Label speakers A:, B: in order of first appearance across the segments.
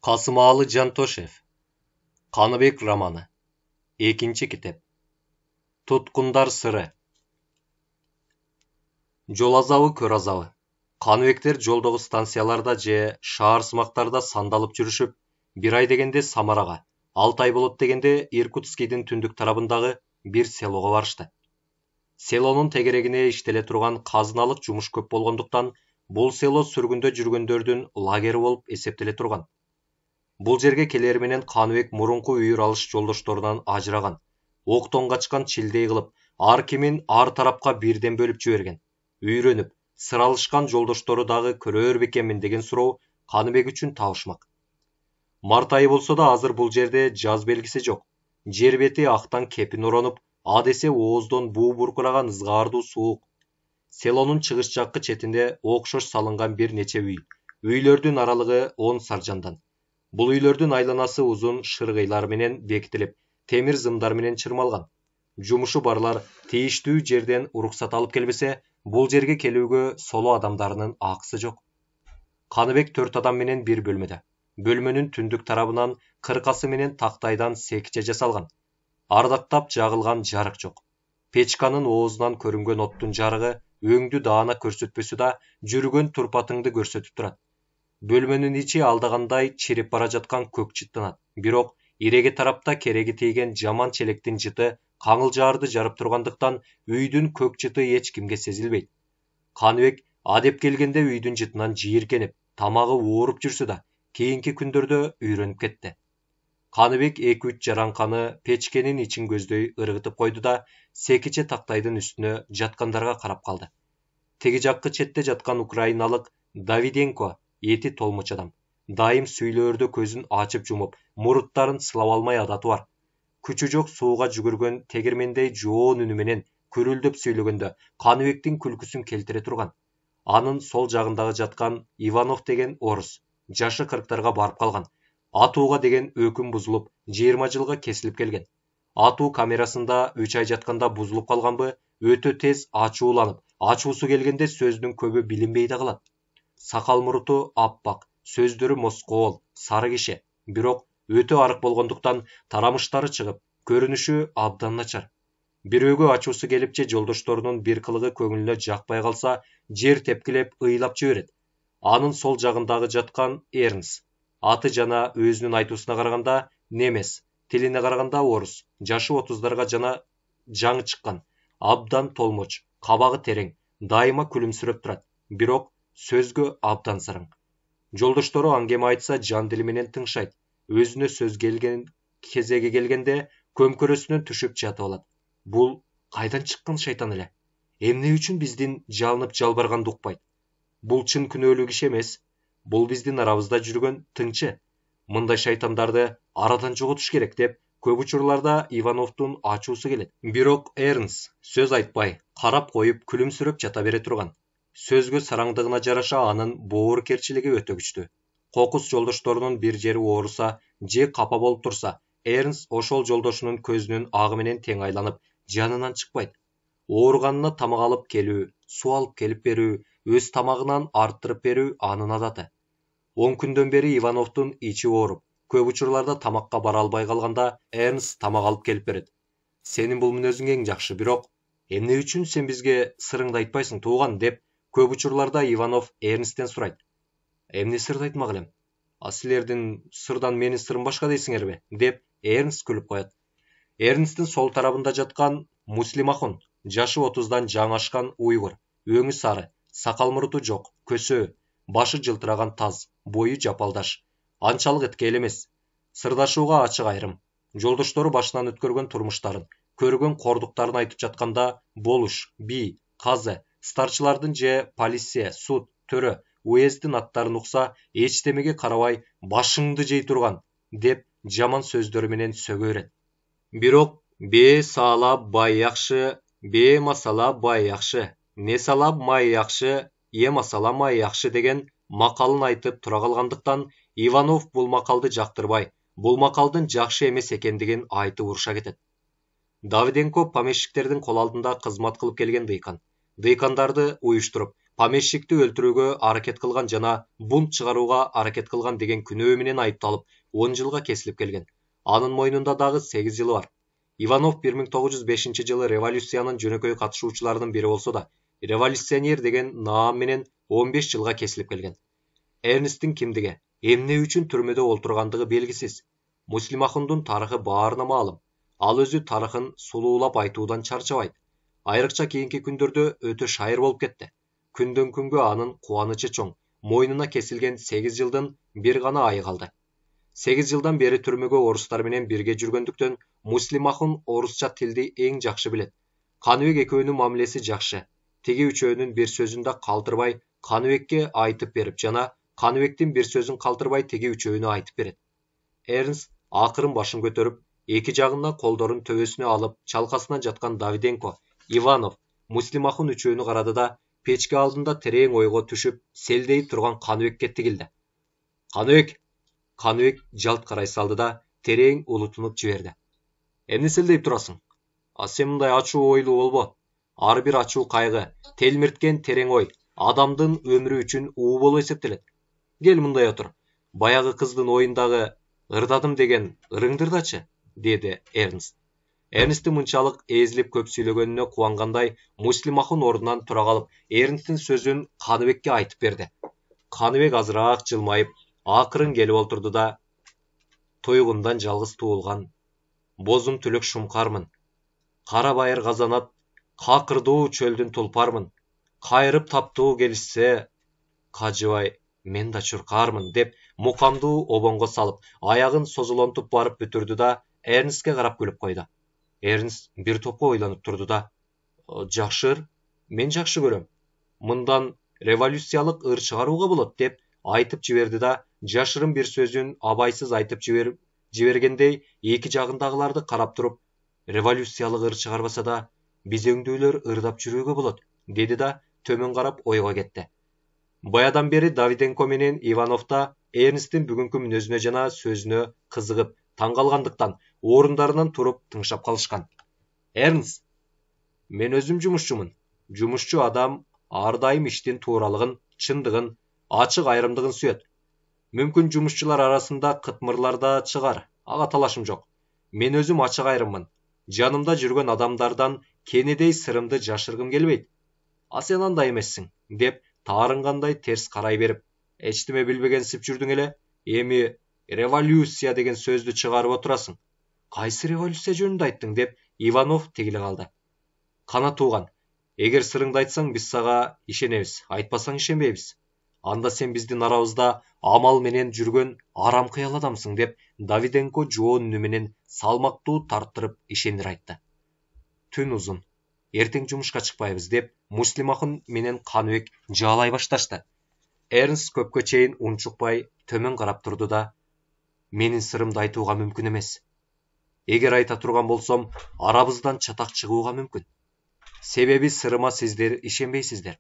A: Kasımalı Cantoşev, Kanıbek romanı, 2. kitep. Tutkundar sırrı. Жол азабы көр азабы. Каныбектер жолдогу станцияларда же шаар сымактарда сандалып жүрүшүп, бир ай дегенде Самарага, 6 ай болот дегенде Иркутскийдин түндүк тарабындагы бир селого барышты. Селонун тегерегине иштеле турган казыналык жумуш көп болгондуктан, бул село сүргүндө жүргөндөрдүн лагери болуп эсептеле турган. Бул жерге келери менен Каныбек мурунку үйүр алыш жолдошторунан ажыраган, октон качкан чилдей кылып, ар кимин ар тарапка бирден бөлүп жиберген. Үйрөнүп, сыралышкан жолдоштору дагы көрөр бекенмин деген суроо Каныбек үчүн табышмак. Март айы болсо да азыр бул жерде жаз белгиси жок. Жер бети актан кепин оронуп, адесе ооздон буу буркураган ызгаардуу суук. Селонун чыгыш жаккы четинде окшош салынган бир нече үй. Үйлөрдүн аралыгы 10 саржандан. Бул үйлөрдүн айланасы узун шыргыйлар менен бекитилип, темир зымдар менен чырмалган. Жумушу барлар тийиштүү жерден уруксат алып келбесе, бул жерге келүүгө соло адамдарынын акысы жок. Каныбек 4 адам менен бир бөлмөдө. Бөлмөнүн түндүк тарабынан кыркасы менен тактайдан секиче жасалган. Ардактап жагылган жарык жок. Печканын оозунан көрүнгөн оттун жарыгы өңдү даана көрсөтпөсү да жүргөн турпатыңды көрсөтүп турат. Бөлмөнүн ичи алдагандай чирип бара жаткан көк жыттанат. Бирок иреги тарапта кереги тийген жаман челектин жыты каңылжаарды жарып тургандыктан үйдүн көк жыты эч кимге сезилбейт. Каныбек адеп келгенде үйдүн жытынан жийиркенип, тамагы ооруп жүрсө да, кийинки күндөрдө үйрөнүп кетти. Каныбек 2-3 жаранканы печкенин ичин көздөй ыргытып койду да, секиче тактайдын үстүнө жаткандарга карап калды. Теги жаккы четте жаткан украиналык Давиденко эти толмоч адам. Дайым сүйлөөрдө көзүн ачып жумуп, муруттарын сылап алмай адаты бар. Күчү жок сууга жүгүргөн тегирмендей жоон үнү менен күрүлдөп сүйлөгөндө Каныбектин күлкүсүн келтире турган. Анын сол жагындагы жаткан Иванов деген орус, жашы 40-тарга барып калган. Атууга деген өкүм бузулуп, 20 жылга кесилип келген. Атуу камерасында 3 ай жатканда бузулуп калганбы, өтө тез ачууланып, ачуусу келгенде сөздүн көбү билинбей да калат. Сакал муруту аппак, сөздөрү москоол, сары киши, бирок өтө арык болгондуктан тарамыштары чыгып, көрүнүшү абдан начар. Бирөөгө ачуусу келип же жолдошторунун бир кылыгы көңүлүнө жакпай калса, жер тепкилеп ыйлап жиберет. Анын сол жагындагы жаткан Эрнс. Аты жана өзүнүн айтуусуна караганда немес, тилине караганда орус, жашы 30-дарга жана жаңы чыккан, абдан толмоч, кабагы терең, дайыма күлүмсүрөп турат. Бирок сөзгө абдан сырың. Жолдоштору аңгеме айтса жан дили менен тыңшайт. Өзүнө сөз келген кезеги келгенде көмкөрөсүнөн түшүп жатып алат. Бул кайдан чыккан шайтан эле? Эмне үчүн биздин жалынып жалбарганды укпайт? Бул чын күнөөлүү киши эмес. Бул биздин арабызда жүргөн тыңчы. Мындай шайтандарды арадан жоготуш керек деп көп учурларда Ивановдун ачуусу келет. Бирок Эрнс сөз айтпай, карап коюп күлүмсүрөп жата бере турган. Сөзгө сараңдыгына жараша анын боорукерчилиги өтө күчтүү. Кокус жолдошторунун бир жери ооруса же капа болуп турса, Эрнс ошол жолдошунун көзүнүн агы менен тең айланып, жанынан чыкпайт. Ооруганына тамак алып келүү, суу алып келип берүү, өз тамагынан арттырып берүү анын адаты. 10 күндөн бери Ивановдун ичи ооруп, көп учурларда тамакка бара албай калганда Эрнс тамак алып келип берет. Сенин бул мүнөзүң эң жакшы, бирок эмне үчүн сен бизге сырыңды айтпайсың тууган деп көп учурларда Иванов Эрнстен сурайт. Эмне сырды айтмак элем? Силердин сырдан менин сырым башка дейсиңерби? Деп Эрнст күлүп коет. Эрнсттин сол тарабында жаткан Муслимахон, жашы 30-дан жаңы ашкан уйгур, өңү сары, сакал муруту жок, көсөө, башы жылтыраган таз, бою жапалдаш. Анчалык этке элемес. Сырдашууга ачык айрым. Жолдоштору башынан өткөргөн турмуштарын, көргөн кордуктарын айтып жатканда болуш, би, казы, старчылардын же полиция, суд, төрө, уездин аттарын укса, эчтемеге карабай башыңды жей турган деп жаман сөздөрү менен сөгө берет. Бирок бээ саалап бай жакшы, бээ масала бай жакшы, не салап май жакшы, е масала май жакшы деген макалын айтып тура калгандыктан Иванов бул макалды жактырбай, бул макалдын жакшы эмес экендигин айтып уруша кетет. Давиденко помещиктердин кол алдында кызмат кылып келген дыйкан. Дыйкандарды уюштуруп, помещикти өлтүрүүгө аракет кылган жана бунт чыгарууга аракет кылган деген күнөө менен айыпталып 10 жылга кесилип келген. Анын мойнунда дагы 8 жылы бар. Иванов 1905 жылы революциянын жөнөкөй катышуучуларынын бири болсо да, революционер деген наам менен 15 жылга кесилип келген. Эрнсттин кимдиги, эмне үчүн түрмөдө олтургандыгы белгисиз. Муслимахундун тарыхы баарына маалым. Ал өзү тарыхын сулуулап айтуудан чарчабайт. Айрыкча кийинки күндөрдө өтө шайыр болуп кетти. Күндөн күнгө анын кубанычы чоң. Мойнуна кесилген 8 жылдын бир гана айы калды. 8 жылдан бери түрмөгө орустар менен бирге жүргөндүктөн Муслимахун орусча тилди эң жакшы билет. Каныбек экөөнүн мамилеси жакшы. Тиги үчөөнүн бир сөзүн да калтырбай Каныбекке айтып берип жана Каныбектин бир сөзүн калтырбай тиги үчөөнү айтып берет. Эрнст акырын башын көтөрүп, эки жагына колдорун төбөсүнө алып, чалкасына жаткан Давиденко, Иванов, Муслимахун үчөөнү карады да, печке алдында терең ойго түшүп, селдейип турган Каныбекке тигилди. Каныбек жалт карай салды да, терең улутунуп жиберди. Эмне селдейип турасың? Сен мындай ачуу ойлуу болбо. Ар бир ачуу кайгы, телмирткен терең ой, адамдын өмүрү үчүн уу болуп эсептелет. Кел мындай отур. Баягы кыздын оюндагы ырдадым деген ырыңдырдачы, деди Эрнст. Эрнсттин мынчалык эзилип көп сүйлөгөнүнө кубангандай, Муслимахун ордунан тура калып, Эрнсттин сөзүн Каныбекке айтып берди. Каныбек азыраак жылмайып, акырын келип олтурду да, тойгундан жалгыз туулган бозум түлөк шумкармын. Кара байыр казанат, какырдуу чөлдүн тулпармын. Кайрып таптуу келишсе, кажыбай мен да чуркармын, деп мукамдуу обонго салып, аягын созулонтуп барып бүтүрдү да, Эрнстке карап күлүп койду. Эрнст бир топко ойлонуп турду да, жакшы, мен жакшы көрөм. Мындан революциялык ыр чыгарууга болот, деп айтып жиберди да, жашырын бир сөзүн абайсыз айтып жибергендей эки жагындагыларды карап туруп, революциялык ыр чыгарбаса да, биз өңдүүлөр ырдап жүрүүгө болот, деди да, төмөн карап ойго кетти. Баядан бери Давиденко менен Иванов да Эрнсттин бүгүнкү мүнөзүнө жана сөзүнө кызыгып, таң калгандыктан орундарынан туруп тыңшап калышкан. Эрнст, мен өзүм жумушчумун. Жумушчу адам ар дайым иштин тууралыгын, чындыгын, ачык айрымдыгын сүйөт. Мүмкүн жумушчулар арасында кытмырлар да чыгар, ага талашым жок. Мен өзүм ачык айрыммын. Жанымда жүргөн адамдардан кенедей сырымды жашыргым келбейт. А сен андай эмессиң, деп таарынгандай терс карай берип, эчтеме билбегенсип жүрдүң эле, эми революция деген сөздү чыгарып отурасың. Кайсы революция жөнүндө айттың, деп Иванов тигиле калды. Кана тууган, эгер сырыңды айтсаң, биз сага ишенебиз, айтпасаң ишенбейбиз. Анда сен биздин арабызда амал менен жүргөн арам кыял адамсың, деп Давиденко жоон үнү менен салмактуу тарттырып ишендир айтты. Түн узун, эртең жумушка чыкпайбыз, деп Муслимахун менен Каныбек жаалай башташты. Эрнст көпкө чейин унчукпай төмөн карап турду да, менин сырымды айтууга мүмкүн эмес. Эгер айта турган болсом, арабыздан чатак чыгууга мүмкүн. Себеби сырыма сиздер ишенбейсиздер.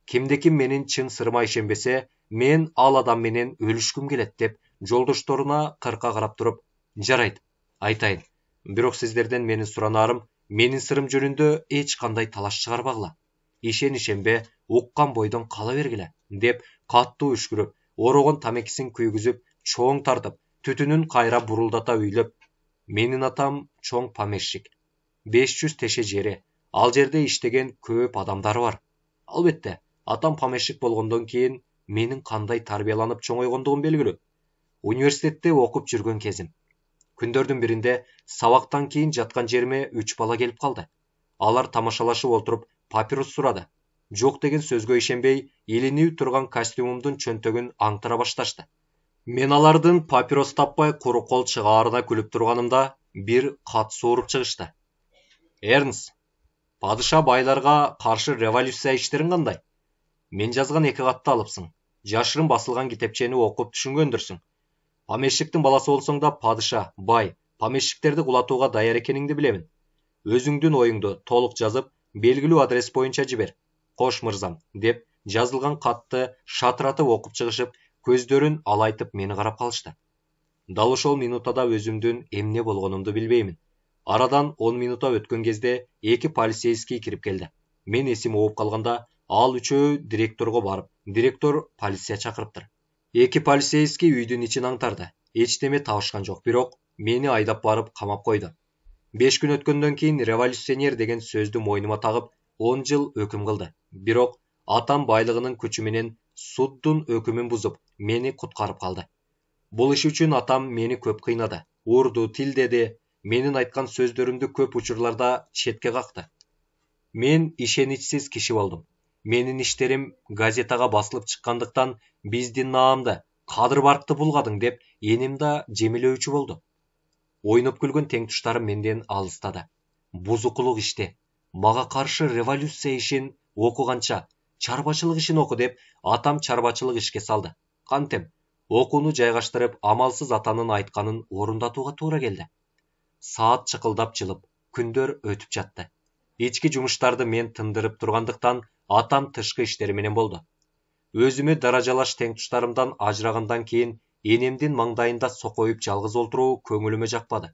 A: Кимде-ким менин чын сырыма ишенбесе, мен ал адам менен өлүшкүм келет, деп жолдошторуна кырка карап туруп, жарайт, айтайын. Бирок сиздерден менин суранарым, менин сырым жөнүндө эч кандай талаш чыгарбагыла. Ишенбе, уккан бойдон кала бергиле, деп каттуу үшкүрүп, орогон тамекисин күйгүзүп, чоң тартып, түтүнүн кайра бурулдата үйлөп, менин атам чоң помещик. 500 теше жери, ал жерде иштеген көп адамдары бар. Албетте, атам помещик болгондон кийин менин кандай тарбияланып чоңойгондугум белгилүү. Университетте окуп жүргөн кезим. Күндөрдүн биринде сабактан кийин жаткан жериме 3 бала келип калды. Алар тамашалашып отуруп папирос сурады. Жок деген сөзгө ишенбей, илинип турган костюмумдун чөнтөгүн аңтыра башташты. Мен алардын папирос таппай куру кол чыгаарына күлүп турганымда бир кат сууруп чыгышты. Эрнст, падыша байларга каршы революция иштериң кандай? Мен жазган 2 катты алыпсың. Жашырын басылган китепчени окуп түшүнгөндүрсүң. Помещиктин баласы болсоң да падыша, бай, помещиктерди кулатууга даяр экениңди билемин. Өзүңдүн оюңду толук жазып, белгилүү адрес боюнча жибер. Кош мырзам, деп жазылган катты шатыратып окуп чыгышып, көздөрүн алайтып мени карап калышты. Дал ошол минутада өзүмдүн эмне болгонумду билбеймин. Арадан 10 минута өткөн кезде 2 полицейский кирип келди. Мен эсим ооп калганда, Ал үчөө директорго барып, директор полиция чакырыптыр. Эки полицейский үйдүн ичин аңтарды. Эчтеме табышкан жок, бирок мени айдап барып камап койду. 5 күн өткөндөн кийин революционер деген сөздү мойнума тагып 10 жыл өкүм кылды. Бирок атам байлыгынын күчү менен суддун өкүмүн бузуп, мени куткарып калды. Бул иш үчүн атам мени көп кыйнады. Урду, тилдеди, менин айткан сөздөрүмдү көп учурларда четке какты. Мен ишеничсиз киши болдум. Менин иштерим газетага басылып чыккандыктан биздин наамды, Кадыр Баркты булгадың деп эним да жемелөөчү болду. Ойноп күлгөн теңтуштарым менден алыстады. Бузукулук иште, мага каршы революция ишин окуганча, чарбачылык ишин оку деп атам чарбачылык ишке салды. Кантем, окууну жайгаштырып, амалсыз атанын айтканын орундатууга туура келди. Саат чыкылдап жылып, күндөр өтүп жатты. Ички жумуштарды мен тындырып тургандыктан атам тышкы иштери менен болду. Өзүмө даражалаш теңтуштарымдан ажырагандан кийин энемдин маңдайында сокоюп жалгыз олтуруу көңүлүмө жакпады.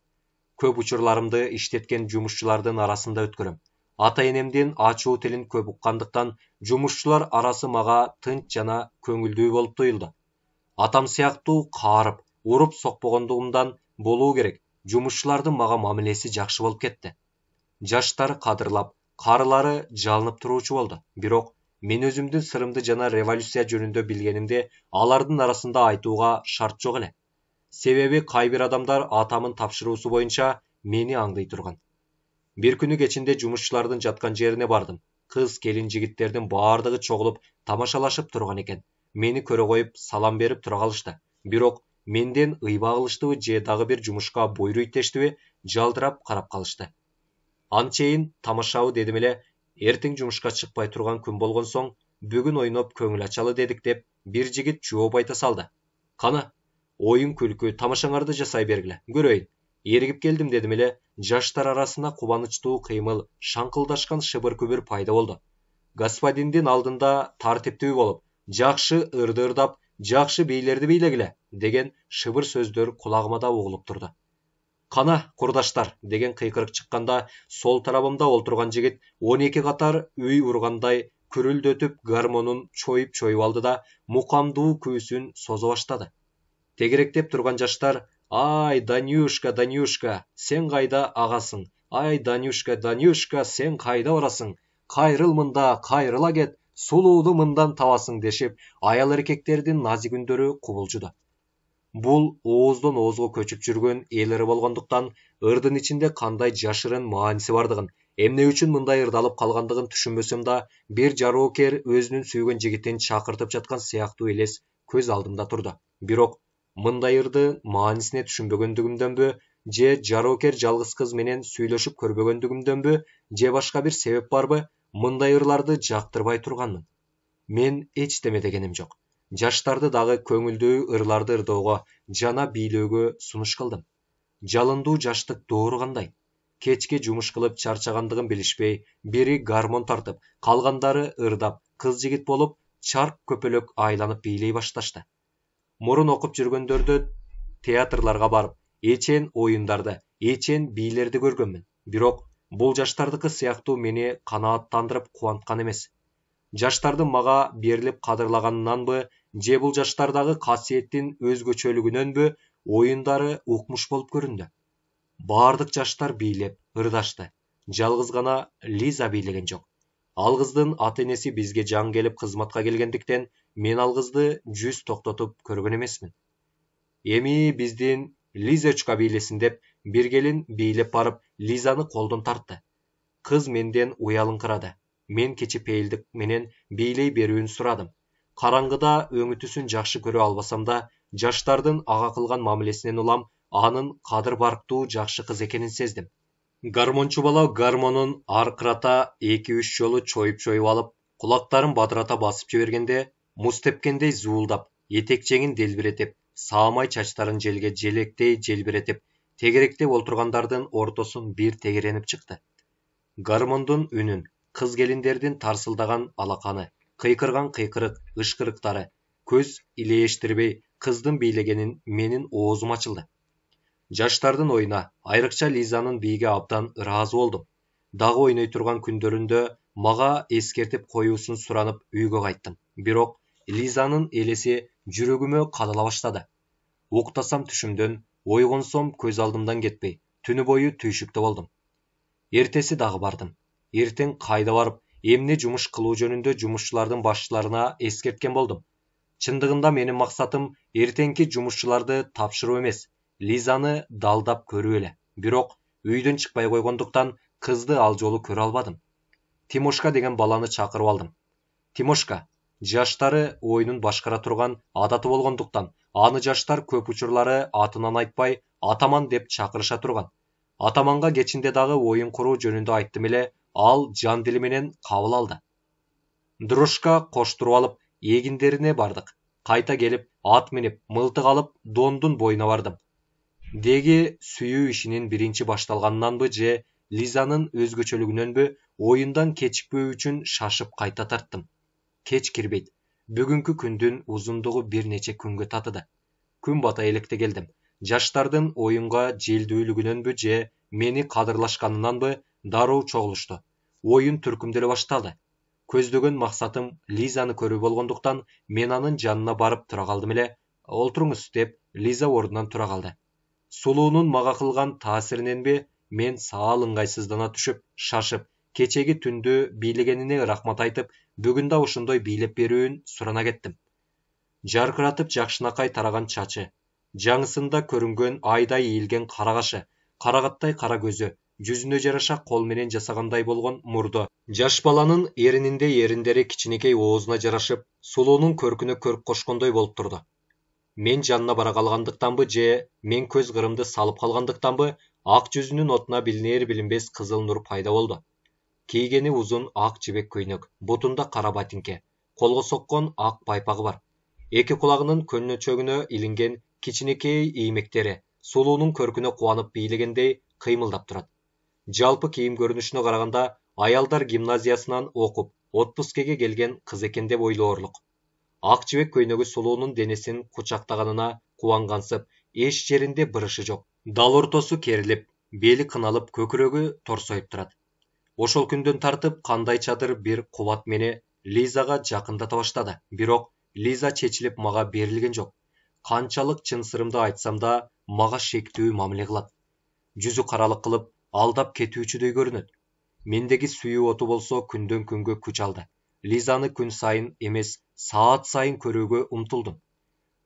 A: Көп учурларымды иштеткен жумушчулардын арасында өткөрөм. Ата энемдин ачуу тилин көп уккандыктан жумушчулар арасы мага тынч жана көңүлдүү болуп туюлду. Атам сыяктуу каарып, уруп сокпогондугумдан болуу керек, жумушчулардын мага мамилеси жакшы болуп кетти. Жаштары кадырлап, карылары жалынып туруучу болду. Бирок мен өзүмдүн сырымды жана революция жөнүндө билгенимди алардын арасында айтууга шарт жок эле. Себеби кай бир адамдар атамын тапшыруусу боюнча мени аңдый турган. Бир күнү кечинде жумушчулардын жаткан жерине бардым. Кыз, келин, жигиттердин баардыгы чогулуп тамашалашып турган экен. Мени көрө коюп салам берип тура калышты. Бирок менден ыйба кылыштыбы же дагы бир жумушка буйрук иттештиби, жалдырап карап калышты. Анчейин тамашабы дедим эле, эртең жумушка чыкпай турган күн болгон соң, бүгүн ойноп көңүл ачалы дедик деп бир жигит жооп айта салды. Кана, оюн күлкү, тамашаңарды жасай бергиле, көрөйүн. Эригип келдим дедим эле, жаштар арасына кубанычтуу кыймыл, шаңкылдашкан шыбыр-күбүр пайда болду. Господиндин алдында тартиптүү болуп, жакшы ырды ырдап, жакшы бийлерди бийлегиле деген шыбыр сөздөр кулагыма да угулуп турду. Кана, курдаштар деген кыйкырык чыкканда, сол тарабымда олтурган жигит 12 катар үй ургандай күрүлдөтүп гармонун чоюп алды да мукамдуу күүсүн созо баштады. Тегеректеп турган жаштар: "Ай, Данюшка, Данюшка, сен кайда агасың? Ай, Данюшка, Данюшка, сен кайда барасың? Кайрыл мында, кайрыла кет, сулууду мындан табасың" дешип, аял эркектердин назик үндөрү кубулжуду. Бул ооздон оозго көчүп жүргөн эл ыры болгондуктан ырдын ичинде кандай жашырын мааниси бардыгын, эмне үчүн мындай ырдалып калгандыгын түшүнбөсөм да, бир жароокер өзүнүн сүйгөн жигитин чакыртып жаткан сыяктуу элес көз алдымда турду. Бирок мындай ырды маанисине түшүнбөгөндүгүмдөнбү, же жароокер жалгыз кыз менен сүйлөшүп көрбөгөндүгүмдөнбү, же башка бир себеп барбы, мындай ырларды жактырбай турганмын. Мен эчтеме дегеним жок. Жаштарды дагы көңүлдүү ырларды ырдоого жана бийлөөгө сунуш кылдым. Жалындуу жаштык доору кандай? Кечке жумуш кылып чарчагандыгын билишпей, бири гармон тартып, калгандары ырдап, кыз жигит болуп, чарк көпөлөк айланып бийлей башташты. Мурун окуп жүргөндөрдө театрларга барып, эчен оюндарды, эчен бийлерди көргөнмүн. Бирок бул жаштардыкы сыяктуу мени канааттандырып кубанткан эмес. Жаштардын мага берилип кадырлаганынанбы, же бул жаштардагы касиеттин өзгөчөлүгүнөнбү, оюндары укмуш болуп көрүндү. Баардык жаштар бийлеп, ырдашты. Жалгыз гана Лиза бийлеген жок. Ал кыздын ата-энеси бизге жан келип кызматка келгендиктен, мен ал кызды жүз токтотуп көргөн эмесмин. Эми биздин Лизочка бийлесин деп, бир келин бийлеп барып, Лизаны колдон тартты. Кыз менден уялыңкырады. Мен кечипейилдик менен бийлей берүүнү сурадым. Караңгыда өңүтүсүн жакшы көрө албасам да, жаштардын ага кылган мамилесинен улам анын Кадыр Барктуу жакшы кыз экенин сездим. Гармончу бала гармонун аркырата 2-3 жолу чоюп алып, кулактарын бадырата басып жибергенде, муз тепкендей зуулдап, этек жеңин делбиретип, саамай чачтарын желге желектей желбиретип, тегеректеп олтургандардын ортосун бир тегеренип чыкты. Гармондун үнүн, кыз келиндердин тарсылдаган алаканы, кыйкырган кыйкырык, ышкырыктары көз илээштирбей кыздын бийлегенин менин оозум ачылды. Жаштардын оюна, айрыкча Лизанын бийге абдан ыраазы болдум. Дагы ойной турган күндөрүндө Maga eskертип коюусун суранып үйгө кайттым. Бирок Лизанын элеси жүрөгүмө кадала баштады. Уктасам түшүмдөн, ойгонсом көз алдымдан кетпей, түнү бою түйшүктө болдум. Эртеси дагы бардым. Эртең кайда барып, эмне жумуш кылуу жөнүндө жумушчулардын башчыларына эскерткен болдум. Чындыгында менин максатым эртеңки жумушчуларды тапшыруу эмес, Лизаны далдап көрүү эле. Бирок үйдөн чыкпай койгондуктан кызды ал жолу көрө албадым. Тимошка деген баланы чакырып алдым. Тимошка жаштары оюнун башкара турган адаты болгондуктан, аны жаштар көп учурлары атынан айтпай, атаман деп чакырыша турган. Атаманга кечинде дагы оюн куруу жөнүндө айттым эле, ал жан дили менен кабыл алды. Дрожка коштуруп алып, эгиндерине бардык. Кайта келип, ат минип, мылтык алып, дондун боюна бардым. Деги сүйүү ишинин биринчи башталганынанбы же Лизанын өзгөчөлүгүнөнбү оюндан кечикпөө үчүн шашып кайта тарттым. Кеч кирбейт. Бүгүнкү күндүн узундугу бир нече күнгө татыды. Күн бата электе келдим. Жаштардын оюнга желдүүлүгүнөнбү же мени кадырлашканынанбы дароо чогулушту. Оюн түркүмдөлө башталды. Көздөгөн максатым Лизаны көрүү болгондуктан мен анын жанына барып тура калдым эле. Олтуруңуз деп Лиза ордунан тура калды. Сулуунун мага кылган таасириненби мен саал ыңгайсыздана түшүп, шашып, кечеги түндү бийлегенине рахмат айтып, бүгүн да ошондой бийлеп берүүн сурана кеттим. Жаркыратып жакшынакай тараган чачы, жаңысында көрүнгөн айдай ийилген кара кашы, карагаттай кара көзү, жүзүнө жараша кол менен жасагандай болгон мурду, жаш баланын эрининдей кичинекей оозуна жарашып, сулуунун көркүнө көрк кошкондой болуп турду. Мен жанына бара калгандыктанбы же мен көз кырымды салып калгандыктанбы, ак жүзүнүн отуна билинер билинбес кызыл нур пайда болду. Кийгени узун ак жибек көйнөк, бутунда кара ботинке, колго соккон ак пайпагы бар. Эки кулагынын көнөчөгүнө илинген кичинекей иймектери сулуунун көркүнө кубанып бийлегендей кыймылдап турат. Жалпы кийим көрүнүшүнө караганда аялдар гимназиясынан окуп, отпускеге келген кыз экен деп ойлоорлук. Ак жибек көйнөгү сулуунун денесин кучактаганына кубангансып, эч жеринде бырышы жок. Дал ортосу керилип, бели кыналып, көкүрөгү торсоюп турат. Ошол күндөн тартып кандайчадыр бир кубат мени Лизага жакындата баштады. Бирок Лиза чечилип мага берилген жок. Канчалык чын сырымды айтсам да, мага шектүү мамиле кылат. Жүзү каралык кылып, алдап кетүүчүдөй көрүнөт. Мендеги сүйүү оту болсо күндөн күнгө күч алды. Лизаны күн сайын эмес, саат сайын көрүүгө умтулдум.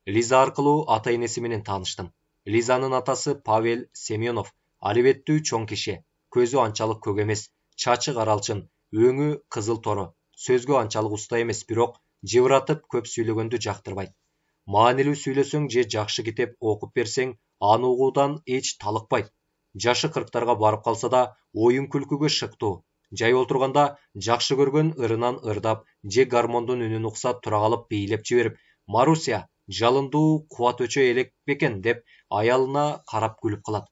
A: Лиза аркылуу ата энеси менен тааныштым. Лизанын атасы Павел Семенов, алибеттүү чоң киши, көзү анчалык көк эмес, чачы каралчын, өңү кызыл тору, сөзгө анчалык уста эмес, бирок жыбыратып көп сүйлөгөндү жактырбайт. Маанилүү сүйлөсөң же жакшы китеп окуп берсең, аны угуудан эч талыкпайт. Жашы 40-тарга барып калса да, оюн күлкүгө шыктуу. Жай отурганда жакшы көргөн ырынан ырдап, же гармондун үнүн укса тура калып бийлеп жиберип, Маруся, жалындуу кубат өчө элек бекен деп аялына карап күлүп калат.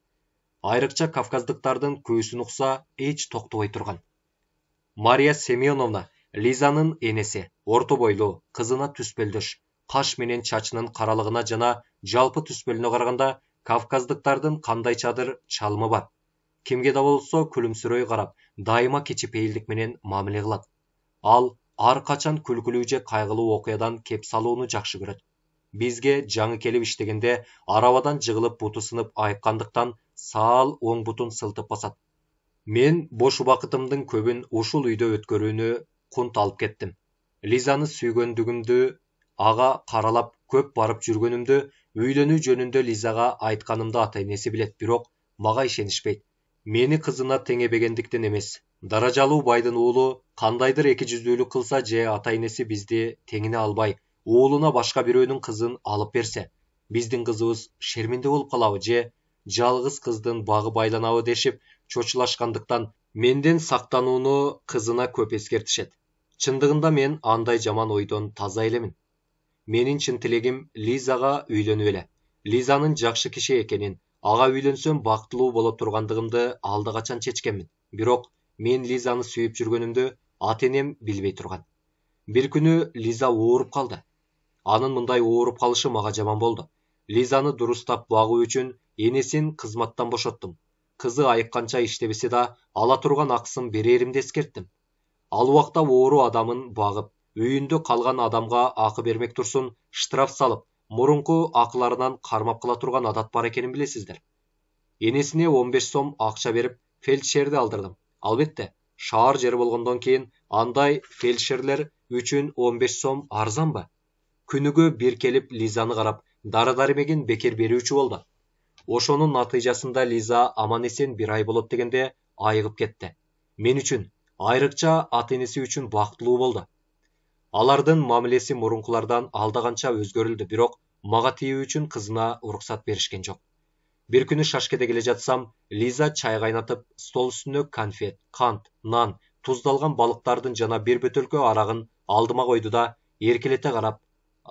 A: Айрыкча кавказдыктардын күүсүн укса эч токтобой турган. Мария Семеновна, Лизанын энеси, орто бойлуу, кызына түспөлдөш, каш менен чачынын каралыгына жана жалпы түспөлүнө караганда кавказдыктардын кандайчадыр чалымы бар. Кимге да болсо күлүмсүрөй карап, дайыма кичипейилдик менен мамиле кылат. Ал ар качан күлкүлүү же кайгылуу окуядан кеп салууну жакшы көрөт. Бизге жаңы келип иштегенде арабадан жыгылып буту сынып айыккандыктан саал оң бутун сылтып басат. Мен бош убакытымдын көбүн ушул үйдө өткөрүүнү кунт алып кеттим. Лизаны сүйгөндүгүмдү ага каралап көп барып жүргөнүмдү, үйлөнүү жөнүндө Лизага айтканымды ата энеси билет, бирок мага ишенишпейт. Мени кызына теңебегендиктен эмес, даражалуу байдын уулу кандайдыр эки жүздүүлүк кылса же ата энеси бизди теңине албай, уулуна башка бирөөнүн кызын алып берсе, биздин кызыбыз шерменде болуп калабы же жалгыз кыздын багы байланабы дешип чочулашкандыктан менден сактанууну кызына көп эскертишет. Чындыгында мен андай жаман ойдон таза элемин. Менин чын тилегим Лизага үйлөнүү эле. Лизанын жакшы киши экенин, ага үйлөнсөм бактылуу боло тургандыгымды алда качан чечкенмин. Бирок мен Лизаны сүйүп жүргөнүмдү ата энем билбей турган. Бир күнү Лиза ооруп калды. Анын мындай ооруп калышы мага жаман болду. Лизаны дурустап багуу үчүн энесин кызматтан бошоттум. Кызы айыкканча иштебесе да, ала турган акысын береримди эскерттим. Ал уақта оору адамын бағып, үйүндө калган адамга акы бермек турсун штраф салып, мурунку акыларынан кармап кыла турган адат бар экенин билесиздер. Энесине 15 сом акча берип, фельдшерди алдырдым. Албетте, шаар жер болгондон кийин андай фельдшерлер үчүн 15 сом арзанбы? Күнүгө бир келип Лизаны карап, дары-дармегин бекер берүүчү болду. Ошонун натыйжасында Лиза аман эсен бир ай болот дегенде айыгып кетти. Мен үчүн, айрыкча ата-энеси үчүн бактылуу болду. Алардын мамилеси мурункулардан алдаганча өзгөрүлдү, бирок мага тиүү үчүн кызына уруксат беришкен жок. Бир күнү Шашкеде келе жатсам, Лиза чай кайнатып, стол үстүнө конфет, кант, нан, туздалган балыктардын жана бир бөтөлкө арагын алдыма койду да, эркелете карап,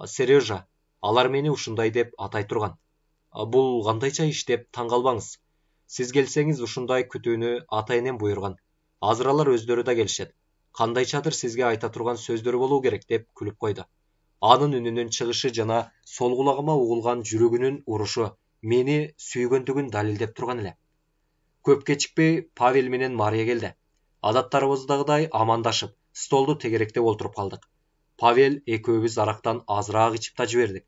A: Сережа, алар мени ушундай деп атай турган. Бул кандай чай иш деп таң калбаңыз. Сиз келсеңиз ушундай күтүүнү ата-энем буйруган. Азыралар өздөрү да келишет. Кандайчадыр сизге айта турган сөздөрү болуу керек деп күлүп койду. Анын үнүнүн чыгышы жана сол кулагыма угулган жүрөгүнүн урушу мени сүйгөндүгүн далилдеп турган эле. Көп кечикпей Павел менен Мария келди. Адаттарыбыздагыдай амандашып, столду тегеректеп отуруп калдык. Павел экөөбүз арактан азыраак ичип да жибердик.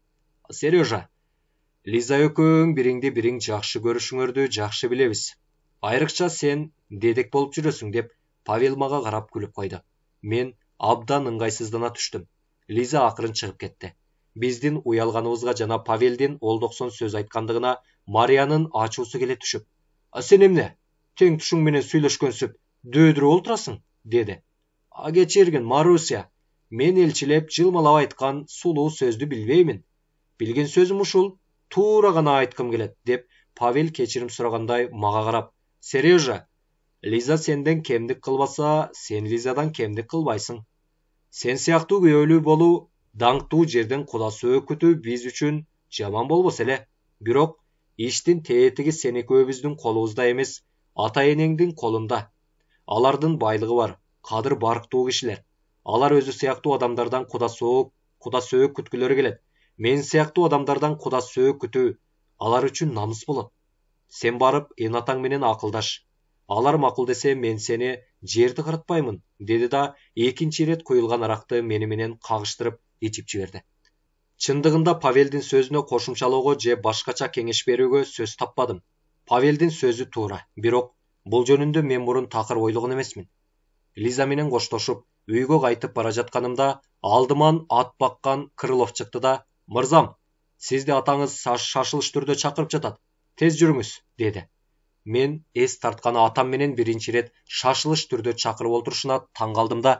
A: Сережа, Лиза экөөң бириңди бириң жакшы көрүшүңөрдү жакшы билебиз. Айрыкча сен дедек болуп жүрөсүң деп Павел мага карап күлүп койду. Мен абдан ыңгайсыздана түштүм. Лиза акырын чыгып кетти. Биздин уялганыбызга жана Павелдин олдоксон сөз айткандыгына Мариянын ачуусу келе түшүп. Сен эмне? Тең тушуң менен сүйлөшкөнсүп, дөөдүрүп олтурасың, деди. Кечиргин, Маруся, мен элчилеп жылмалап айткан сулуу сөздү билбеймин. Билген сөзүм ушул, туура гана айткым келет, деп Павел кечирим сурагандай мага карап. Сережа, Лиза сенден кемдик кылбаса, сен Лизадан кемдик кылбайсың. Сен сыяктуу күйөөлүү болуу, даңктуу жерден куда сөөк күтүү биз үчүн жаман болбос эле. Бирок иштин тетиги сен экөөбүздүн колубузда эмес, ата-энеңдин колунда. Алардын байлыгы бар, кадыр барктуу кишилер. Алар өзү сыяктуу адамдардан куда сөөк күткүлөрү келет. Мен сыяктуу адамдардан куда сөөк күтүү алар үчүн намыс болот. Сен барып эн атаң менен акылдаш. Алар макул десе мен сени жерди кырытпаймын, деди да экинчи ирет куюлган аракты мени менен кагыштырып ичип жиберди. Чындыгында Павелдин сөзүнө кошумчалоого же башкача кеңеш берүүгө сөз таппадым. Павелдин сөзү туура, бирок бул жөнүндө мен мурун такыр ойлогон эмесмин. Лиза менен коштошуп, үйгө кайтып бара жатканымда алдыман ат баккан Крылов чыкты да, мырзам, сизди атаңыз шашылыш түрдө чакырып жатат. Тез жүрүңүз, деди. Мен эс тартканы атам менен биринчи ирет шашылыш түрдө чакырып олтурушуна таң калдым да,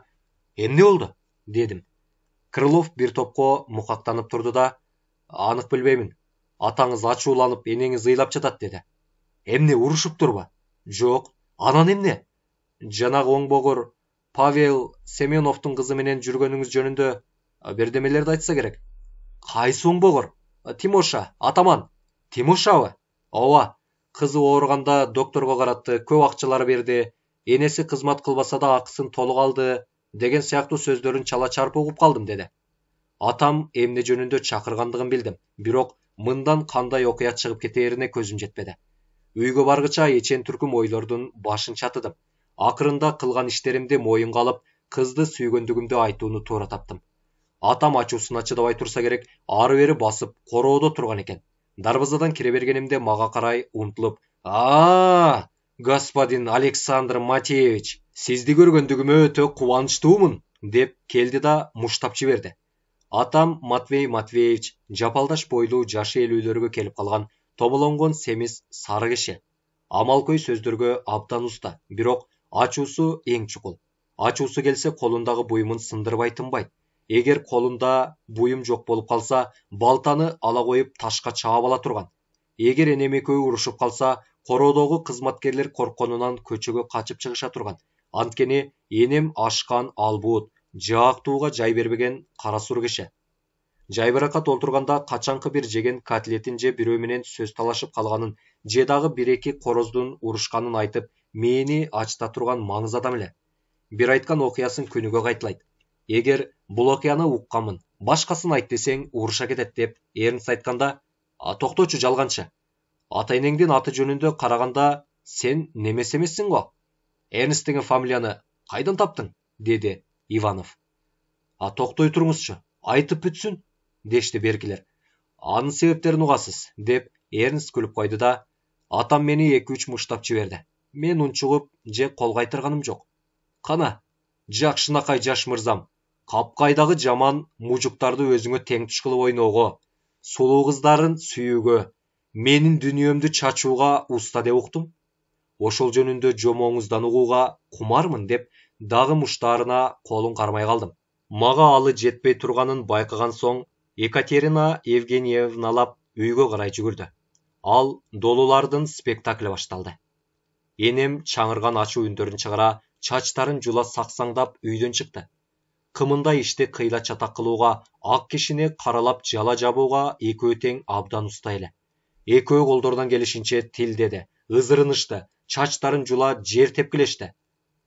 A: эмне болду, дедим. Крылов бир топко мукактанып турду да, анык билбеймин. Атаңыз ачууланып, энеңиз ыйлап жатат, деди. Эмне, урушуптурбу? Жок, анан эмне? Жанагы оңбогор Павел Семеновдун кызы менен жүргөнүңүз жөнүндө бирдемелерди айтса керек. Кайсы оңбогор? Тимоша, атаман. Тимошабы? Ооба, кызы ооруганда докторго каратты, көп акчалар берди, энеси кызмат кылбаса да акысын толук алды, деген сыяктуу сөздөрүн чала чарпы угуп калдым, деди. Атам эмне жөнүндө чакыргандыгын билдим, бирок мындан кандай окуя чыгып кетээрине көзүм жетпеди. Үйгө баргыча эчен түркүм ойлордун башын чатыдым. Акырында кылган иштеримди моюнга алып, кызды сүйгөндүгүмдү айтууну туура таптым. Атам ачуусуна чыдабай турса керек, ары бери басып, короодо турган экен. Дарбазадан кире бергенимде мага карай умтулуп, господин Александр Матеевич, сизди көргөндүгүмө өтө кубанычтуумун, деп келди да муштап жиберди. Атам Матвей Матвеевич жапалдаш бойлуу жашы элүүлөргө келип калган, тоболонгон семиз сары киши. Амалкөй сөздөргө абдан уста, бирок ачуусу эң чукул. Ачуусу келсе колундагы буюмун сындырбай тынбайт. Эгер колунда буюм жок болуп калса, балтаны ала коюп ташка чаап ала турган. Эгер энем экөө урушуп калса, короодогу кызматкерлер коркконунан көчөгө качып чыгыша турган. Анткени энем ашкан албуут, жаактууга жай бербеген кара сур киши. Жайбыракат олтурганда качанкы бир жеген котлетин же бирөө менен сөз талашып калганын, же дагы бир-эки короздун урушканын айтып, мени ачта турган маңыз адам эле. Бир айткан окуясын күнүгө кайталайт. Эгер бул окуяны укканмын, башкасын айт десең уруша кетет деп Эрнст айтканда, токточу жалганчы. Ата-энеңдин аты жөнүндө караганда сен немес эмессиң го. Эрнст деген фамилияны кайдан таптың? dedi Иванов. Токтой тұрыңызшы, айтып бүтсін, дешті беркілер. Анын себептерін угасыз, деп Эрнст күліп қойды да, атам мені 2-3 мұштап жіберді. Мен унчугуп же кол кайтырганым жок. Кана, жакшынакай жаш мырзам, капкайдагы жаман мужуктарды өзүңө тең туш кылып ойноого, сулуу кыздарын сүйүүгө, менин дүниөмдү чачууга уста деп уктум. Ошол жөнүндө жомооңуздан угууга кумармын деп дагы муштаарына колун кармай калдым. Мага алы жетпей турганын байкаган соң Екатерина Евгеньевналап үйгө карай жүгүрдү. Ал долулардын спектаклі башталды. Энем чаңырган ачуу үндөрүн чыгара, чачтарын жула саксаңдап үйдөн чыкты. Кымында ишти кыйла чатак кылууга, ак кишини каралап жала жабууга экөө тең абдан уста эле. Экөө колдордон келишинче тилдеди, ызырынышты, чачтарын жула жер тепкилешти.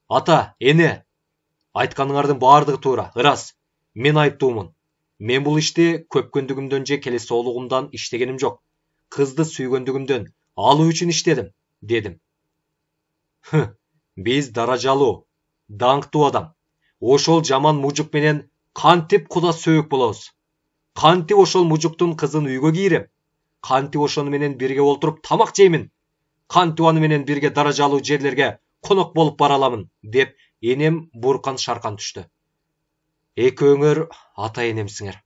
A: Ата, эне, айтканыңардын баардыгы туура, ырас. Мен айыптуумун. Мен бул ишти көпкөндүгүмдөн же келесоолугумдан иштегеним жок. Кызды сүйгөндүгүмдөн алуу үчүн иштедим, дедим. Биз даражалуу, даңктуу адам. Ошол жаман мужук менен кантип куда сөөк болобуз? Кантип ошол мужуктун кызын үйгө кийирем? Кантип ошону менен бирге олтуруп тамак жеймин? Кантип аны менен бирге даражалуу жерлерге конок болуп бара аламын? Деп энем буркан шаркан түштү. Экөөңөр ата энемсиңер.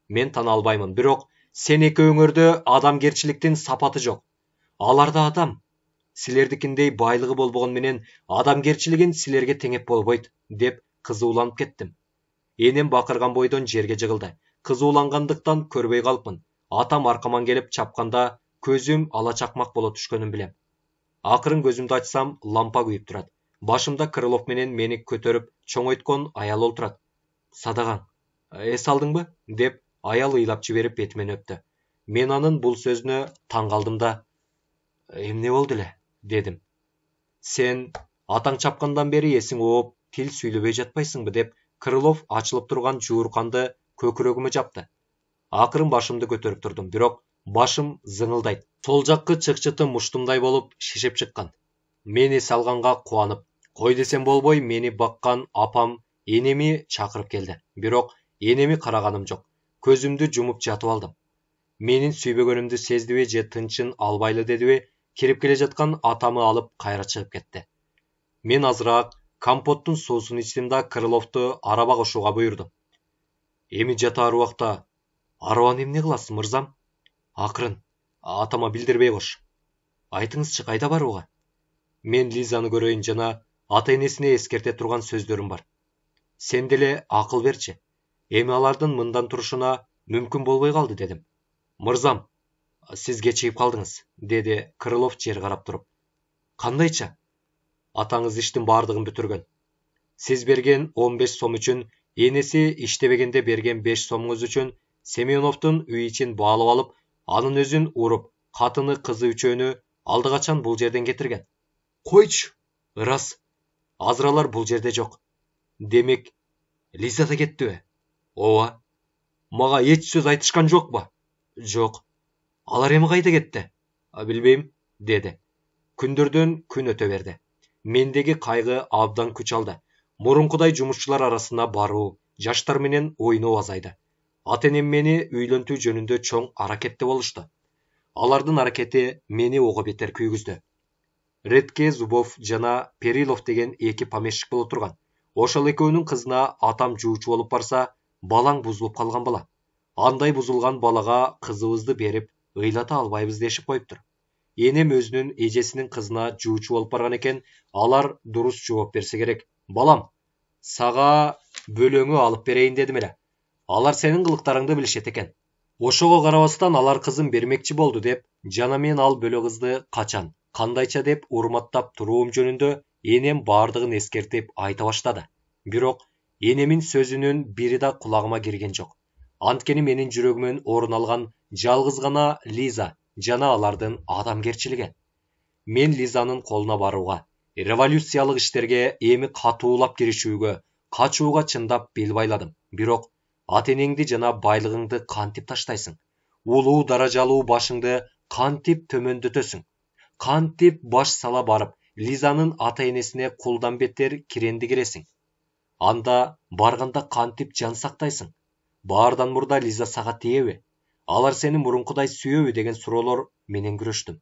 A: Мен тана албаймын, бирок сен экөөңөрдө адамгерчиликтин сапаты жок. Аларда адам. Силердикиндей байлыгы болбогон менен адамгерчилигин силерге теңеп болбойт, деп кызууланып кеттим. Энем бакырган бойдон жерге жыгылды. Кызуулангандыктан көрбөй калыпмын. Атам аркаман келип чапканда көзүм ала чакмак боло түшкөнүн билем. Акырын көзүмдү ачсам, лампа күйүп турат. Башымда Крылов менен мени көтөрүп чоңойткон аял олтурат. Садаган, эс алдыңбы? Деп аял ыйлап жиберип бетимен өптү. Мен анын бул сөзүнө таң калдым да, эмне болду эле? Дедим. Сен атаң чапкандан бери эсиң ооп, тил сүйлөбөй жатпайсыңбы? Деп Крылов ачылып турган жуурканды көкүрөгүмө жапты. Акырын башымды көтөрүп турдум, бирок башым зыңылдайт. Сол жаккы чыкчыты муштумдай болуп шишип чыккан. Мен эс алганга кубанып, кой десем болбой, мени баккан апам энеми чакырып келди. Бирок энеми караганым жок. Көзүмдү жумуп жатып алдым. Менин сүйбөгөнүмдү сездиби же тынчын албайлы дедиби, кирип келе жаткан атамы алып кайра чыгып кетти. Мен азыраак компоттун суусун ичтим да Крыловду араба кошууга буйрдум. Эми жатаар убакта арабаны эмне кыласыз, мырзам? Акырын, атама билдирбей кош. Айтыңызчы, кайда барууга? Мен Лизаны көрөйүн жана ата-энесине эскерте турган сөздөрүм бар. Сен деле акыл берчи. Эми алардын мындан турушуна мүмкүн болбой калды, дедим. Мырзам, сиз кечигип калдыңыз, деди Крылов жер карап туруп. Кандайча? Атаңыз иштин баардыгын бүтүргөн. Сиз берген 15 сом үчүн, энеси иштебегенде берген 5 сомуңуз үчүн Семеновдун үй ичин баалап алып, анын өзүн уруп, катыны кызы үчөөнү алды качан бул жерден кетирген. Койчу, ырас. Азыралар бул жерде жок. Демек, Лиза да кеттиби? Ооба. Мага эч сөз айтышкан жокпу? Жок. Алар эми кайда кетти? Билбейм, деди. Күндөрдөн күн өтө берди. Мендеги кайгы абдан күч алды. Мурункудай жумушчулар арасына баруу, жаштар менен ойноо азайды. Ата-энем мени үйлөнтүү жөнүндө чоң аракетте болушту. Алардын аракети мени ого бетер күйгүздү. Редке Зубов жана Перилов деген эки помещик боло турган. Ошол экөөнүн кызына атам жуучу болуп барса, балаң бузулуп калган бала. Андай бузулган балага кызыбызды берип, ыйлата албайбыз дешип коюптур. Энем өзүнүн эжесинин кызына жуучу болуп барган экен, алар дурус жооп берсе керек. Балам, сага бөлөңү алып берейин дедим эле. Алар сенин кылыктарыңды билишет экен. Ошого карабастан алар кызын бермекчи болду деп, жана мен ал бөлө кызды качан, кандайча деп урматтап туруум жөнүндө энем баардыгын эскертип айта баштады. Бирок энемин сөзүнүн бири да кулагыма кирген жок. Анткени менин жүрөгүмөн орун алган жалгыз гана Лиза жана алардын адамгерчилиги. Мен Лизанын колуна барууга, революциялык иштерге эми катуулап киришүүгө, качууга чындап бел байладым. Бирок ата-энеңди жана байлыгыңды кантип таштайсың? Улуу даражалуу башыңды кантип төмөндөтөсүң? Кантип баш сала барып, Лизанын ата-энесине кулдан бетер киренди киресиң? Анда барғанда кантип жан сактайсың? Баардан мурда Лиза сага тиеби? Алар сени мурункудай сүйөбү деген суроолор менен күрөштүм.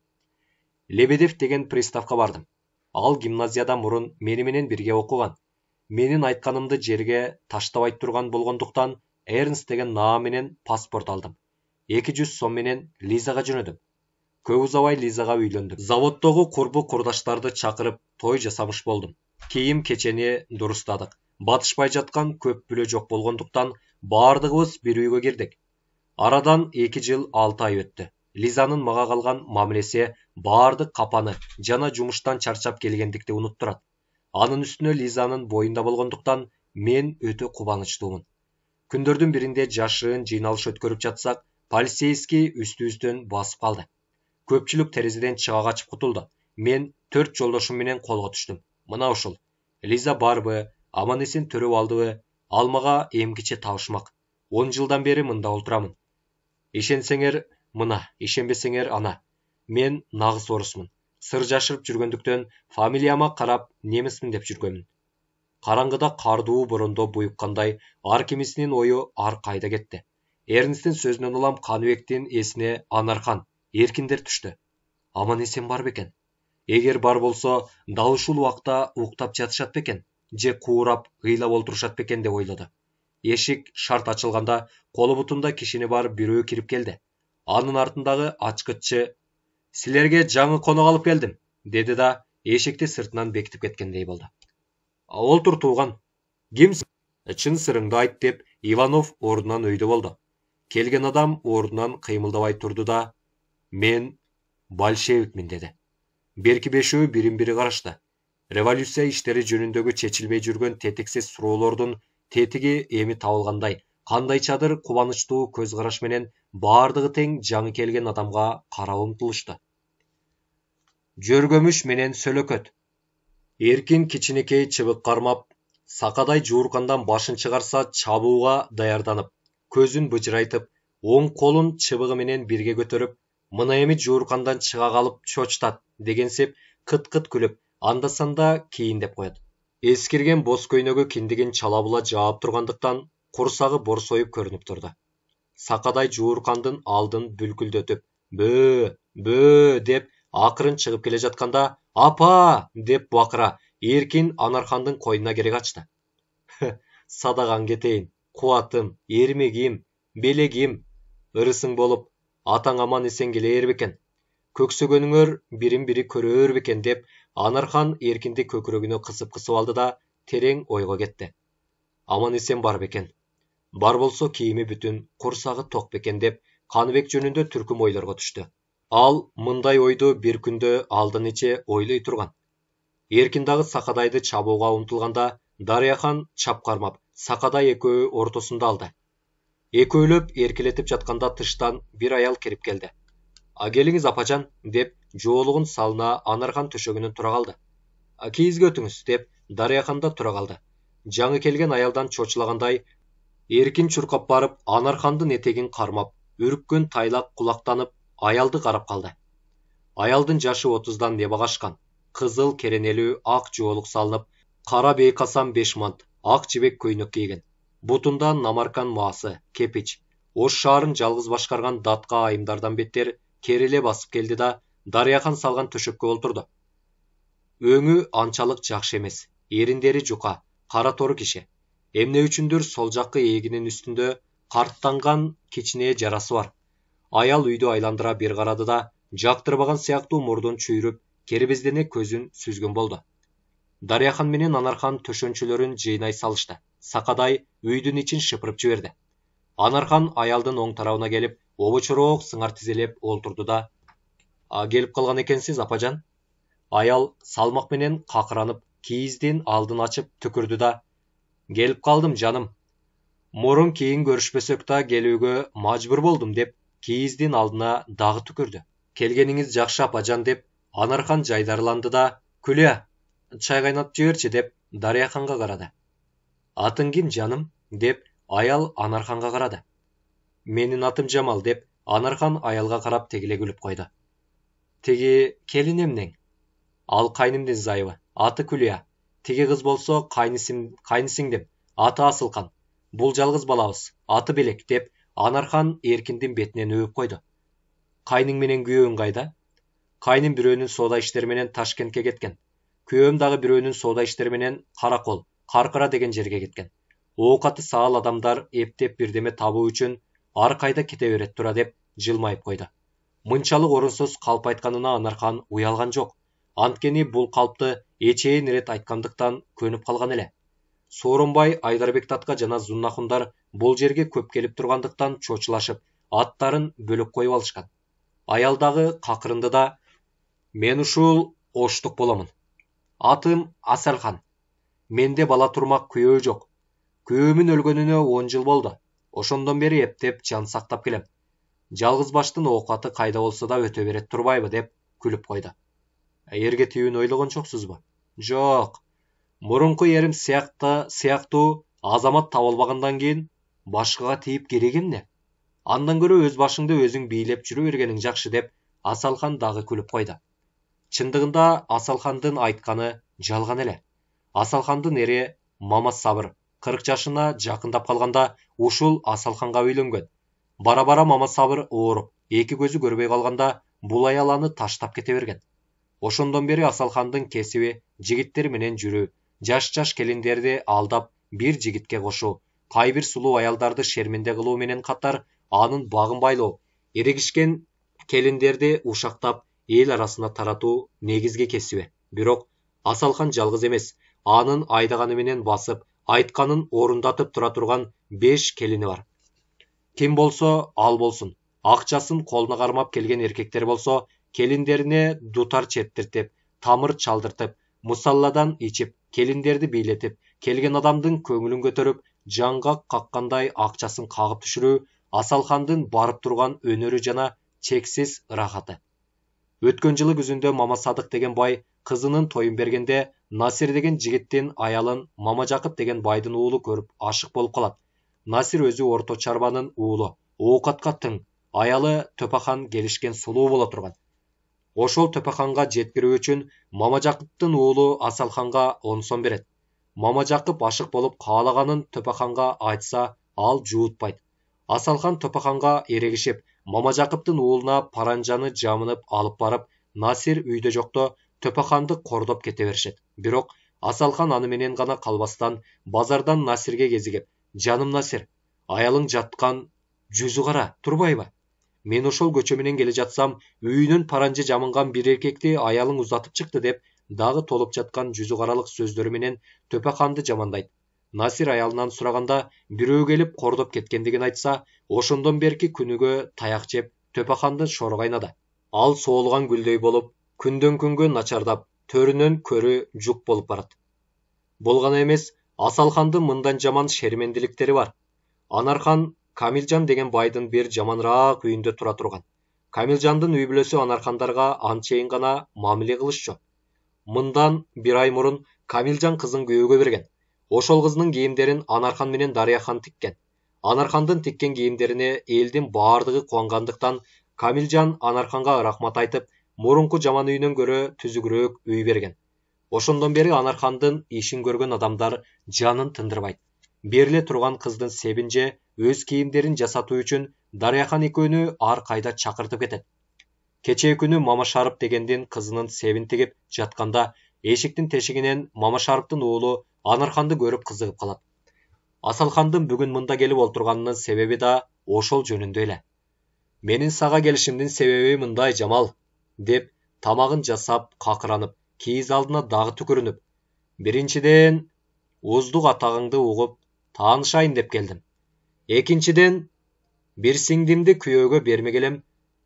A: Лебедев деген приставка бардым. Ал гимназияда мурун мени менен бирге окуган. Менин айтканымды жерге таштабай турган болгондуктан Эрнст деген наам менен паспорт алдым. 200 сом менен Лизага жөнөдүм. Көп узабай Лизага үйлөндүм. Заводдогу курбу курдаштарды чакырып той жасамыш болдум. Кийим кечени дурустадык. Батышпай жаткан көп бүлө жок болгондуктан баардыгыбыз бир үйгө кирдик. Арадан 2 жыл 6 ай өттү. Лизанын мага калган мамилеси баардык капаны жана жумуштан чарчап келгендикти унуттурат. Анын үстүнө Лизанын боюнда болгондуктан мен өтө кубанычтуумун. Күндөрдүн биринде жашыын жыйналыш өткөрүп жатсак, полицейский үстүбүздөн басып калды. Көпчүлүк терезеден чыга качып кутулду. Мен 4 жолдошум менен колго түштүм. Мына ушул. Лиза барбы, аман эсен төрөп алдыбы? Ал мага эмгиче табышмак. 10 жылдан бери мында отурамын. Ишенсеңер мына, ишенбесеңер ана. Мен нагыз орусмун. Сыр жашырып жүргөндүктөн фамилияма карап немисмин деп жүргөмүн. Караңгыда кардуу борондо буюккандай ар кимисинин ою ар кайда кетти. Эрнсттин сөзүнөн улам Каныбектин эсине Анархан, Эркиндер түштү. Аман эсен бар бекен. Эгер бар болсо, дал ушул убакта уктап жатышат бекен, же куурап, ыйлап олтурушат бекен деп ойлоду. Эшик шарт ачылганда колу бутунда кишини бар бирөө кирип келди. Анын артындагы ачкыччы "Силерге жаңы конок алып келдим" деди да эшикти сыртынан бекитип кеткендей болду. Олтур тууган. Кимсиң? Чын сырыңды айт деп Иванов ордунан өйдө болду. Келген адам ордунан кыймылдабай турду да "Мен большевикмин" деди. Берки бешөө бирин-бири карашты. Революция иштери жөнүндөгү чечилбей жүргөн тетиксиз суроолордун тетиги эми табылгандай, кандайчадыр кубанычтуу көз караш менен баардыгы тең жаңы келген адамга карап умтулушту. Жөргөмүш менен сөлөкөт. Эркин кичинекей чыбык кармап, сакадай жууркандан башын чыгарса чабууга даярданып, көзүн быжырайтып, оң колун чыбыгы менен бирге көтөрүп, "Мына эми жууркандан чыга калып чочтат" дегенсип кыт-кыт күлүп, анда-санда кийин деп коет. Эскирген боз көйнөгү киндигин чала була жаап тургандыктан курсагы борсоюп көрүнүп турду. Сакадай жууркандын алдын бүлкүлдөтүп, бөө деп акырын чыгып келе жатканда, "Апа!" деп бакыра, Эркин Анархандын койнуна кере качты. "Садаган кетейин, кубатым, эрмегим, белегим, ырысың болуп, атаң аман эсен келээр бекен. Көксөгөнүңөр бирин-бири көрөр бекен" деп Анархан Эркинди көкүрөгүнө кысып алды да терең ойго кетти. Аман эсен бар бекен. Бар болсо кийими бүтүн, курсагы ток бекен деп Каныбек жөнүндө түркүм ойлорго түштү. Ал мындай ойду бир күндө алдан иче ойлой турган. Эркин дагы Сакадайды чабууга умтулганда Дарыяхан чап кармап, Сакадай экөө ортосунда алды. Экөөлөп эркелетип жатканда тыштан бир аял кирип келди. "Келиңиз апажан" деп жоолугун салына Анархан төшөгүнөн тура калды. "Кийизге өтүңүз" деп Дарыяхан да тура калды. Жаңы келген аялдан чочулагандай Эркин чуркап барып Анархандын этегин кармап, үрүккөн тайлак кулактанып аялды карап калды. Аялдын жашы 30дан небага ашкан. Кызыл керенелүү ак жоолук салынып, кара бейкасан 5 мант, ак жибек көйнөк кийген. Бутунда намаркан маасы, кепич. Ош шаарын жалгыз башкарган датка айымдардан беттер кереле басып келди да Дарыяхан салган төшөккө олтурду. Өңү анчалык жакшы эмес. Эриндери жука, кара тору киши. Эмне үчүндүр сол жаккы эгинин үстүндө карттанган кичине жарасы бар. Аял үйдү айландыра бир карады да, жактырбаган сыяктуу мурдун чүйрүп, кербездене көзүн сүзгөн болду. Дарыяхан менен Анархан төшөнчөлөрүн жыйнай салышты. Сакадай үйдүн ичин шыпырып жиберди. Анархан аялдын оң тарабына келип, обочороок сыңар тизелеп олтурду да, "Келип калган экенсиз, апажан?" Аял салмак менен какыранып, кийиздин алдын ачып түкүрдү да, "Келип калдым, жаным. Мурун кийин көрүшпөсөк да келүүгө мажбур болдум" деп кийиздин алдына дагы түкүрдү. "Келгениңиз жакшы, апажан" деп Анархан жайдарланды да, "Күлөя, чай кайнатып жиберчи" деп Дарыяханга карады. "Атың ким, жаным?" деп аял Анарханга карады. "Менин атым Жамал" деп Анархан аялга карап тегиле күлүп койду. "Теги келин эмнең?" "Ал кайнымдын зайыбы, аты Күлөя. Тиги кыз болсо кайнисиңдим, аты Асылкан. Бул жалгыз балабыз, аты Белек деп Анархан Эркиндин бетинен өбүп койду. Кайның менен күйөөң кайда? Кайным бирөөнүн соода иштери менен Ташкентке кеткен. Күйөөм дагы бирөөнүн соода иштери менен Каракол, Каркыра деген жерге кеткен. Оокаты саал адамдар эптеп бирдеме табуу үчүн ар кайда кете берет тура деп жылмайып койду. Мынчалык орунсуз калп айтканына Анархан уялган жок. Анткени бул калпты эчейин ирет айткандыктан көнүп калган эле. Сооронбай, Айдарбек татка жана Зуннахундар бул жерге көп келип тургандыктан чочулашып, аттарын бөлөк коюп алышкан. Аял дагы какырынды да: "Мен ушул оштук боломун. Атым Асалхан. Менде бала турмак күйөө жок. Күйөөмүн өлгөнүнө 10 жыл болду. Ошондон бери эптеп жан сактап келем. Жалгыз баштын оокаты кайда болсо да өтө берет турбайбы" деп күлүп койду. Эрге тийүүнү ойлогон жоксузбу? Жок. Мурунку эрим сыяктуу азамат табылбагандан кийин башкага тийип керек эмне? Андан көрө өз башыңды өзүң бийлеп жүрө бергениң жакшы деп Асалхан дагы күлүп койду. Чындыгында Асалхандын айтканы жалган эле. Асалхандын эри Мама Сабыр 40 жашына жакындап калганда ушул Асалханга үйлөнгөн. Бара-бара Мама Сабыр ооруп, эки көзү көрбөй калганда бул аял аны таштап кете берген. Ошондон бери Асалхандын кесиби жигиттер менен жүрүү, жаш келиндерди алдап бир жигитке кошуу, кайбир сулуу аялдарды шерменде кылуу менен катар анын багын байлоо, эрегишкен келиндерди ушактап эл арасына таратуу негизги кесиби. Бирок Асалхан жалгыз эмес, анын айдаганы менен басып, айтканын орундатып тура турган 5 келини бар. Ким болсо ал болсун. Акчасын колуна кармап келген эркектер болсо келиндерине дутар чептиртип, тамыр чалдыртып, мусалладан ичип, келиндерди бийлетип, келген адамдын көңүлүн көтөрүп, жаңгак каккандай акчасын кагып түшүрүү Асалхандын барып турган өнөрү жана чексиз ырахаты. Өткөн жылы күзүндө Мама Садык деген бай кызынын тоюн бергенде Насир деген жигиттин аялын Мама Жакып деген байдын уулу көрүп ашык болуп калат. Насир өзү орто чарбанын уулу, оокатка тың, аялы Төпахан келишкен сулуу боло турган. Ошол Төпаханга жеткирүү үчүн Мама Жакыптын уулу Асалханга 10 сом берет. Мама Жакып ашык болуп каалаганын Төпаханга айтса, ал жуутпайт. Асалхан Төпаханга эрегишип, Мама Жакыптын уулуна паранжаны жамынып алып барып, Насир үйдө жокто Төпаханды кордоп кете беришет. Бирок Асалхан аны менен гана калбастан базардан Насирге кезигип: "Жаным Насир, аялың жаткан жүзү кара, турбайбы? Мен ошол көчө менен келе жатсам, үйүнөн паранжы жамынган бир эркекти аялың узатып чыкты" деп дагы толуп жаткан жүзү каралык сөздөрү менен Төпаханды жамандайт. Насир аялынан сураганда бирөө келип кордоп кеткендигин айтса, ошондон берки күнүгө таяк жеп Төпаханды шору кайнады. Ал соолган гүлдөй болуп, күндөн күнгө начардап, төрүнөн көрү жук болуп барат. Бул гана эмес, Асалхандын мындан жаман шермендиликтери бар. Анархан Камилжан деген байдын бир жаманыраак үйүндө тура турган. Камилжандын үй бүлөсү Анархандарга анчейин гана мамиле кылышчу. Мындан бир ай мурун Камилжан кызын күйөөгө берген. Ошол кыздын кийимдерин Анархан менен Дарыяхан тиккен. Анархандын тиккен кийимдерине элдин баардыгы кубангандыктан Камилжан Анарханга рахмат айтып, мурунку жаман үйүнөн көрө түзүгүрөөк үй берген. Ошондон бери Анархандын ишин көргөн адамдар жанын тындырбайт. Бериле турган кыздын себинже өз кийимдерин жасатуу үчүн Дарыяхан экөөнү ар кайда чакыртып кетет. Кечээ күнү Мама Шарып дегендин кызынын себин тигип жатканда эшиктин тешигинен Мама Шарыптын уулу Анарханды көрүп кызыгып калат. Асалхандын бүгүн мында келип отурганынын себеби да ошол жөнүндө эле. "Менин сага келишимдин себеби мындай, Жамал", деп тамагын жасап, какыранып, кийиз алдына дагы түкүрүнүп: "Биринчиден, уздук атагыңды угуп, таанышайын деп келдим. Экинчиден, бир сиңдимди күйөөгө бермек элем.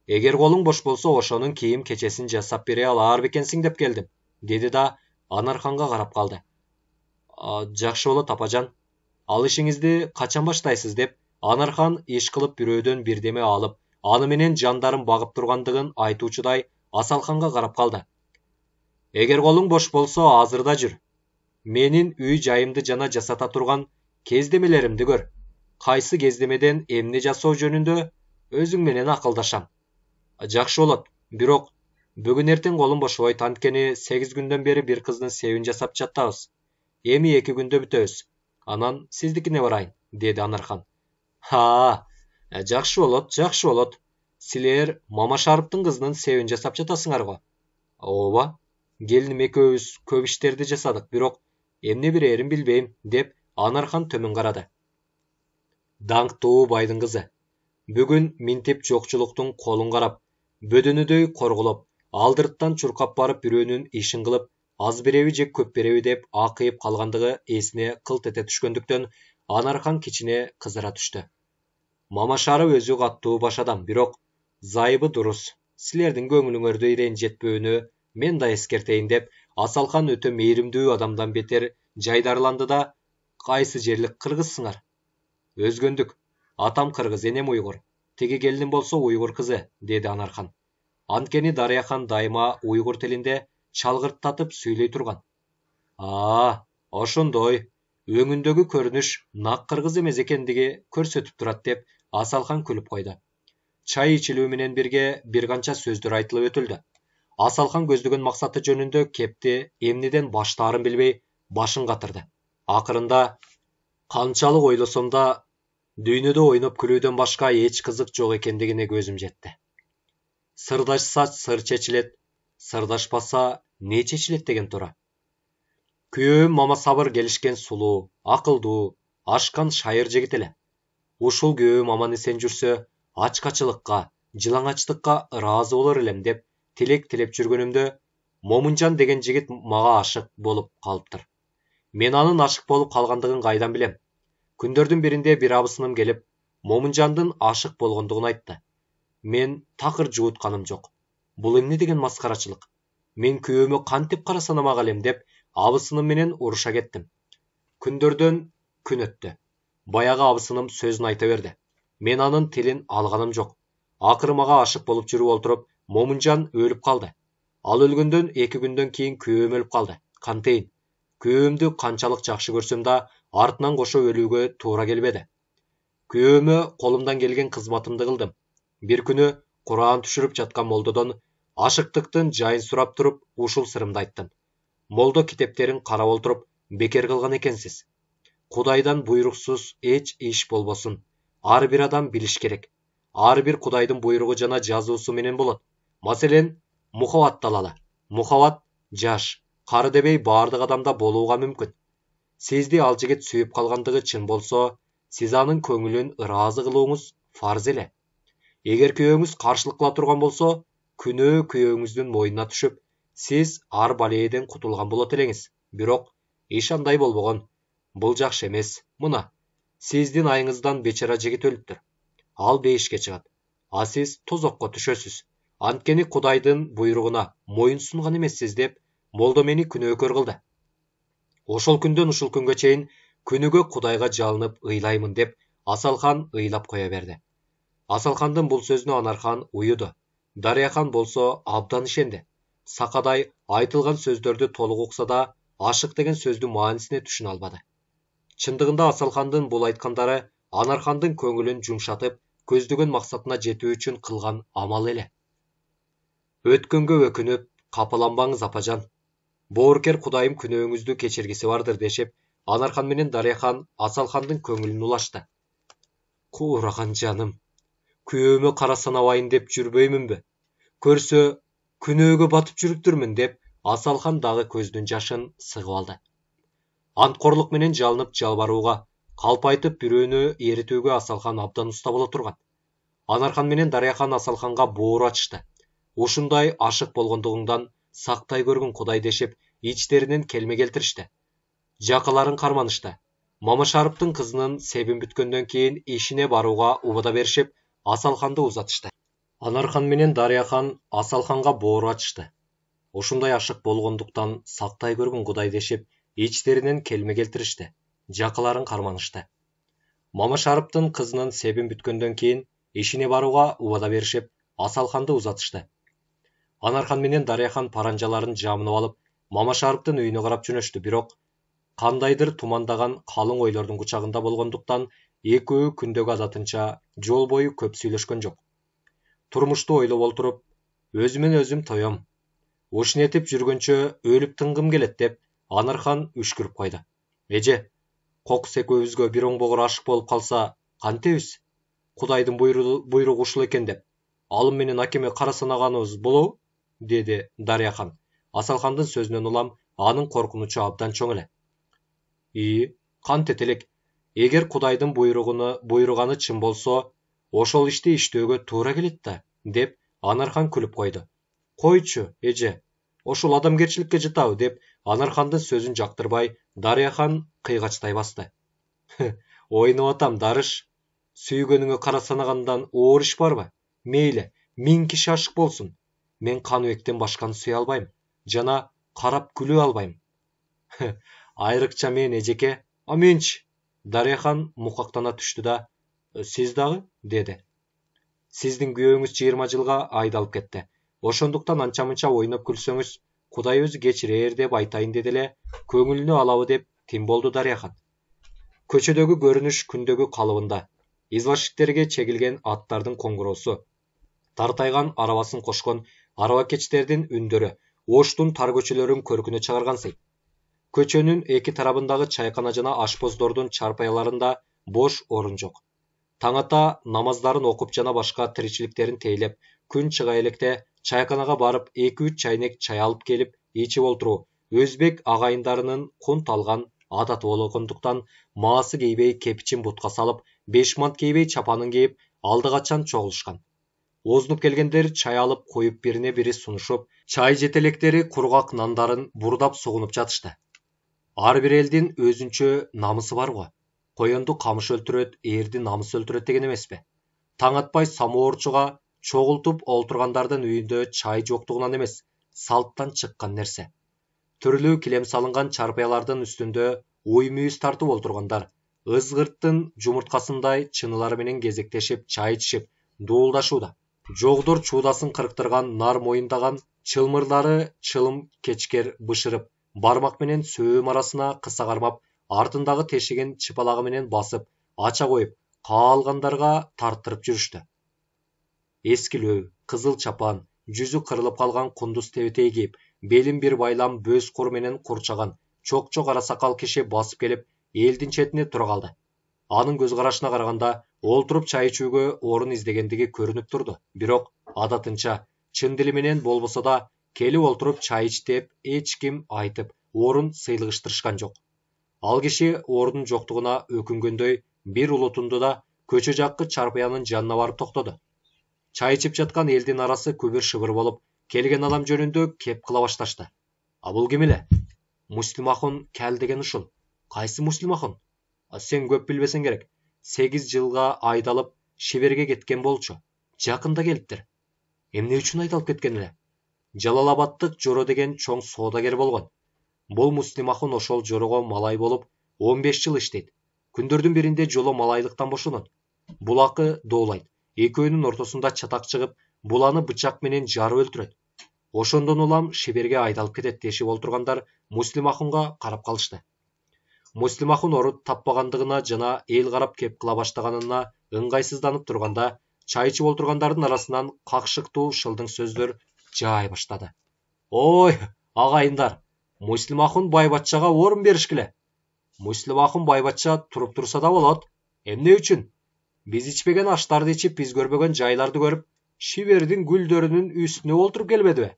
A: Эгер колуң бош болсо, ошонун кийим кечесин жасап бере алар бекенсиң деп келдим", деди да Анарханга карап калды. "Жакшы болот, апажан. Ал ишиңизди качан баштайсыз?" деп Анархан иш кылып бирөөдөн бирдеме алып, аны менен жандарын багып тургандыгын айтуучудай Асалханга карап калды. "Эгер колуң бош болсо, азырда жүр. Менин үй жайымды жана жасата турган кездемелеримди көр. Кайсы кездемеден эмне жасоо жөнүндө өзүң менен акылдашам." "Жакшы болот. Бирок бүгүн эртең колум бошобойт, анткени 8 күндөн бери бир кыздын себин жасап жатабыз. Эми 2 күндө бүтөбүз. Анан сиздикине барайын, деди Анархан. Ha, жакшы болот. Силер Мама Шарыптын кызынын себин жасап жатасыңар го. Ооба, келиним экөөбүз көп иштерди жасадык, бирок эмне берерин билбейм, деп Анархан төмөн карады. Даңктуу байдын кызы. Бүгүн минтип жокчулуктун колун карап, бөдөнүдөй коргулоп, алдырттан чуркап барып бирөөнүн ишин кылып, аз береби же көп береби деп акыйып калгандыгы эсине кылт эте түшкөндүктөн Анархан кичине кызара түштү. Мама Шарып өзү каттуу баш адам, бирок зайыбы дурус. Силердин көңүлүңөрдө ирен жетпөөнү мен да эскертейин деп, Асалхан өтө мейримдүү адамдан бетер жайдарланды да, кайсы жерлик кыргызсыңар? Өзгөндүк. Атам кыргыз, энем уйгур. Тиги келиним болсо уйгур кызы, деди Анархан. Анткени Дарыяхан дайыма уйгур тилинде чалгырттатып сүйлөй турган. Ошондой. Өңүндөгү көрүнүш нак кыргыз эмес экендиги көрсөтүп турат, деп Асалхан күлүп койду. Чай ичилүү менен бирге бир канча сөздөр айтылып өтүлдү. Асалхан көздөгөн максаты жөнүндө кепти эмнеден баштаарын билбей башын катырды. Акырында канчалык ойлосом да дүйнөдө ойноп күлүүдөн башка эч кызык жок экендигине көзүм жетти. Сырдашса сыр чечилет, сырдашпаса не чечилет деген туура. Күйөөм Мама Сабыр келишкен сулуу, акылдуу, ашкан шайыр жигит эле. Ушул күйөөм аман эсен жүрсө, ачкачылыкка, жылаңачтыкка ыраазы болор элем деп тилек тилеп жүргөнүмдө Момунжан деген жигит мага ашык болуп калыптыр. Мен анын ашык болуп калгандыгын кайдан билем? Күндөрдүн биринде бир абысыным келип, Момунжандын ашык болгондугун айтты. Мен такыр жуутканым жок. Бул эмне деген маскарачылык? Мен күйөөмө кантип кара санамак элем деп абысыным менен уруша кеттим. Күндөрдөн күн өттү. Баягы абысыным сөзүн айта берди. Мен анын тилин алганым жок. Акыры мага ашык болуп жүрүп олтуруп, Момунжан өлүп калды. Ал өлгөндөн 2 күндөн кийин күйөөм өлүп калды. Кантейин? Күйөөмдү канчалык жакшы көрсөм да, артынан кошо өлүүгө туура келбеди. Күйөөмө колумдан келген кызматымды кылдым. Бир күнү Куран түшүрүп жаткан молдодон ашыктыктын жайын сурап туруп, ушул сырымды айттым. Молдо китептерин карап олтуруп, бекер кылган экенсиз. Кудайдан буйруксуз эч иш болбосун. Ар бир адам билиш керек. Ар бир Кудайдын буйругу жана жазуусу менен болот. Маселен, мухаббатты алалы. Мухаббат жаш, кары дебей баардык адамда болууга мүмкүн. Сизди ал жигит сүйүп калгандыгы чын болсо, сиз анын көңүлүн ыраазы кылууңуз фарз эле. Эгер күйөөңүз каршылык кыла турган болсо, күнөө күйөөңүздүн мойнуна түшүп, сиз ар балээден кутулган болот элеңиз. Бирок иш андай болбогон. Бул жакшы эмес. Мына, сиздин айыңыздан бечара жигит өлүптүр. Ал бейишке чыгат. А сиз тозокко түшөсүз. Анткени Кудайдын буйругуна моюн сунган эмессиз деп молдо мени күнөөкөр кылды. Ошол күндөн ушул күнгө чейин күнүгө Кудайга жалынып ыйлаймын деп Асалхан ыйлап кое берди. Асалхандын бул сөзүнө Анархан уюду. Дарыяхан болсо абдан ишенди. Сакадай айтылган сөздөрдү толук укса да, ашык деген сөздүн маанисине түшүнө албады. Чындыгында Асалхандын бул айткандары Анархандын көңүлүн жумшатып, көздөгөн максатына жетүү үчүн кылган амал эле. Өткөнгө өкүнүп, капаланбаңыз апажан. Боорукер Кудайым күнөөңүздү кечиргиси бардыр дешип, Анархан менен Дарыяхан Асалхандын көңүлүн улашты. Куураган жаным, күйөөмө кара санабайын деп жүрбөймүнбү? Көрсө, күнөөгө батып жүрүптүрмүн деп Асалхан дагы көздүн жашын сыгып алды. Анткорлук менен жалынып жалбарууга, калпайтып бирөөнү эритүүгө Асалхан абдан уста боло турган. Анархан менен Дарыяхан Асалханга боору ачышты. Ушундай ашык болгондугуңдан сактай көргүн Кудай дешип, ичтеринен келме келтиришти. Жакаларын карманышты. Мама Шарыптын кызынын себин бүткөндөн кийин ишине барууга убада беришип, Асалханды узатышты. Анархан менен Дарыяхан Асалханга боору ачышты. Ушундай ашык болгондуктан сактай көргүн Кудай дешип, ичтеринен келме келтиришти. Жакаларын карманышты. Мама Шарыптын кызынын себин бүткөндөн кийин ишине барууга убада беришип, Асалханды узатышты. Анархан менен Дарыяхан паранжаларын жамынып алып, Мама Шарыптын үйүнө карап жөнөштү, бирок кандайдыр тумандаган калың ойлордун кучагында болгондуктан экөө күндөгү адатынча жол бою көп сүйлөшкөн жок. Турмушту ойлоп олтуруп, өзүмөн өзүм тоем. Ушинетип жүргөнчө өлүп тынгым келет деп Анархан үшкүрүп койду. Эже, кокус экөөбүзгө бир оңбогор ашык болуп калса, кантебиз? Кудайдын буйругу ушул экен деп, алым менен акеме кара санаганыбыз болобу? Деди Дарьяхан. Асалхандын сөзүнөн улам анын коркунучу абдан чоң эле. Кантет элек, эгер Кудайдын буйруганы чын болсо, ошол ишти иштөөгө туура келет да, деп Анархан күлүп койду. Койчу, эже, ошол адамгерчиликке жатабы, деп Анархандын сөзүн жактырбай Дарьяхан кыйгачтай басты. Ойноп атам, Дарыш. Сүйгөнүңө кара санагандан оор иш барбы? Мейли, 1000 киши ашык болсун. Мен Каныбектен башканы сүйө албайм, жана карап күлүп албайм. Айрыкча мен, эжеке. А менчи? Дарьяхан мукактана түштү да, сиз дагы? Деди. Сиздин күйөөңүз 20 жылга айдалып кетти. Ошондуктан анча-мынча ойноп күлсөңүз, Кудай өзү кечирер деп айтайын деди эле, көңүлүнө алабы деп тим болду Дарьяхан. Көчөдөгү көрүнүш күндөгү калыбында. Извозчиктерге чегилген аттардын коңгуроосу, тартайган арабасын кошкон арабакечтердин үндөрү Оштун тар көчөлөрүн көркүнө чыгаргансый. Көчөнүн эки тарабындагы чайкана жана ашпоздордун чарпаяларында бош орун жок. Таң ата намаздарын окуп жана башка тиричиликтерин тейлеп, күн чыга электе чайканага барып 2-3 чайнек чай алып келип ичип отуруу өзбек агайындарынын кунт алган адаты болгондуктан маасы кейбей кепичин бутка салып, 5 мант кейбей чапанын кийип алды качан чогулушкан. Ознуп келгендер чай алып коюп бирине бири сунушуп, чай жетелектери кургак нандарын бурдап сугунуп жатышты. Ар бир элдин өзүнчө намысы бар го. Коёнду камыш өлтүрөт, эрди намыс өлтүрөт деген эмеспи? Таң атпай самоорчуга чогултуп олтургандардын үйүндө чай жоктугунан эмес, салттан чыккан нерсе. Түрлүү килем салынган чарпаялардын үстүндө уй-мүйүз тартып олтургандар, ызгырттын жумурткасындай чынылары менен кезектешип чай ичишип, дуулдашууда. Жогдор чуудасын кырктырган нар моюндаган чылмырлары чылым кечкер бышырып, бармак менен сөөм арасына кыса кармап, артындагы тешигин чыпалагы менен басып, ача коюп, каалгандарга тарттырып жүрүштү. Эскилөө, кызыл чапан, жүзү кырылып калган кундуз тебетей кийип, белин бир байлам бөз кур менен курчаган чокчо кара сакал киши басып келип, элдин четине тура калды. Анын көз карашына караганда, олтуруп чай ичүүгө орун издегендиги көрүнүп турду. Бирок адатынча, чын дили менен болбосо да, келип олтуруп чай ич деп эч ким айтып, орун сыйлыгыштырышкан жок. Ал киши ордун жоктугуна өкүнгөндөй бир улутунду да көчө жаккы чарпаянын жанына барып токтоду. Чай ичип жаткан элдин арасы күбүр шыбыр болуп, келген адам жөнүндө кеп кыла башташты. А бул ким эле? Муслимахун кел деген ушул. Кайсы Муслимахун? Сен көп билбесең керек. 8 жылга айдалып Шиберге кеткен болчу. Жакында келиптир. Эмне үчүн айдалып кеткен эле? Жалалабаддык Жоро деген чоң соодагер болгон. Бул Муслимахун ошол Жорого малай болуп 15 жыл иштейт. Күндөрдүн биринде жоло малайлыктан бошонот. Булакы доолайт. Экөөнүн ортосунда чатак чыгып, буланы бычак менен жарып өлтүрөт. Ошондон улам Шиберге айдалып кетет дешип олтургандар Муслимахунга карап калышты. Муслимахун орут таппагандыгына жана эл карап кеп кыла баштаганына ыңгайсызданып турганда, чай ичип олтургандардын арасынан какшыктуу шылдың сөздөр жаай баштады. Ой, агайындар, Муслимахун байбатчага орун беришкиле. Муслимахун байбатча туруп турса да болот. Эмне үчүн? Биз ичпеген аштарды ичип, биз көрбөгөн жайларды көрүп, Шибердин гүлдөрүнүн үстүнө олтуруп келбедиби?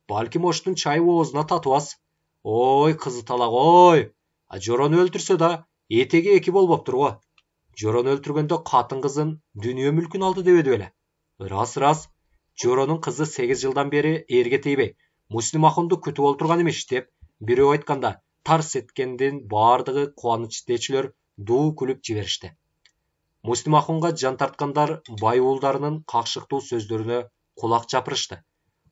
A: Балким Оштун чай оозуна татыбас. Ой, кызы талак, ой! Жорону өлтүрсө да, этеги эки болбоптур го. Жорону өлтүргөндө катын кызын, дүнүйө мүлкүн алды дебеди беле? Рас. Жоронун кызы 8 жылдан бери эрге тийбей, Муслимахунду күтүп олтурган эмеш деп, бирөө айтканда, тарс эткендин баардыгы кубаныч дечилөр дуу күлүп жиберишти. Муслимахунга жан тарткандар бай уулдарынын какшыктуу сөздөрүнө кулак чапырышты.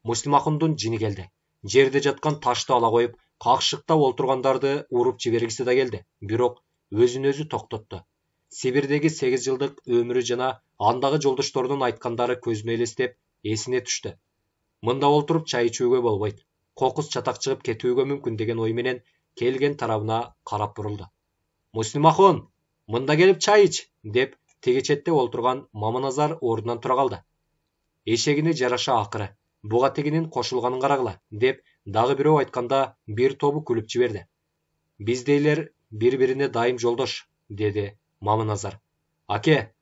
A: Муслимахундун жини келди. Жерде жаткан ташты ала коюп, какшыктап олтургандарды уруп жибергиси да келди. Бирок өзүн өзү токтотту. Сибирдеги 8 жылдык өмүрү жана андагы жолдошторунун айткандары көзүнө элестеп, эсине түштү. Мында олтуруп чай ичүүгө болбойт. Кокус чатак чыгып кетүүгө мүмкүн деген ой менен келген тарабына карап бурулду. Муслимахун, мында келип чай ич, деп теги четте олтурган Маманазар ордунан тура калды. Эшегине жараша акыры, буга тегинин кошулганын карагыла, деп дагы бирөө айтканда бир тобу күлүп жиберди. Биздейлер bir-birine dайым жолдош, dedi Мамыназар. Аке,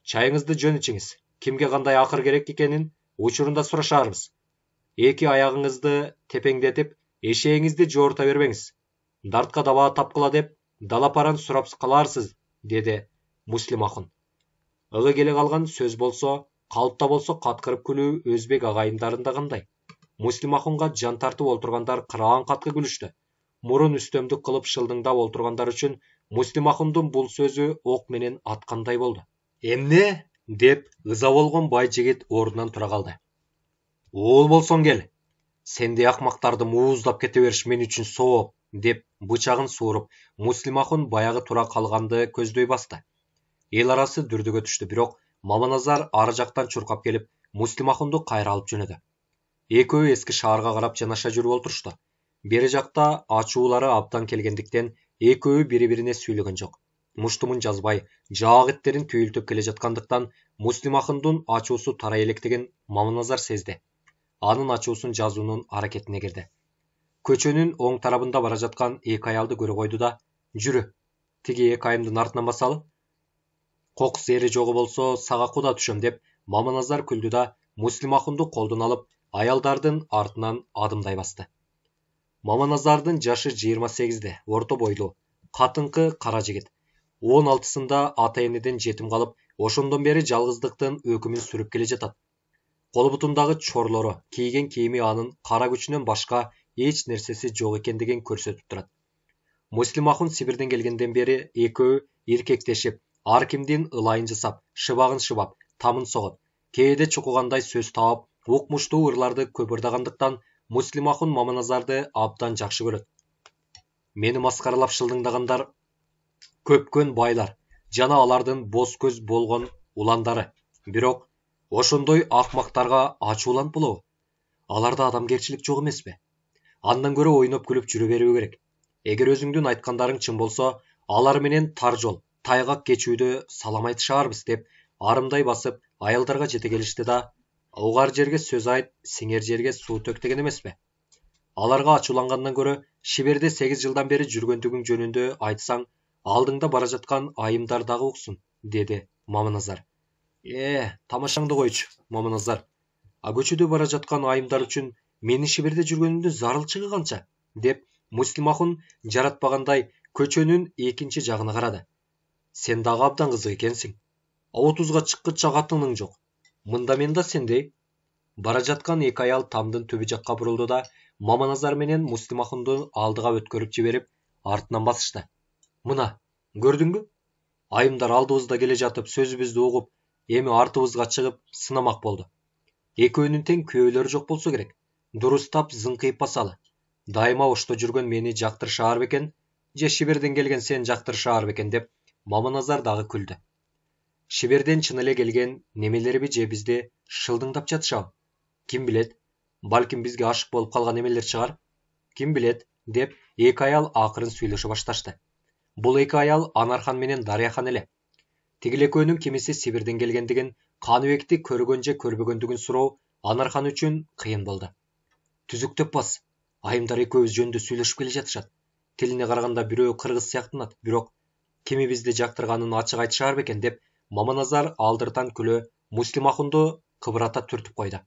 A: чайыңызды жөн içiңiz. Kimге қандай ақыр керек екенін учурунда сурашарбыз. Эки аяғыңызды тепеңдетип, эшегиңизди жоорта бербеңиз. Дартка даба тапкыла деп, далапаран сурап каларсыз, dedi Муслимахун. Ығы келе қалған сөз болсо, қалыпта болсо қатқырып күлүү өзбек ағайындарында қандай. Муслимахунға жан тартып олтургандар қыраған қатқы күлүштү. Мурун үстөмдүк кылып шылдыңдап олтургандар үчүн Муслимахундун бул сөзү ок менен аткандай болду. Эмне? Деп ыза болгон бай жигит ордунан тура калды. Оол болсоң кел. Сендей акмактарды мууздап кете бериш мен үчүн сооп, деп бычагын сууруп, Муслимахун баягы тура калганды көздөй басты. Эл арасы дүрдүгө түштү, бирок Маманазар ары жактан чуркап келип, Муслимахунду кайра алып жөнөдү. Экөө эски шаарга карап жанаша жүрүп олтурушту. Бери жакта ачуулары абдан келгендиктен экөө бири-бирине сүйлөгөн жок. Муштумун жазбай, жаак эттерин түйүлтүп келе жаткандыктан Муслимахундун ачуусу тарай электигин Маманазар сезди. Анын ачуусун жазуунун аракетине кирди. Көчөнүн оң тарабында бара жаткан эки аялды көрө койду да, жүрү, тиги эки айымдын артынан басалы. Кокус эри жогу болсо сага куда түшөм, деп Маманазар күлдү да Муслимахунду колдон алып, аялдардын артынан адымдай басты. Маманазардын жашы 28де, орто бойлуу, катыңкы кара жигит. 16-сында ата-энеден жетим калып, ошондон бери жалгыздыктын өкүмүн сүрүп келе жатат. Кол бутундагы чорлору, кийген кийими анын кара күчүнөн башка эч нерсеси жок экендигин көрсөтүп турат. Муслимахун Сибирден келгенден бери экөө иркектешип, ар кимдин ылайын жасап, шыбагын шыбап, тамын согот, кээде чукугандай сөз таап, укмуштуу ырларды көп ырдагандыктан Муслимахун Маманазарды абдан жакшы көрөт. Мени маскаралап шылдыңдагандар көпкөн байлар, жана алардын боз көз болгон уландары. Бирок ошондой акмактарга ачууланып болобу? Аларда адамгерчилик жок эмеспи? Андан көрө ойноп күлүп жүрө берүү керек. Эгер өзүңдүн айткандарың чын болсо, алар менен тар жол, тайгак кечүүдө салам айтышарбыз, деп арымдай басып аялдарга жете келишти да, угар жерге сөз айт, сиңер жерге суу төк деген эмеспи? Аларга ачуулангандан көрө Шиберде 8 жылдан бери жүргөндүгүң жөнүндө айтсаң, алдыңда бара жаткан айымдар дагы уксун, dedi Маманазар. Тамашаңды койчу, Маманазар. А көчөдө бара жаткан айымдар үчүн менин Шиберде жүргөнүмдүн зарылчыгы канча, деп Муслимахун жаратпагандай көчөнүн экинчи жагына карады. Сен дагы абдан кызык экенсиң. 30га чыккыча катының жок. Мында мен да сендей. Бара жаткан эки аял тамдын түбү жакка бурулду да, Маманазар менен Муслимахунду алдыга өткөрүп жиберип, артынан басышты. Мына, көрдүңбү? Айымдар алдыбызда келе жатып сөзүбүздү угуп, эми артыбызга чыгып сынамак болду. Экөөнүн тең күйөөлөрү жок болсо керек. Дурустап зыңкыйып басалы. Дайыма ошто жүргөн мени жактырышаар бекен, же Шиберден келген сен жактырышаар бекен, деп Маманазар дагы күлдү. Шиберден чын эле келген немелерби же бизди шылдыңдап жатышабы? Ким билет? Балким бизге ашык болуп калган эмелер чыгар? Ким билет? Деп эки аял акырын сүйлөшө башташты. Бул эки аял Анархан менен Дарыяхан эле. Тигил экөөнүн кимиси Сибирден келгендигин, Каныбекти көргөн же көрбөгөндүгүн суроо Анархан үчүн кыйын болду. Түзүктөп бас. Айымдар экөөбүз жөнүндө сүйлөшүп келе жатышат. Тилине караганда бирөө кыргыз сыяктанат, бирок кими бизди жактырганын ачык айтышаар бекен, деп Маманазар алдыртан күлө Муслимахунду кыбырата түртүп койду.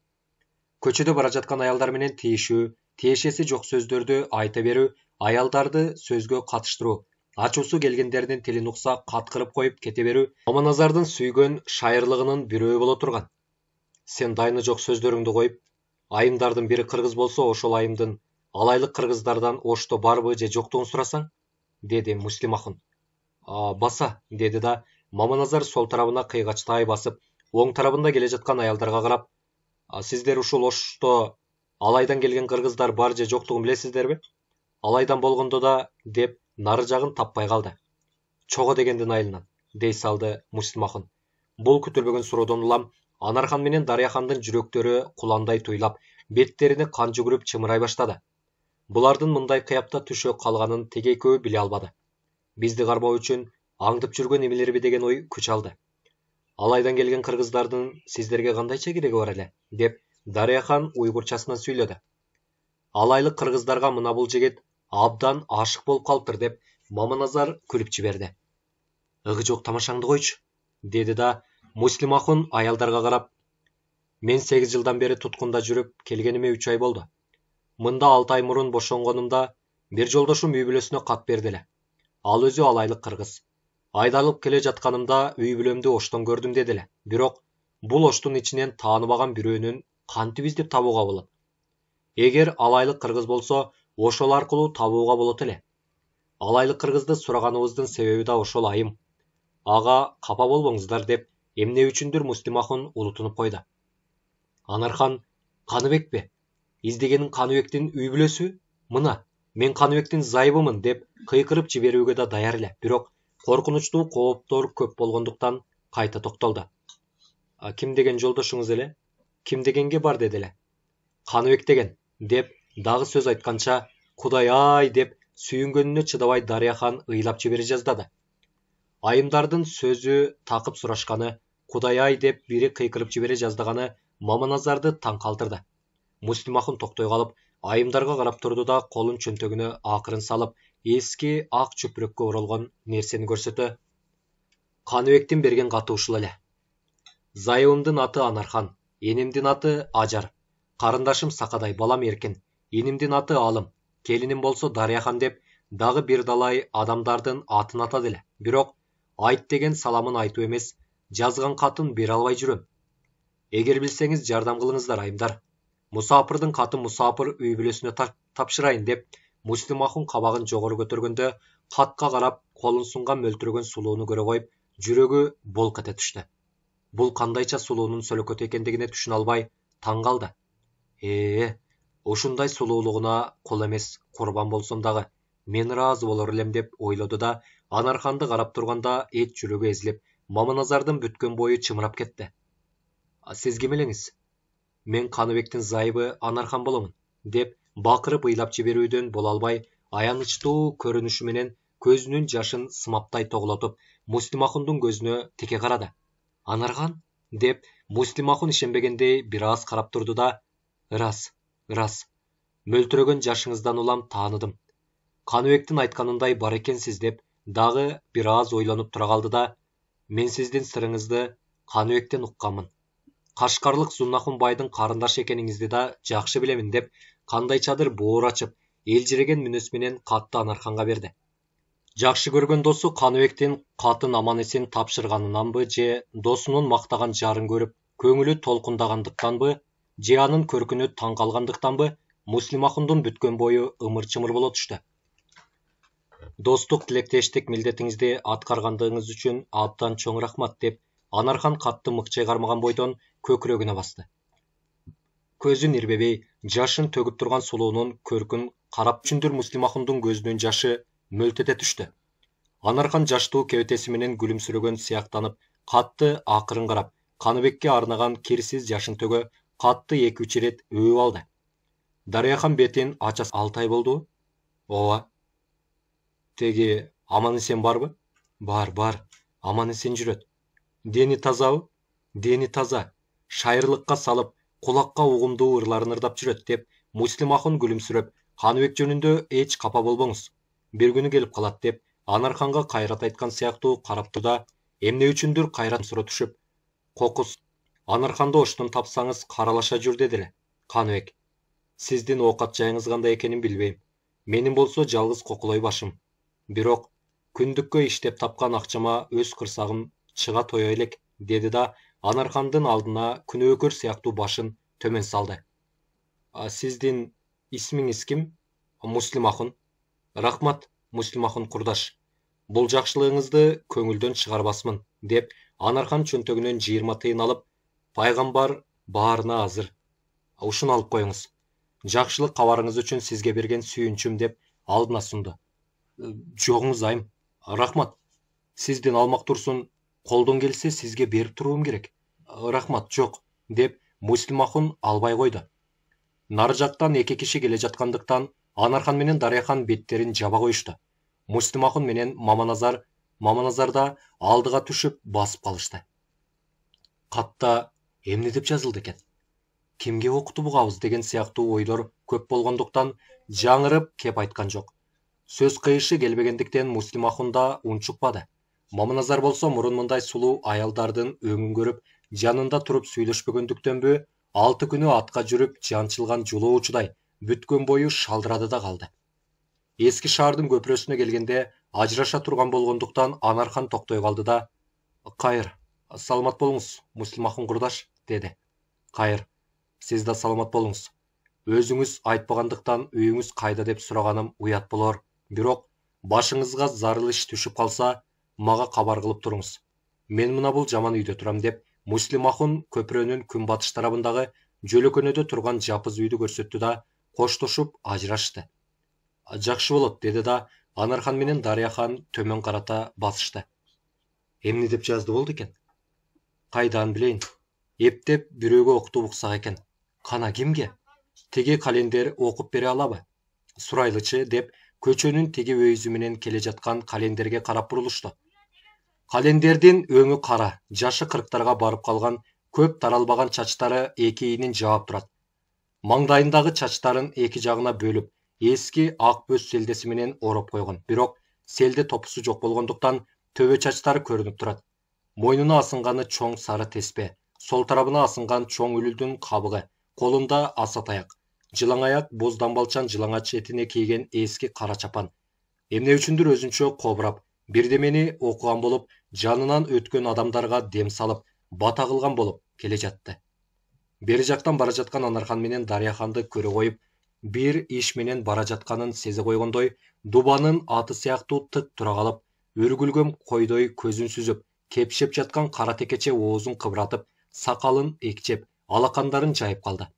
A: Көчөдө бара жаткан аялдар менен тиешүү, тиешеси жок сөздөрдү айта берүү, аялдарды сөзгө катыштыруу, ачуусу келгендердин тилин укса каткырып коюп кете берүү Маманазардын сүйгөн шайырлыгынын бирөө боло турган. Сен дайыны жок сөздөрүңдү коюп, айымдардын бири кыргыз болсо, ошол айымдын алайлык кыргыздардан ошто барбы же жоктугун сурасаң, dedi Муслимахун. Баса, dedi да Маманазар сол тарабына кыйгачтай басып, оң тарабында келе жаткан аялдарга карап, сиздер ушул ошто алайдан келген кыргыздар бар же жоктугун билесиздерби? Алайдан болгондо да, деп нары жагын таппай калды. Чого дегендин айылынан, дей салды Муслимахун. Бул күтүлбөгөн суроодон улам Анархан менен Дарыяхандын жүрөктөрү куландай туйлап, беттерине кан жүгүрүп чымырай баштады. Булардын мындай кыяпта түшө калганын теге экөө биле албады. Бизди кармоо үчүн аңдып жүргөн эмелерби деген ой күч алды. Алайдан келген кыргыздардын сиздерге кандайча кереги бар эле, деп Дарыяхан уйгурчасынан сүйлөдү. Алайлык кыргыздарга мына бул жигит абдан ашык болуп калыптыр, деп Маманазар күліп жіберді. Ығы жоқ тамашаңды қойшы, деді да Муслимахун аялдарға қарап, мен 8 жылдан бері тұтқында жүріп, келгеніме 3 ай болды. Мында 6 ай мұрын бошонғанымда бір жолдашым үй бүлесіне қат берділі. Ал өзі алайлық қырғыз. Айдалып келе жатқанымда үй бүлемді оштан көрдім деділі. Бирок бұл оштың içінен таныбаған біреуінің қантып іздеп табуға болады. Егер алайлық қырғыз болса, ошол арқылы табуға болады эле. Алайлық қырғызды сұрағаныбыздың себебі да ошол айым. Аға, қапа болбоңуздар деп, эмне үчүндүр Муслимахун улутунуп койду. Анархан, Каныбек бе? Издегенин Каныбектин үй бүлөсү? Мына, мен Каныбектин зайыбымын деп кыйкырып жиберүүгө да даяр эле. Бирок коркунучтуу кооптор көп болгондуктан кайта токтолду. Ким деген жолдошуңуз эле? Ким дегенге бар деди эле. Каныбек деген деп дагы сөз айтканча, Кудай ай деп сүйүнгөнүнө чыдабай Дарияхан ыйлап жибере жаздады. Айымдардын сөзү такып сурашканы, Кудай ай деп бири кыйкырып жибере жаздаганы Маманазарды таң калтырды. Муслимахун токтой калып, айымдарга карап турду да колун чөнтөгүнө акырын салып, эски ак чүпүрөккө оролгон нерсени көрсөтө. Каныбектин берген каты ушул эле. Зайыбымдын аты Анархан, энемдин аты Ажар, карындашым Сакадай, балам Эркин, энимдин аты Алым, келиним болсо Дарияхан деп дагы бир далай адамдардын атын атады эле. Бирок айт деген саламын айтуу эмес, жазган катын бере албай жүрөм. Эгер билсеңиз жардам кылыңыздар айымдар. Мусапырдын катын Мусапыр үй бүлөсүнө тапшырайын деп, Муслимахун кабагын жогору көтөргөндө, катка карап, колун сунган мөлтүрөгөн сулууну көрө коюп, жүрөгү болк эте түштү. Бул кандайча сулуунун сөлөкөтү экендигине түшүнө албай таң калды. Ушундай сулуулугуна кул эмес, курбан болсом дагы мен ыраазы болор элем деп ойлоду да, Анарханды карап турганда эт жүрөгү эзилип, Маманазардын бүткөн бою чымырап кетти. Сиз ким элеңиз? Мен Каныбектин зайыбы Анархан боломун деп бакырып ыйлап жиберүүдөн боло албай, аянычтуу көрүнүшү менен көзүнүн жашын сымаптай тоголотуп, Муслимахундун көзүнө тике карады. Анархан деп Муслимахун ишенбегендей бир аз карап турду да, ырас. Мөлтүрөгөн жашыңыздан улам тааныдым. Каныбектин айтканындай бар экенсиз деп дагы бир аз ойлонуп тура калды да, мен сиздин сырыңызды Каныбектен укканмын. Кашкарлык Зуннахун байдын карындашы экениңизди да жакшы билемин деп, кандайчадыр боор ачып, элжиреген мүнөз менен катты Анарханга берди. Жакшы көргөн досу Каныбектин катын аман эсен тапшырганынанбы же досунун мактаган жарын көрүп, көңүлү толкундагандыктанбы, же анын көркүнө таң калгандыктанбы, Муслимахундун бүткөн бою ымыр-чымыр боло түштү. Достук тилектештик милдетиңизди аткаргандыгыңыз үчүн абдан чоң рахмат деп, Анархан катты мыкчай кармаган бойдон көкүрөгүнө басты. Көзүн ирбебей, жашын төгүп турган сулуунун көркүн карап түшүндүр Муслимахундун көзүнүн жашы мөлтөтө түштү. Анархан жаштуу кебетеси менен күлүмсүрөгөн сыяктанып, катты акырын карап, Каныбекке арнаган кирсиз жашын төгө, катты 2-3 ирет өөп алды. Дарияхан бетин ачасы 6 ай болду. Ооба. Теги аман эсен барбы? Бар, аман эсен жүрөт. Дени тазабы? Дени таза. Шайырлыкка салып, кулакка угумдуу ырларын ырдап жүрөт деп, Муслимахун күлүмсүрөп, Каныбек жөнүндө эч капа болбоңуз. Бир күнү келип калат деп, Анарханга кайрат айткан сыяктуу карап турда, эмне үчүндүр кайрат сура түшүп, кокус. Анарханды оштон тапсаңыз каралаша жүр деди эле. Каныбек, сиздин оокат жайыңыз кандай экенин билбейм. Менин болсо жалгыз кокулой башым. Бирок күндүккө иштеп тапкан акчама өз кырсагым чыга тоё элек, деди да Анархандын алдына күнөөкөр сыяктуу башын төмөн салды. Сиздин исмиңиз ким? Муслимахун. Рахмат, Муслимахун курдаш. Бул жакшылыгыңызды көңүлдөн чыгарбасмын деп, Анархан чөнтөгүнөн 20 тыйын алып, пайгамбар баарына азыр. Ушуну алып коюңуз. Жакшылык кабарыңыз үчүн сизге берген сүйүнчүм деп алдына сунду. Жогуңуз айым. Рахмат. Сиздин алмак турсун, колдон келсе сизге берип туруум керек. Рахмат, жок деп Муслимахун албай койду. Нары жактан 2 киши келе жаткандыктан Анархан менен Дарияхан беттерин жаба коюшту. Муслимахун менен Маманазарда алдыга түшүп басып калышты. Катта эмне деп жазылды экен? Кимге окутуп угабыз деген сыяктуу ойлор көп болгондуктан жаңырып кеп айткан жок. Сөз кыйышы келбегендиктен Муслимахун да унчукпады. Момуназар болсо мурун мындай сулуу аялдардын өңүн көрүп, жанында туруп сүйлөшпөгөндүктөнбү, 6 күнү атка жүрүп, жанчылган жолоочудай бүткөн бою шалдырады да калды. Эски шаардын көпүрөсүнө келгенде ажыраша турган болгондуктан Анархан токтой калды да: "Кайыр, саламат болуңуз, Муслимахун курдаш", деди. "Кайыр, сиз да саламат болуңуз. Өзүңүз айтпагандыктан үйүңүз кайда деп сураганым уят болор. Бирок башыңызга зарыл иш түшүп калса, мага кабар кылып туруңуз. Мен мына бул жаман үйдө турам", деп Муслимахун көпүрөнүн күнбатыш тарабындагы жөлөкөнөдө турган жапыз үйдү көрсөттү да коштошуп ажырашты. "Жакшы болот", деди да Анархан менен Дарыяхан төмөн карата басышты. Эмне деп жазды болду экен? Кайдан билейин? Эптеп бирөөгө окутуп уксак экен. Кана кимге? Теги Календер окуп бере алабы? Сурайлычы, деп көчөнүн теги өйүзү менен келе жаткан Календерге карап бурулушту. Календердин өңү кара, жашы 40-тарга барып калган, көп таралбаган чачтары эки ийинин жаап турат. Маңдайындагы чачтарын эки жагына бөлүп, эски ак бөз селдеси менен ороп койгон. Бирок селде топусу жок болгондуктан төбө чачтары көрүнүп турат. Мойнуна асынганы чоң сары теспе, сол тарабына асынган чоң үлүлдүн кабыгы, колунда аса таяк. Жылаң аяк, боз дамбалчан жылаңач этине кийген эски кара чапан. Эмне үчүндүр өзүнчө кобурап, бирдемени окуган болуп, жанынан өткөн адамдарга дем салып, бата кылган болуп келе жатты. Бери жактан бара жаткан Анархан менен Дарыяханды көрө коюп, бир иш менен бара жатканын сезе койгондой, дубанын аты сыяктуу тык тура калып, үргүлгөн койдой көзүн сүзүп, кепшеп жаткан кара текече оозун кыбыратып, сакалын экчеп, алакандарын жайып калды.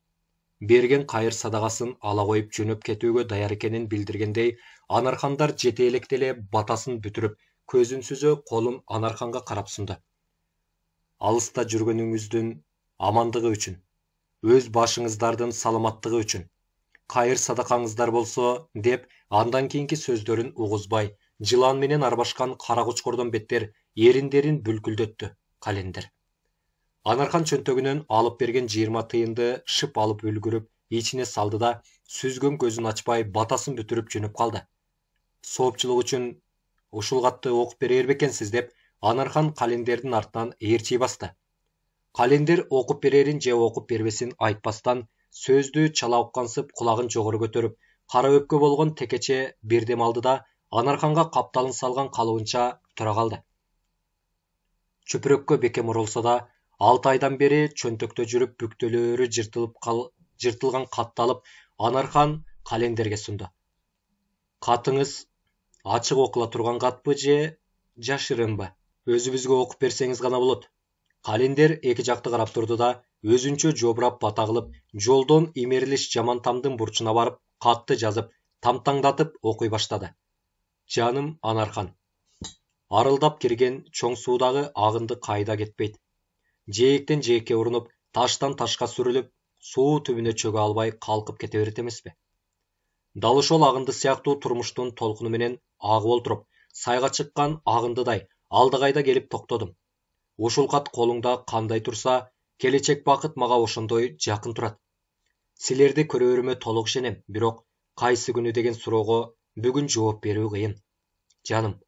A: Берген кайыр садагасын ала коюп жөнөп кетүүгө даяр экенин билдиргендей, Анархандар жете электеле батасын бүтүрүп, көзүн сүзө, колун Анарханга карап сунду. "Алыста жүргөнүңүздүн амандыгы үчүн, өз башыңыздардын саламаттыгы үчүн, кайыр садакаңыздар болсо", деп андан кийинки сөздөрүн угузбай, жылан менен арбашкан кара кучкордон беттер эриндерин бүлкүлдөттү Календер. Анархан чөнтөгүнөн алып берген 20 тыйынды шып алып үлгүрүп, ичине салды да, сүзгөн көзүн ачпай, батасын бүтүрүп жөнөп калды. "Соопчулук үчүн ушул катты окуп берер бекенсиз", деп Анархан Календердин артынан ээрчий басты. Календер окуп берерин же окуп бербесин айтпастан, сөздү чала уккансып кулагын жогору көтөрүп, кара өпкө болгон текече бирдем алды да Анарханга капталын салган калыбынча тура калды. Чөпүрөккө бекем урулса да, 6 айдан бери чөнтөктө жүрүп бүктөлөрү жыртылган катты алып, Анархан Календерге сунду. "Катыңыз ачык окула турган катпы же жашырынбы? Өзүбүзгө окуп берсеңиз гана болот". Календер эки жакты карап турду да, өзүнчө жобурап бата кылып, жолдон имерилиш жаман тамдын бурчуна барып, катты жазып, тамтаңдатып окуй баштады. "Жаным Анархан, арылдап кирген чоң суудагы агынды кайда кетпейт. Жээктен жээкке урунуп, таштан ташка сүрүлүп, суу түбүнө чөгө албай калкып кете берет эмеспи? Дал ошол агынды сыяктуу турмуштун толкуну менен агып олтуруп, сайга чыккан агындыдай алда кайда келип токтодум. Ушул кат колуңда кандай турса, келечек бакыт мага ошондой жакын турат. Силерди көрөрүмө толук ишенем, бирок кайсы күнү деген суроого бүгүн жооп берүү кыйын. Жаным,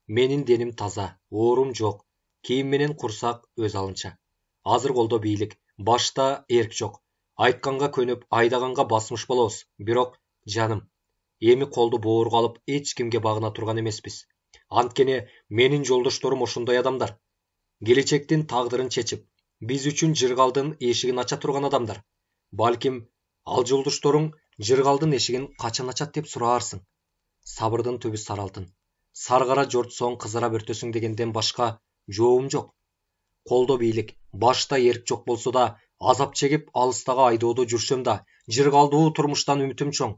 A: менин деним таза, оорум жок, кийим менен курсак өз алынча. Азыр колдо бийлик, башта эрк жок. Айтканга көнүп, айдаганга басмыш болобуз. Бирок, жаным, эми колду боорго алып эч кимге багына турган эмеспиз. Анткени менин жолдошторум ошондой адамдар. Келечектин тагдырын чечип, биз үчүн жыргалдын эшигин ача турган адамдар. Балким, ал жолдошторуң жыргалдын эшигин качан ачат деп сураарсың. Сабырдын түбү сары алтын. Саргара жортсоң кызара бөртөсүң дегенден башка жообум жок. Колдо бийлик, башта эрк жок болсо да, азап чегип алыстагы айдоодо жүрсөм да, жыргалдуу турмуштан үмүтүм чоң.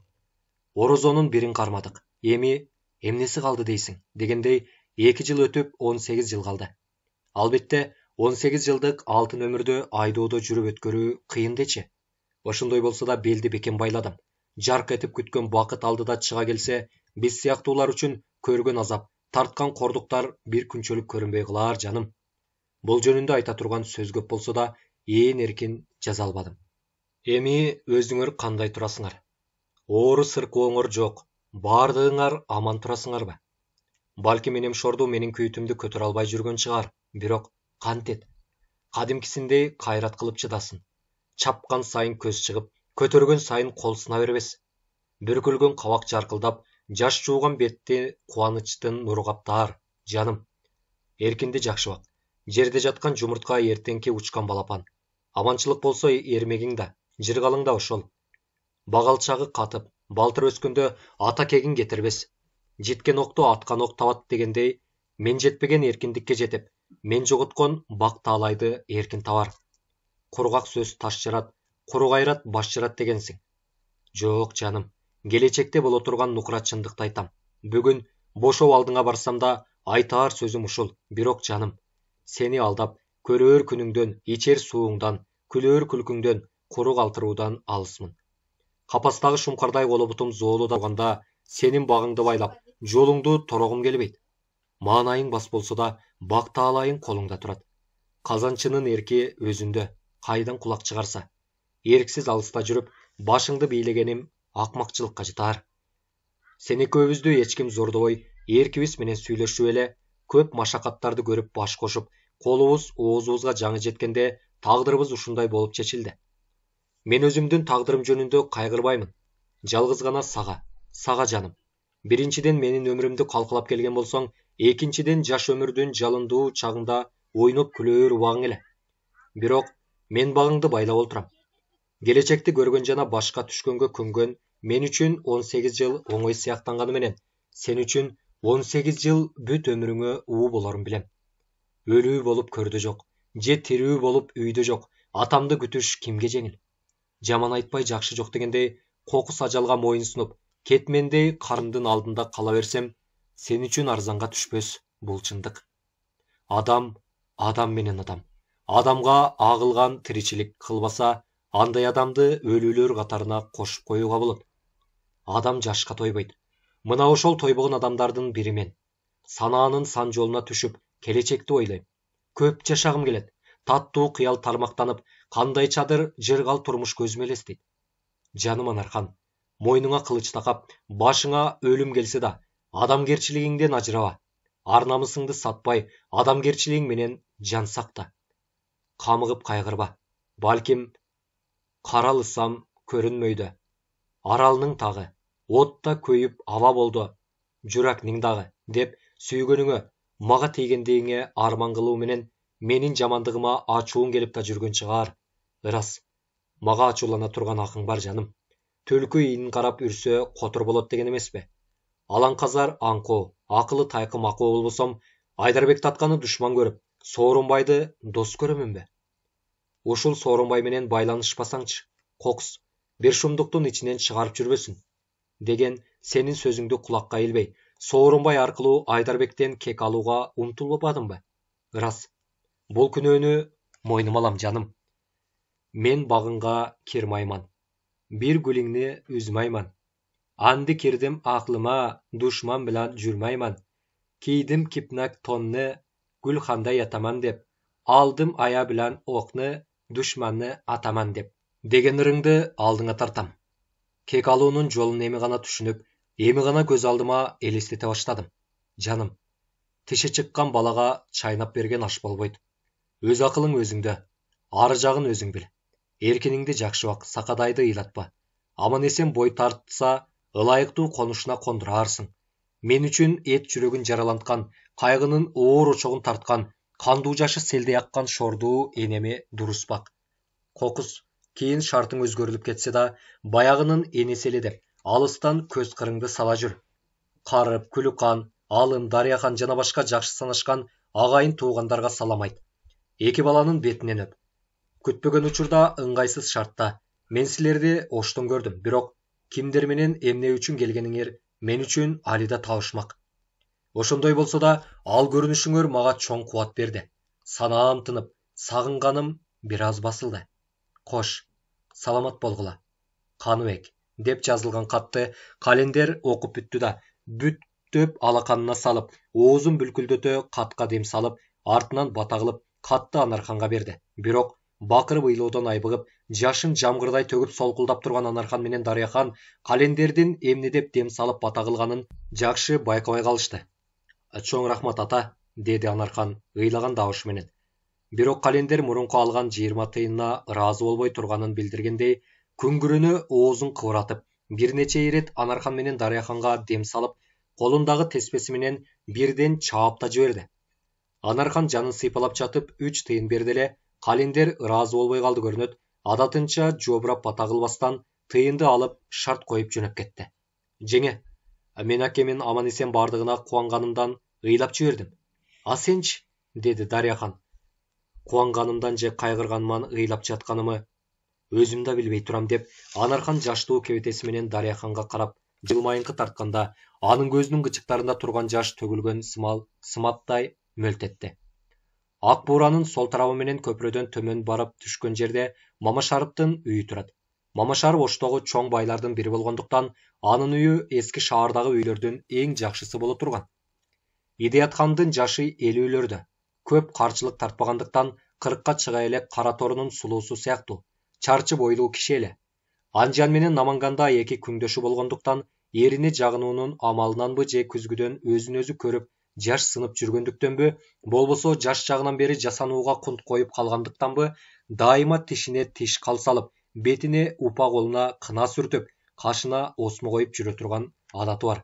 A: Орозонун бирин кармадык. Эми эмнеси калды дейсиң?" дегендей 2 жыл өтүп 18 жыл калды. Албетте, 18 жылдык алтын өмүрдө айдоодо жүрүп өткөрүү кыйын дечи. Ошондой болсо да белди бекем байладым. Жарк этип күткөн бакыт алдыда чыга келсе, биз сыяктуулар үчүн көргөн азап, тарткан кордуктар бир күнчөлүк көрүнбөй калар, жаным. Бул жөнүндө айта турган сөз көп болсо да, ээн эркин жаза албадым. Эми өзүңөр кандай турасыңар? Оору сыркооңор жок. Бардыңар аман турасыңар ба? Балки менем шорду менің күйітімді көтөр албай жүргөн чыгар, бирок кантет. Кадимкисиндей кайрат кылып чыдасын. Чапкан сайын көз чыгып, көтөргөн сайын кол сына бербес. Бүркүлгөн кабак жаркылдап, жаш жууган бетти кубанычтын нуру каптаар. Жаным, эркинди жакшы бак. Жерде жаткан жумуртка эртеңки учкан балапан. Аманчылык болсо эрмегиң да, жыргалың да ошол. Багалчагы катып, балтыр өскөндө ата кегин кетирбес. Жеткен окту аткан ок табат дегендей, мен жетпеген эркиндикке жетип, мен жоготкон бак таалайды эркин табар. Кургак сөз таш жарат, куру кайрат баш жарат дегенсиң. Жок жаным, келечекте боло турган нукура чындыкты айтам. Бүгүн бошоп алдыңа барсам да айтаар сөзүм ушул. Бирок жаным, сени алдап, көрөр күнүңдөн, ичер сууңдан, күлөр күлкүңдөн, куру калтыруудан алысмын. Капастагы шумкардай коло бутум зоолуда турганда, сенин багыңды байлап, жолуңду торогум келбейт. Маанайың бас болсо да, бак таалайың колуңда турат. Казанчынын эрки өзүндө, кайдан кулак чыгарса. Эрксиз алыста жүрүп, башыңды бийлегеним акмакчылыкка жатар. Сени көбүздү эч ким зордобой, эркибиз менен сүйлөшүп эле, көп машакаттарды көрүп баш кошуп, колубуз оозубузга жаңы жеткенде, тагдырыбыз ушундай болуп чечилди. Мен өзүмдүн тагдырым жөнүндө кайгырбаймын. Жалгыз гана сага жаным. Биринчиден менин өмүрүмдү калкалап келген болсоң, экинчиден жаш өмүрдүн жалындуу чагында ойноп күлөөр убагың эле. Бирок мен багыңды байлап олтурам. Келечекти көргөн жана башка түшкөнгө көнгөн мен үчүн 18 жыл оңой сыяктанганы менен, сен үчүн 18 жыл бүт өмүрүңө уу болорун билем. Өлүү болуп көрдү жок, же тирүү болуп үйдө жок, атамды күтүш кимге жеңил? Жаман айтпай жакшы жок дегендей, кокус ажалга моюн сунуп, кетмендей карындын алдында кала берсем, сен үчүн арзанга түшпөс бул чындык. Адам менен адам. Адамга агылган тиричилик кылбаса, андай адамды өлүүлөр катарына кошуп коюуга болот. Адам жашка тойбойт. Мына ошол тойбогон адамдардын бири мен. Санаанын сан жолуна түшүп, келечекти ойлойм. Көп жашагым келет. Таттуу кыял тармактанып, кандай чадыр жыргал турмуш көзүмө элестейт. Жаным Анархан, мойнуңа кылыч такап, башыңа өлүм келсе да, адамгерчилигиңден ажырава. Ар намысыңды сатпай, адамгерчилигиң менен жан сакта. Камыгып кайгырба. Балким каралысам көрүнмөйдө. Аралның тагы, отта көйүп аба болду, жүрөкнүң дагы, деп сүйгөнүңө, мага тийгендигиңе арман кылуу менен менин жамандыгыма ачууң келип да жүргөн чыгар. Ырас, мага ачуулана турган акың бар жаным. Түлкү ийин карап үрсө котур болот деген эмеспи? Алаңказар аңкоо, акылы тайкы макоо болбосом, Айдарбекти атканы душман көрүп, Сооронбайды дос көрөмүнбү? Ушул Сооронбай менен байланышпасаңчы, кокус, бир шумдуктун ичинен чыгарып жүрбөсүн, деген сенин сөзүңдү кулакка илбей, Сооронбай аркылуу Айдарбектен кек алууга умтулбадымбы? Ырас, бул күнөөнү мойнума алам жаным. Мен багыңга кирмайман, бир гүлүңнү үзмайман. Анды кирдим аклыма, душман билан жүрмайман. Кийдим кипнак тонны, гүлханда ятаман деп. Алдым ая билан окны, душманны атаман деп. Деген ырыңды алдыңа тартам. Кек алуунун жолун эми гана түшүнүп, эми гана көз алдыма элестете баштадым. Жаным, тиши чыккан балага чайнап берген аш болбойт. Өз акылың өзүңдө, ар жагын өзүң бил. Эркиниңди жакшы бак, сакадайды ыйлатпа. Аман эсен бой тартса, ылайыктуу конушуна кондураарсың. Мен үчүн эт жүрөгүн жараланткан, кайгынын оор очогун тарткан, кандуу жашы селдей аккан шордуу энеме дуруспак. Кокус, кийин шартың өзгөрүлүп кетсе да, баягынын энеси эле деп, алыстан көз кырыңды сала жүр. Карып, Күлүкан, Алым, Дарыяхан жана башка жакшы санашкан агайын туугандарга салам айт. Эки баланын бетинен өп. Күтпөгөн учурда ыңгайсыз шартта мен силерди оштон көрдүм, бирок кимдер менен эмне үчүн келгениңер мен үчүн али да табышмак. Ошондой болсо да, ал көрүнүшүңөр мага чоң кубат берди. Санаам тынып, сагынганым бир аз басылды. Кош, саламат болгула. Каныбек, деп жазылган катты календер окуп бүттү да, бүттөп алаканына салып, оозун бүлкүлдөтө катка дем салып, артынан бата кылып, катты Анарханга берди. Бирок бакырып ыйлоодон айбыгып, жашын жамгырдай төгүп солкулдап турган Анархан менен Дарыяхан календердин эмне деп дем салып бата кылганын жакшы байкабай калышты. Чоң рахмат ата, деди Анархан ыйлаган табыш менен. Бирок календер мурунку алган 20 тыйынына ыраазы болбой турганын билдиргендей, күңгүрөнү оозун кыбыратып, бир нече ирет Анархан менен Дарыяханга дем салып, колундагы теспеси менен бирден чаап да жиберди. Анархан жанын сыйпалап жатып 3 тыйын берди эле, календер ыраазы болбой калды көрүнөт, адатынча жообурап бата кылбастан тыйынды алып шарт коюп жөнөп кетти. Жеңе, мен акемин аман эсен бардыгына кубанганымдан ыйлап жибердим. А сенчи? Деди Дарыяхан. Кубанганымдан же кайгырганыман ыйлап жатканымы өзүм да билбей турам деп, Анархан жаштуу кебетеси менен Дарыяханга карап жылмайыңкы тартканда, анын көзүнүн кычыктарында турган жаш төгүлгөн сыматтай мөлтетти. Ак бууранын сол тарабы менен көпүрөдөн төмөн барып түшкөн жерде Мамашаровдун үйү турат. Мамашаров Оштогу чоң байлардын бири болгондуктан, анын үйү эски шаардагы үйлөрдүн эң жакшысы боло турган. Идеяткандын жашы 50-лөрдө. Көп карчылык тартпагандыктан 40-ка чыга элек кара торунун сулуусу сыяктуу, чарчы бойлуу киши эле. Анжан менен Наманганда эки күңдөшү болгондуктан, эрине жагынуунун амалынанбы же күзгүдөн өзүн өзү көрүп жаш сынып жүргөндүктөнбү, болбосо жаш жагынан бери жасанууга кунт коюп калгандыктанбы, дайыма тишине тиш кал салып, бетине упа, колуна кына сүртүп, кашына осмо коюп жүрө турган адаты бар.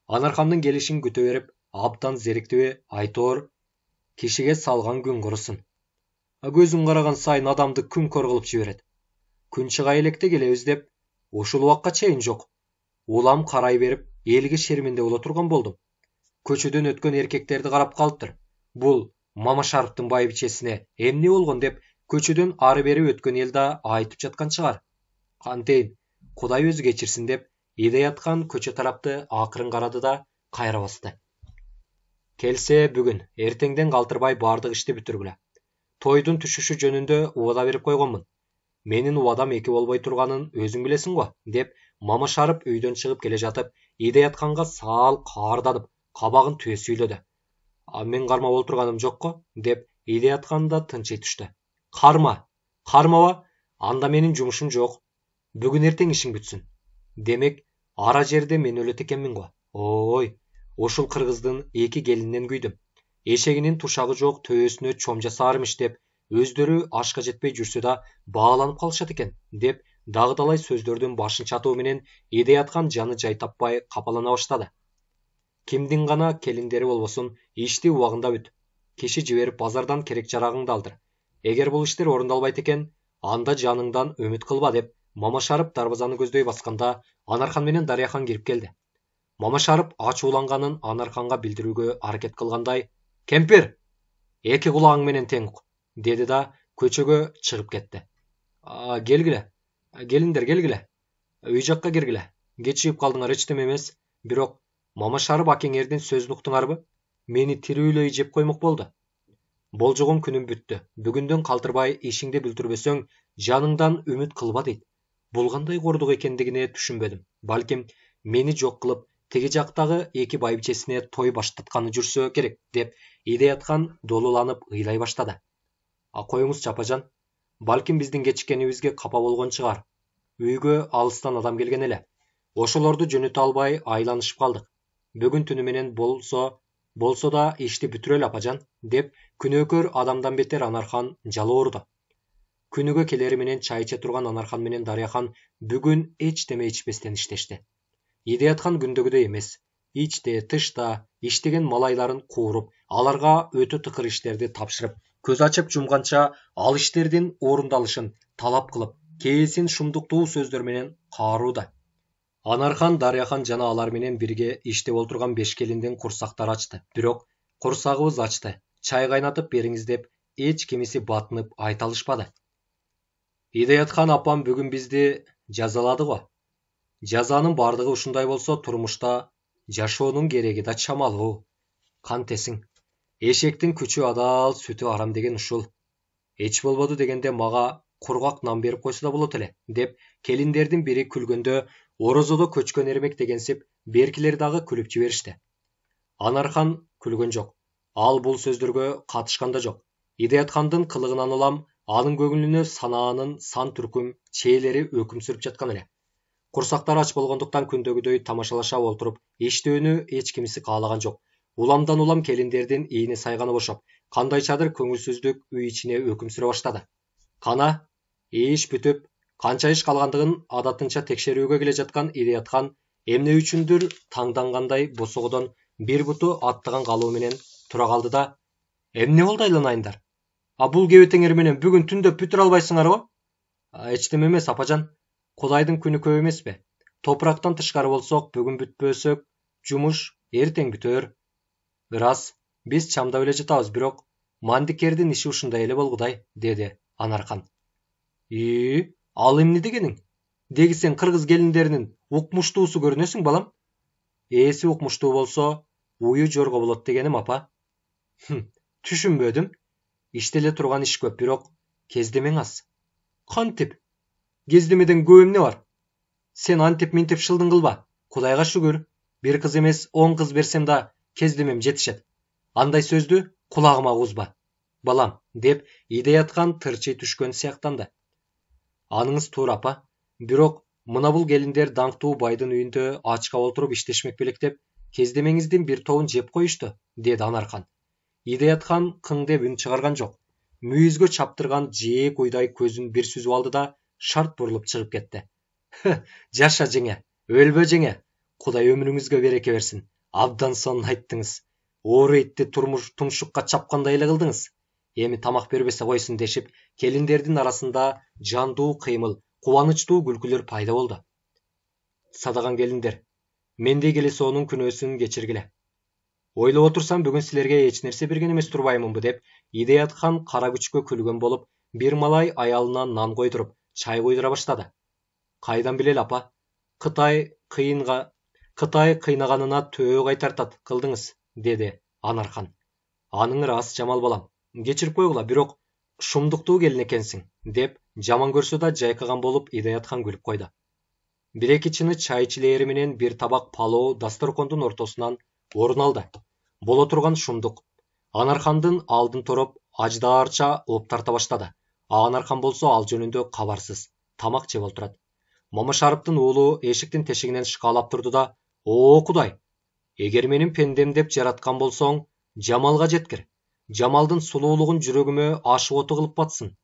A: Анархандын келишин күтө берип, абдан зериктиби, айтор кишиге салган күн курусун. Көзүн караган сайын адамды күн көр кылып жиберет. Күн чыга электе келебиз деп, ушул убакка чейин жок. Улам карай берип, элге шерменде боло турган болдум. Көчөдөн өткөн эркектерди карап калыптыр. Бул Мамашаровдун байбичесине эмне болгон деп, көчөдөн ары бери өткөн эл да айтып жаткан чыгар. Кантейин, Кудай өзү кечирсин деп, Идеяткан көчө тарапты акырын карады да кайра басты. Келсе бүгүн, эртеңден калтырбай бардык ишти бүтүргүлө. Тойдун түшүшү жөнүндө убада берип койгонмун. Менин убадам эки болбой турганын өзүң билесиң го, деп Мамашаров үйдөн чыгып келе жатып, Идеятканга саал каарданып, кабагын түйө сүйлөдү. Мен кармап олтурганым жокко, деп Идеяткан да тынчый түштү. Кармаба, анда менин жумушум жок. Бүгүн эртең ишиң бүтсүн. Демек, ара жерде мен өлөт экенмин го. Ой, ушул кыргыздын эки келининен күйдүм. Эшегинин тушагы жок төбөсүнө чом жасаармыш деп, өздөрү ашка жетпей жүрсө да бааланып калышат экен, деп дагы-далай сөздөрдүн башын чатуу менен Идеяткан жаны жай таппай капалана баштады. Кимдин гана келиндери болбосун, ишти убагында бүт. Киши жиберип базардан керек жарагыңды алдыр. Эгер бул иштер орундалбайт экен, анда жаныңдан үмүт кылба, деп Мамашаров дарбазаны көздөй басканда, Анархан менен Дарыяхан кирип келди. Мамашаров ачууланганын Анарханга билдирүүгө аракет кылгандай, «Кемпир, эки кулагың менен тең ук», деди да көчөгө чыгып кетти. Келгиле, келиндер келгиле, үй жакка киргиле, кечигип калдыңар, эчтеме эмес. Бирок Мамашаров акеңердин сөзүн уктуңарбы? Мени тирүүлөй жеп коймок болду. Болжогон күнүм бүттү. Бүгүндөн калтырбай ишиңди бүтүрбөсөң, жаныңдан үмүт кылба дейт. Бул кандай кордук экендигине түшүнбөдүм. Балким мени жок кылып, теги жактагы эки байбичесине той баштатканы жүрсө керек, деп Идеяткан долуланып ыйлай баштады. Коюңуз апажан, балким биздин кечиккенибизге капа болгон чыгар. Үйгө алыстан адам келген эле. Ошолорду жөнөтө албай айланышып калдык. Бүгүн түнү менен болсо да ишти бүтүрөлү апажан, деп күнөөкөр адамдан бетер Анархан жалоорду. Күнүгө келери менен чай иче турган Анархан менен Дарыяхан бүгүн эчтеме ичпестен иштешти. Идеяткан күндөгүдөй эмес. Ичте, тышта иштеген малайларын кууруп, аларга өтө тыкыр иштерди тапшырып, көз ачып жумганча ал иштердин орундалышын талап кылып, кээсин шумдуктуу сөздөр менен каарууда. Анархан, Дарыяхан жана алар менен бирге иштеп олтурган 5 келиндин курсактары ачты. Бирок курсагыбыз ачты, чай кайнатып бериңиз деп эч кимиси батынып айта алышпады. Идеяткан апам бүгүн бизди жазалады го. Жазанын бардыгы ушундай болсо, турмушта жашоонун кереги да чамалуу. Кантесиң, эшектин күчү адал, сүтү арам деген ушул. Эч болбоду дегенде мага кургак нан берип койсо да болот эле, деп келиндердин бири күлгөндө, орозодо көчкөн эрмек дегенсип, беркилер дагы күлүп жиберишти. Анархан күлгөн жок. Ал бул сөздөргө катышкан да жок. Идеяткандын кылыгынан улам Анын көңүлүнө санаанын сан түркүм чээлери өкүм сүрүп жаткан эле. Курсактары ач болгондуктан күндөгүдөй тамашалашап отуруп, эчтөөнү эч кимиси каалаган жок. Уламдан улам келиндердин ийини сайганы бошоп, кандайчадыр көңүлсүздүк үй ичине өкүм сүрө баштады. Кана, иш бүтүп, канча иш калгандыгын адатынча текшерүүгө келе жаткан Идеятхан эмне үчүндүр таңдангандай босогодон бир буту аттыган калуу менен тура калды да: "Эмне болду айланайындар? Бул кебетеңер менен бүгүн түндө бүтүрө албайсыңарбы?" Эчтеме эмес, апажан. Кудайдын күнү көп эмеспи? Топурактан тышкары болсок, бүгүн бүтпөсөк, жумуш эртең бүтөр. Ырас, биз чамдап эле жатабыз, бирок мандикердин иши ушундай эле болгудай, деди Анархан. Ал эмне дегениң? Деги сен кыргыз келиндеринин укмуштуусу көрүнөсүң, балам. Эси укмуштуу болсо, ую жорго болот дегеним, апа. Түшүнбөдүм. Иштеле турган иш көп, бирок кездемең аз. Кантип? Кездемеден көп эмне бар? Сен антип-минтип шылдың кылба. Кудайга шүгүр, бир кыз эмес 10 кыз берсем да кездемем жетишет. Андай сөздү кулагыма кузба, балам, деп Идеятхан тырчый түшкөн сыяктанды. Аныңыз туура, апа. Бирок мына бул келиндер даңктуу байдын үйүндө ачка отуруп иштешмек белек деп кездемеңиздин бир тобун жеп коюшту, деди Анархан. Идеятхан кың деп үн чыгарган жок. Мүйүзгө чаптырган жээк уйдай көзүн бир сүзүп алды да шарт бурулуп чыгып кетти. Жаша жеңе, өлбө жеңе. Кудай өмүрүңүзгө береке берсин. Абдан сонун айттыңыз. Оору итти тумшукка чапкандай эле кылдыңыз. Эми тамак бербесе койсун дешип, келиндердин арасында жандуу кыймыл, кубанычтуу күлкүлөр пайда болду. Садаган келиндер, мендей келесоонун күнөөсүн кечиргиле. Ойлоп отурсам, бүгүн силерге эч нерсе берген эмес турбаймынбы деп, Идеятхан кара күчкө күлгөн болуп, бир малай аялына нан койдуруп, чай куйдура баштады. Кайдан билели, апа? Кытай кыйнаганына төөгай тартат кылдыңыз, деди Анархан. Аның ырас, Жамал балам. Кечирип койгула, бирок шумдуктуу келин экенсиң, деп жаман көрсө да жайкаган болуп Идеятхан күлүп койду. Бир эки чыны чай чилээри менен бир табак палоо дасторкондун ортосунан орун алды. Боло турган шумдук. Анархандын алдын тороп, аждаарча оп тарта баштады. Анархан болсо ал жөнүндө кабарсыз, тамак жеп отурат. Момошаровдун уулу эшиктин тешигинен шкаалап турду да: "О, Кудай, эгер менин пендем деп жараткан болсоң, Жамалга жеткир. Жамалдын сулуулугун жүрөгүмө ашык оту кылып батсын.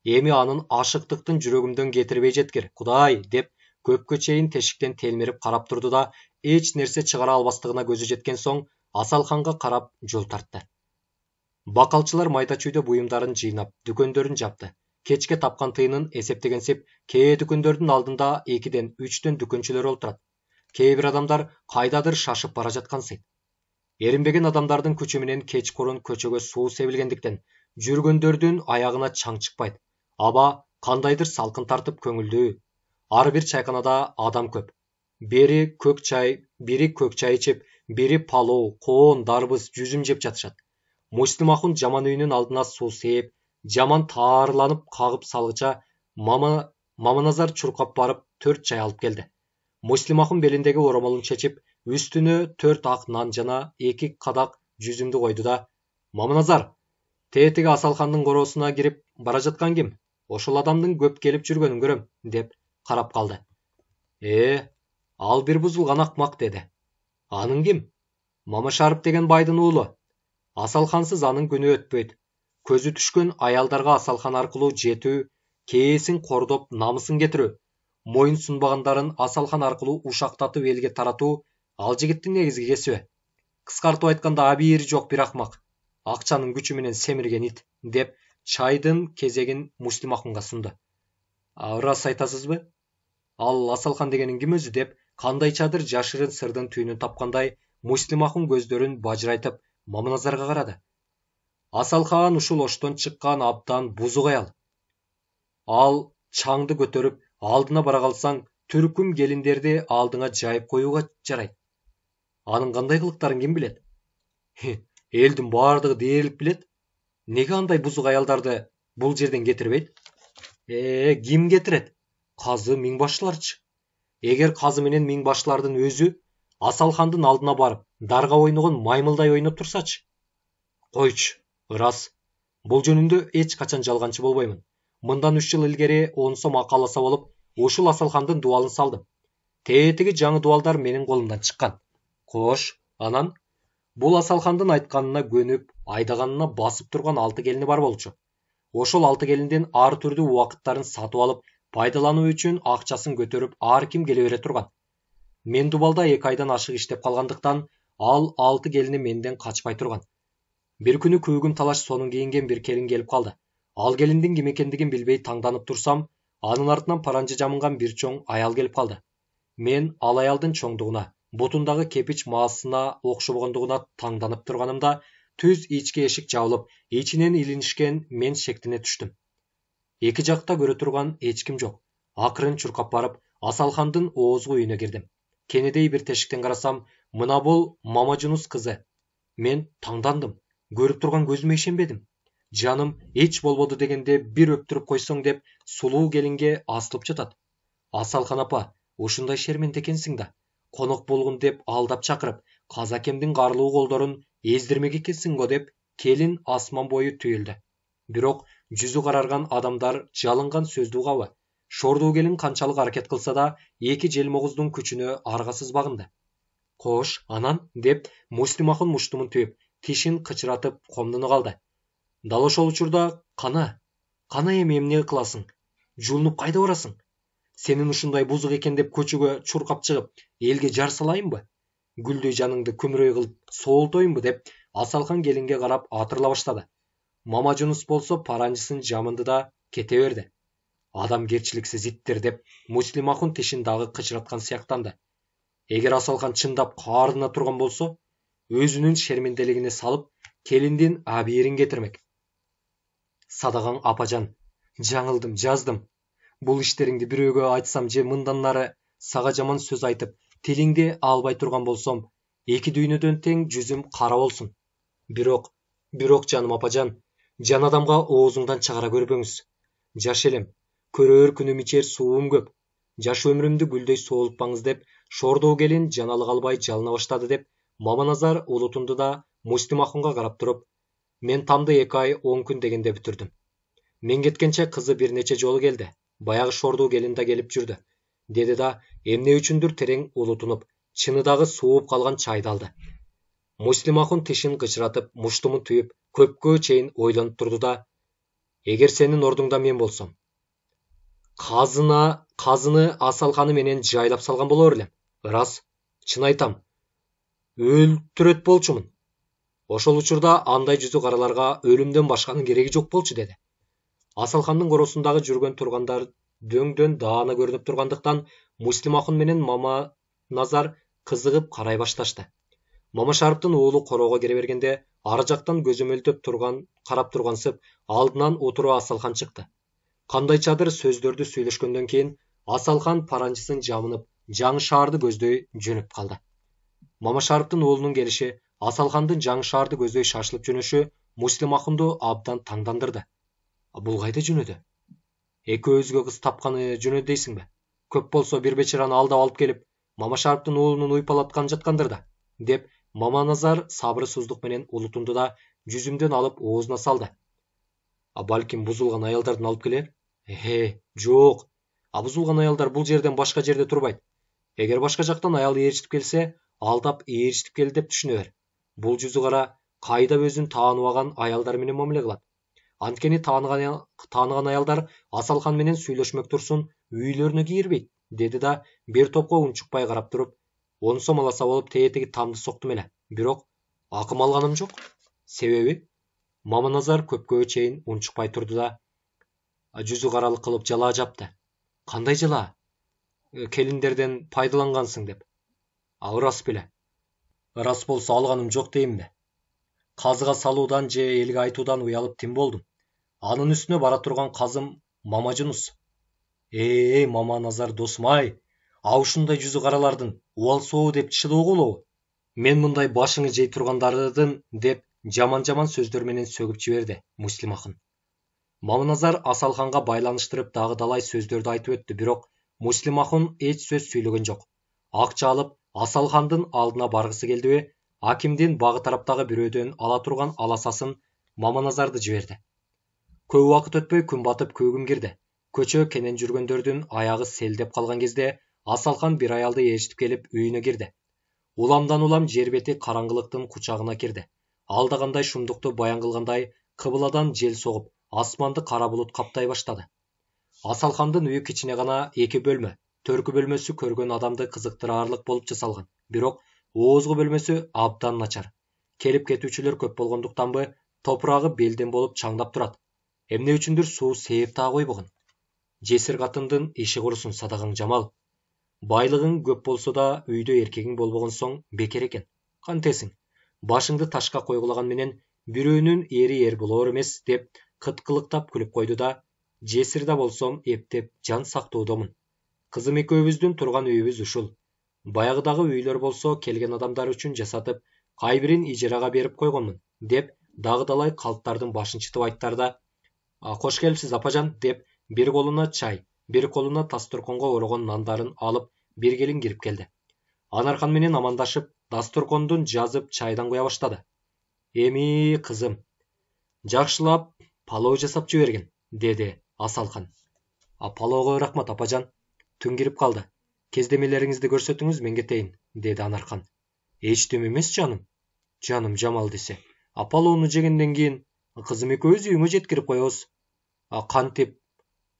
A: Эми анын ашыктыктын жүрөгүмдөн кетирбей жеткир, Кудай", деп көпкө чейин тешиктен телмерип карап турду да, эч нерсе чыгара албастыгына көзү жеткен соң, Асалханга карап жол тартты. Бакалчылар майда чүйдө буюмдарын жыйнап, дүкөндөрүн жапты. Кечке тапкан тыйынын эсептегенсип, кээ дүкөндөрдүн алдында 2ден 3төн дүкөнчүлөр олтурат. Кээ бир адамдар кайдадыр шашып бара жаткансыйт. Эринбеген адамдардын күчү менен кечкурун көчөгө суу себилгендиктен жүргөндөрдүн аягына чаң чыкпайт. Аба кандайдыр салкын тартып көңүлдүү. Ар бир чайканада адам көп. Бири көк чай ичип, бири палоо, коон, дарбыз, жүзүм жеп жатышат. Муслимахун жаман үйүнүн алдына суу сээп, жаман таарыланып кагып салгыча Маманазар чуркап барып 4 чай алып келди. Муслимахун белиндеги оромолун чечип, үстүнө 4 ак нан жана 2 кадак жүзүмдү койду да: "Маманазар, тетиги Асалхандын короосуна кирип бара жаткан ким? Ошол адамдын көп келип жүргөнүн көрөм", деп карап калды. Ал бир бузулган акмак", деди. "Анын ким?" "Момошаров деген байдын уулу. Асалхансыз анын күнү өтпөйт. Көзү түшкөн аялдарга Асалхан аркылуу жетүү, кээсин кордоп, намысын кетирүү, моюн сунбагандарын Асалхан аркылуу ушактатып элге таратуу ал жигиттин негизги кесиби. Кыскартып айтканда, абийири жок бир акмак. Акчанын күчү менен семирген ит", деп чайдын кезегин Муслимахунга сунду. "Ырас айтасызбы? Ал Асалхан дегениң ким өзү?" деп кандайчадыр жашырын сырдын түйүнүн тапкандай, Муслимахун көздөрүн бажырайтып Маманазарга карады. "Асалхан ушул оштон чыккан абдан бузук аял. Ал чаңды көтөрүп алдына бара калсаң, түркүм келиндерди алдыңа жайып коюуга жарайт. Анын кандай кылыктарын ким билет? Элдин баардыгы дээрлик билет. Неге андай бузук аялдарды бул жерден кетирбейт?" Ким кетирет? Казы миңбашчыларчы. Эгер казы менен миңбашчылардын өзү Асалхандын алдына барып, дарга ойногон маймылдай ойноп турсачы? Койчу, ырас. Бұл жөнүндө эч качан жалганчы болбоймун. Мындан 3 жыл илгери 10 сом акы аласа болуп, ушул Асалхандын дубалын салдым. Тетиги жаңы дубалдар менин колумдан чыккан. Кош, анан бул Асалхандын айтканына көнүп, айдаганына басып турган 6 келини бар болчу. Ошол 6 келинден ар түрдүү убакыттарын сатып алып, пайдалануу үчүн акчасын көтөрүп, ар ким келе бере турган. Мен дубалда 2 айдан ашык иштеп калгандыктан, ал 6 келини менден качпай турган. Bir күнү күүгүм талаш сонун кийинген bir келин келип калды. Ал келиндин ким экендигин билбей таңданып турсам, анын артынан паранжы жамынган bir чоң аял келип калды. Мен ал аялдын чоңдугуна, бутундагы кепич маасына окшобогондугуна таңданып турганымда, түз ички эшик жабылып, ичинен илинишкен мен шектине түштүм. Эки жакта көрө турган эч ким жок. Акырын чуркап барып, Асалхандын оозгу үйүнө кирдим. Кенедей bir тешиктен карасам, мына бул Мамажунус кызы. Мен таңдандым. Көрүп турган көзүмө ишенбедим. Жаным эч болбоду дегенде bir өптүрүп койсоң деп сулуу келинге асылып жатат. Асалхан апа, ушундай шерменде экенсиң да. Конок болгун деп алдап чакырып, казакемдин карлуу колдорун эздирмек экенсиң го деп келин асман бою түйүлдү. Бирок жүзү карарган адамдар жалынган сөздү угабы. Шордуу келин канчалык аракет кылса да, эки желмогуздун күчүнө аргасыз багынды. Кош, анан деп Муслимахун муштумун түйүп, тишин кычыратып комдоно калды. Дал ошол учурда кана эми эмне кыласың? Жулунуп кайда барасың? Сенин ушундай бузук экен деп көчөгө чуркап чыгып, элге жар салайынбы? Гүлдөй жаныңды күмүрөй кылып соолтоюнбу деп Асалхан келинге карап атырыла баштады. Мамажунус болсо паранжысын жамынды да кете берди. Адамгерчиликсиз иттер деп Муслимахун тишин дагы кычыраткан сыяктанды. Эгер Асалхан чындап каарына турган болсо, өзүнүн шерменделигине салып, келиндин абийирин кетирмек. Садагаң апажан, жаңылдым, жаздым. Бул иштериңди бирөөгө айтсам же мындан нары сага жаман сөз айтып, тилиңди албай турган болсом, эки дүйнөдөн тең жүзүм кара болсун. Бирок жаным апажан, жан адамга оозуңдан чыгара көрбөңүз. Жаш элем, көрөр күнүм ичер суум көп. Жаш өмүрүмдү гүлдөй соолутпаңыз деп, шордоо келин жаналы калбай жалына баштады деп, Маманазар улутунду да Муслимахунга карап туруп, мен тамды 2 ай 10 күн дегенде бүтүрдүм. Мен кеткенче кызы bir нече жолу келди. Баягы шордуу келин да келип жүрдү. Деди да эмне үчүндүр терең улутунуп, чыныдагы сууп калган чайды алды. Муслимахун тишин кычыратып, муштумун түйүп, көпкө чейин ойлонуп турду да, эгер сенин ордуңда мен болсом, казыны Асалханы менен жайлап салган болор элем. Ырас, чын айтам, өлтүрөт болчумун. Ошол учурда андай жүзү караларга өлүмдөн башканын кереги жок болчу деди. Асалхандын коросундагы жүргөн тургандар дөңдөн даана көрүнүп тургандыктан Муслимахун менен Маманазар кызыгып карай башташты. Мамашариптин уулу короого кире бергенде, ары жактан көзөмөлдөп карап тургансып, алдынан отуруу Асалхан чыкты. Кандайчадыр сөздөрдү сүйлөшкөндөн кийин Асалхан паранчысын жамынып, жаңы шаарды көздөй жөнөп калды. Мамашариптин уулунун келиши, Асалхандын жаңы шаарды көздөй шашылып жөнөшү Муслимахунду абдан таңдандырды. Бул кайда жөнөдү? Экөөбүзгө кыз тапканы жөнөдү дейсиңби? Көп болсо bir бечараны алдап алып келип, Мамашариптин уулунун уйпалаткан жаткандыр да, деп Маманазар сабырсыздык менен улутунду да жүзүмдөн алып оозуна салды. Балким бузулган аялдарды алып келер? Жок. Бузулган аялдар бул жерден башка жерде турбайт. Эгер башка жактан аял ээрчитип келсе, алдап ээрчитип келди деп түшүнө бер. Бул жүзү кара кайда өзүн тааныбаган аялдар менен мамиле кылат. Анткени тааныган аялдар Асалхан менен сүйлөшмөк турсун үйлөрүнө кирбейт, деди да bir топко унчукпай карап туруп, 10 сом аласа болуп тетиги тамды соктум эле. Бирок акым алганым жок. Себеби Маманазар көпкө чейин унчукпай турду да жүзү каралык кылып жалаа жапты. Кандай жалаа? Келиндерден пайдалангансың деп. Ырас беле. Ырас болсо алганым жок деймби? Казыга салуудан же элге айтуудан уялып тим болдум. Анын үстүнө бара турган казым Мамажунус. Маманазар досум-ай, ушундай жүзү каралардын убал-сообу деп чыдоо болобу? Мен мындай башыңы жей тургандардын деп жаман сөздөр менен сөгүп жиберди Муслимахун. Маманазар Асалханга байланыштырып дагы далай сөздөрдү айтып өттү, бирок Муслимахун эч сөз сүйлөгөн жок. Акча алып Асалхандын алдына баргысы келдиби, акимдин багы тараптагы бирөөдөн ала турган аласасын Маманазарды жиберди. Көп уақыт өтпей күн батып көгім кірді. Көчө кенен жүргөндөрдүн аяғы селдеп қалған кезде Асалхан бір аялды ертіп келіп үйіне кірді. Уламдан улам жер бети караңгылыктын кучагына кирди. Алдагандай шумдукту баян кылгандай кыбыладан жел соғып, асманды кара булут каптай баштады. Асалхандын үйү кичине гана 2 бөлмө, төркү бөлмөсү көргөн адамды кызыктырарлык болуп жасалган. Бирок оозгу бөлмөсү абдан начар. Келип кетүүчүлөр көп болгондуктанбы, топурагы белден болуп чаңдап турат. Эмне үчүндүр суу сээп та койбогон. Жесир катындын иши курусун садагаң жамал. Байлыгың көп болсо да үйдө эркегиң болбогон соң бекер экен. Кантесиң? Башыңды ташка койгулаган менен бирөөнүн ери эр болор эмес деп кыткылыктап күлүп койду да, жесирде болсом эптеп жан сактоодомун. Кызым экөөбүздүн турган үйүбүз ушул. Баягыдагы үйлөр болсо келген адамдар үчүн жасатып, кайбирин ижарага берип койгонмун деп дагыдалай калптардын башын чытып айттарда, кош келипсиз апажан деп бир колуна чай, бир колуна дасторконго орогон нандарын алып бир келин кирип келди. Анархан менен амандашып, дасторкондун жазып чайдан куя баштады. Эми кызым, жакшылап палоо жасап жиберген, деди Асалхан. Палоого рахмат апажан. Түн кирип калды. Кездемелериңизди көрсөтүңүз, мен кетейин, деди Анархан. Эчтеме эмес жаным. Жаным Жамал десе. Палоону жегенден кийин кызым экөөбүз үйүңө жеткирип коебуз. Кантип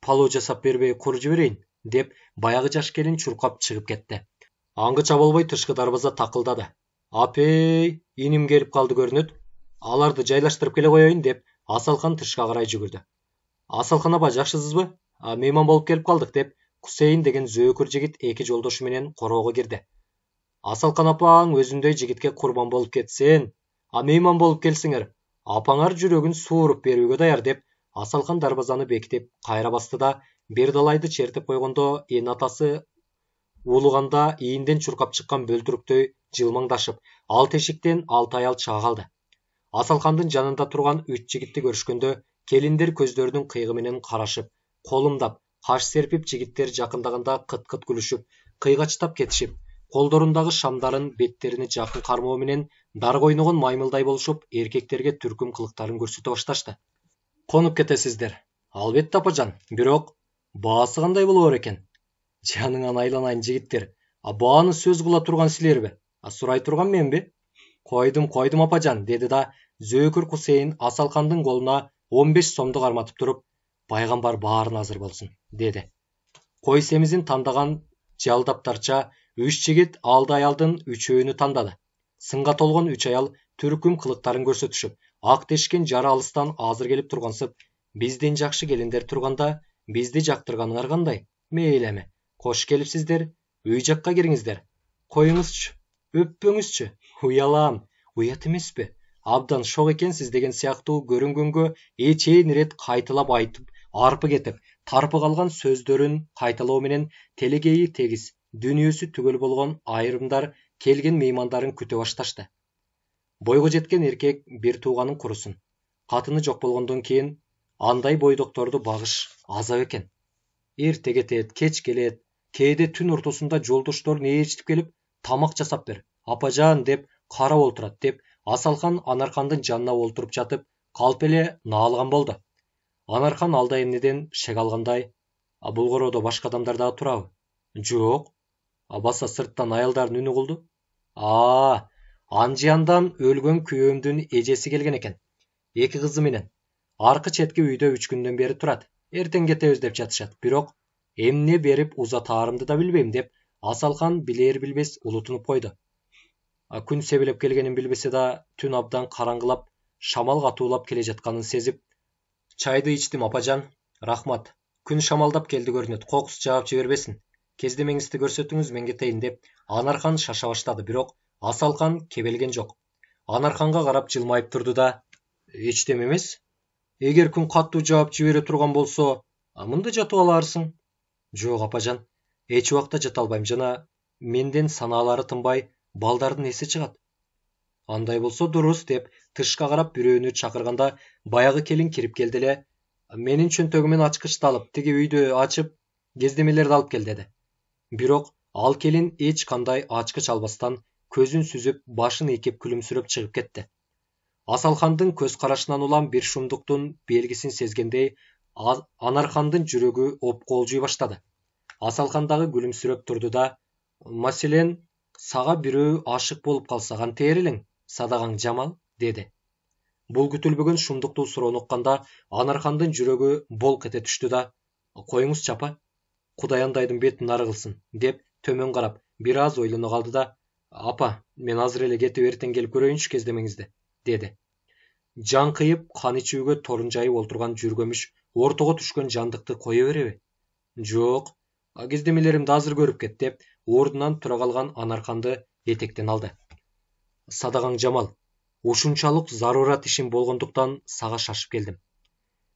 A: палоо жасап бербей кур жиберейин, деп баягы жаш келин чуркап чыгып кетти. Аңгыча болбой тышкы дарбаза такылдады. Апей, иним келип калды көрүнөт. Аларды жайлаштырып келе коеюн деп Асалхан тышка карай жүгүрдү. Асалхан апа, жакшысызбы? Мейман болуп келип калдык деп Кусейин деген зөөкүр жигит эки жолдошу менен короого кирди. Асалхан апаң өзүндөй жигитке курбан болуп кетсин. Мейман болуп келсиңер. Апаңар жүрөгүн сууруп берүүгө даяр деп Асалхан дарбазаны бекитип кайра басты да, бир далайды чертип койгондо эн атасы улуганда ийинден чуркап чыккан бөлтүрүктөй жылмаңдашып, ал тешиктен 6 аял чыга калды. Асалхандын жанында турган 3 жигитти көрүшкөндө келиндер көздөрүнүн кыйгы менен карашып, колумдап, каш серпип, жигиттер жакындаганда кыт-кыт күлүшүп, кыйгачтап кетишип, колдорундагы шамдарын беттерини жакын кармоо менен дар койногон маймылдай болушуп, эркектерге түркүм кылыктарын көрсөтө башташты. Конуп кетесиздер. Албетте апажан, бирок баасы кандай болор экен? Жаныңан айланайын жигиттер. Бааны сөз кыла турган силерби? Сурай турган менби? Койдум апажан, деди да зөөкүр Кусейин Асалхандын колуна 15 сомду карматып туруп, пайгамбар баарын азыр болсун, деди. Кой семизин тандаган жалдаптарча 3 жигит алды аялдын 3өөнү тандады. Сынга толгон 3 аял түркүм кылыктарын көрсөтүшүп, ак тешкен жары алыстан азыр келип тургансып, бизден жакшы келиндер турганда, бизди жактырганыңар кандай? Мейли эми. Кош келипсиздер, үй жакка кириңиздер. Коюңузчу, өппөңүзчү. Уялам, уят эмеспи? Абдан шок экенсиз деген сыяктуу көрүнгөнгө эчейин ирет кайталап айтып, арпы кетип, тарпы калган сөздөрүн кайталоо менен телегейи тегиз, дүйнөсү түгөл болгон айрымдар келген меймандарын күтө башташты. Бойго жеткен эркек бир тууганын курусун. Катыны жок болгондон кийин андай бойдокторду багыш азап экен. Эрте кетет, кеч келет, кээде түн ортосунда жолдошторун ээрчитип келип, тамак жасап бер, апажан деп карап олтурат деп Асалхан Анархандын жанына олтуруп жатып, калп эле наалган болду. Анархан алда эмнеден шек алгандай, бул короодо башка адамдар дагы турабы? Жок. Баса сырттан аялдардын үнү кулду. Анжияндан өлгөн күйөөмдүн эжеси келген экен. 2 кызы менен. Аркы четки үйдө 3 күндөн бери турат. Эртең кетебиз деп жатышат. Бирок эмне берип узатаарымды да билбейм деп Асалхан билер билбес улутунуп койду. Күн себелеп келгенин билбесе да, түн абдан караңгылап, шамал катуулап келе жатканын сезип, чайды ичтим апажан, рахмат. Күн шамалдап келди көрүнөт, кокус жаап жибербесин. Кездемеңизди көрсөтүңүз, мен кетейин деп Анархан шаша баштады, бирок Асалхан кебелген жок. Анарханга карап жылмайып турду да, эчтеме эмес. Эгер күн каттуу жаап жибере турган болсо, мында жатып аларсың. Жок апажан, эч убакта жата албайм, жана менден санаалары тынбай, балдардын эси чыгат. Андай болсо дурус деп тышка карап бирөөнү чакырганда, баягы келин кирип келди эле, менин чөнтөгүмөн ачкычты алып, тиги үйдү ачып, кездемелерди алып кел деди. Бирок ал келин эч кандай ачкыч албастан көзүн сүзүп, башын ийкеп күлүмсүрөп чыгып кетти. Асалхандын көз карашынан улам бир шумдуктун белгисин сезгендей, Анархандын жүрөгү опколжуй баштады. Асалхан дагы күлүмсүрөп турду да, маселен, сага бирөө ашык болуп калса кантер элең, Садагаң Жамал, деди. Бул күтүлбөгөн шумдуктуу суроону укканда Анархандын жүрөгү болк эте түштү да, коюңузчу апа, Кудай андайдын бетин ары кылсын, деп төмөн карап, бир аз ойлоно калды да, апа, мен азыр эле кетип эртең келип көрөйүнчү кездемеңизди, деди. Жан кыйып, кан ичүүгө торун жайып олтурган жүргөмүш ортого түшкөн жандыкты кое береби? Жок, кездемелеримди азыр көрүп кет, деп ордунан тура калган Анарханды этектен алды. Садагаң Жамал, ушунчалык зарурат ишим болгондуктан сага шашып келдим.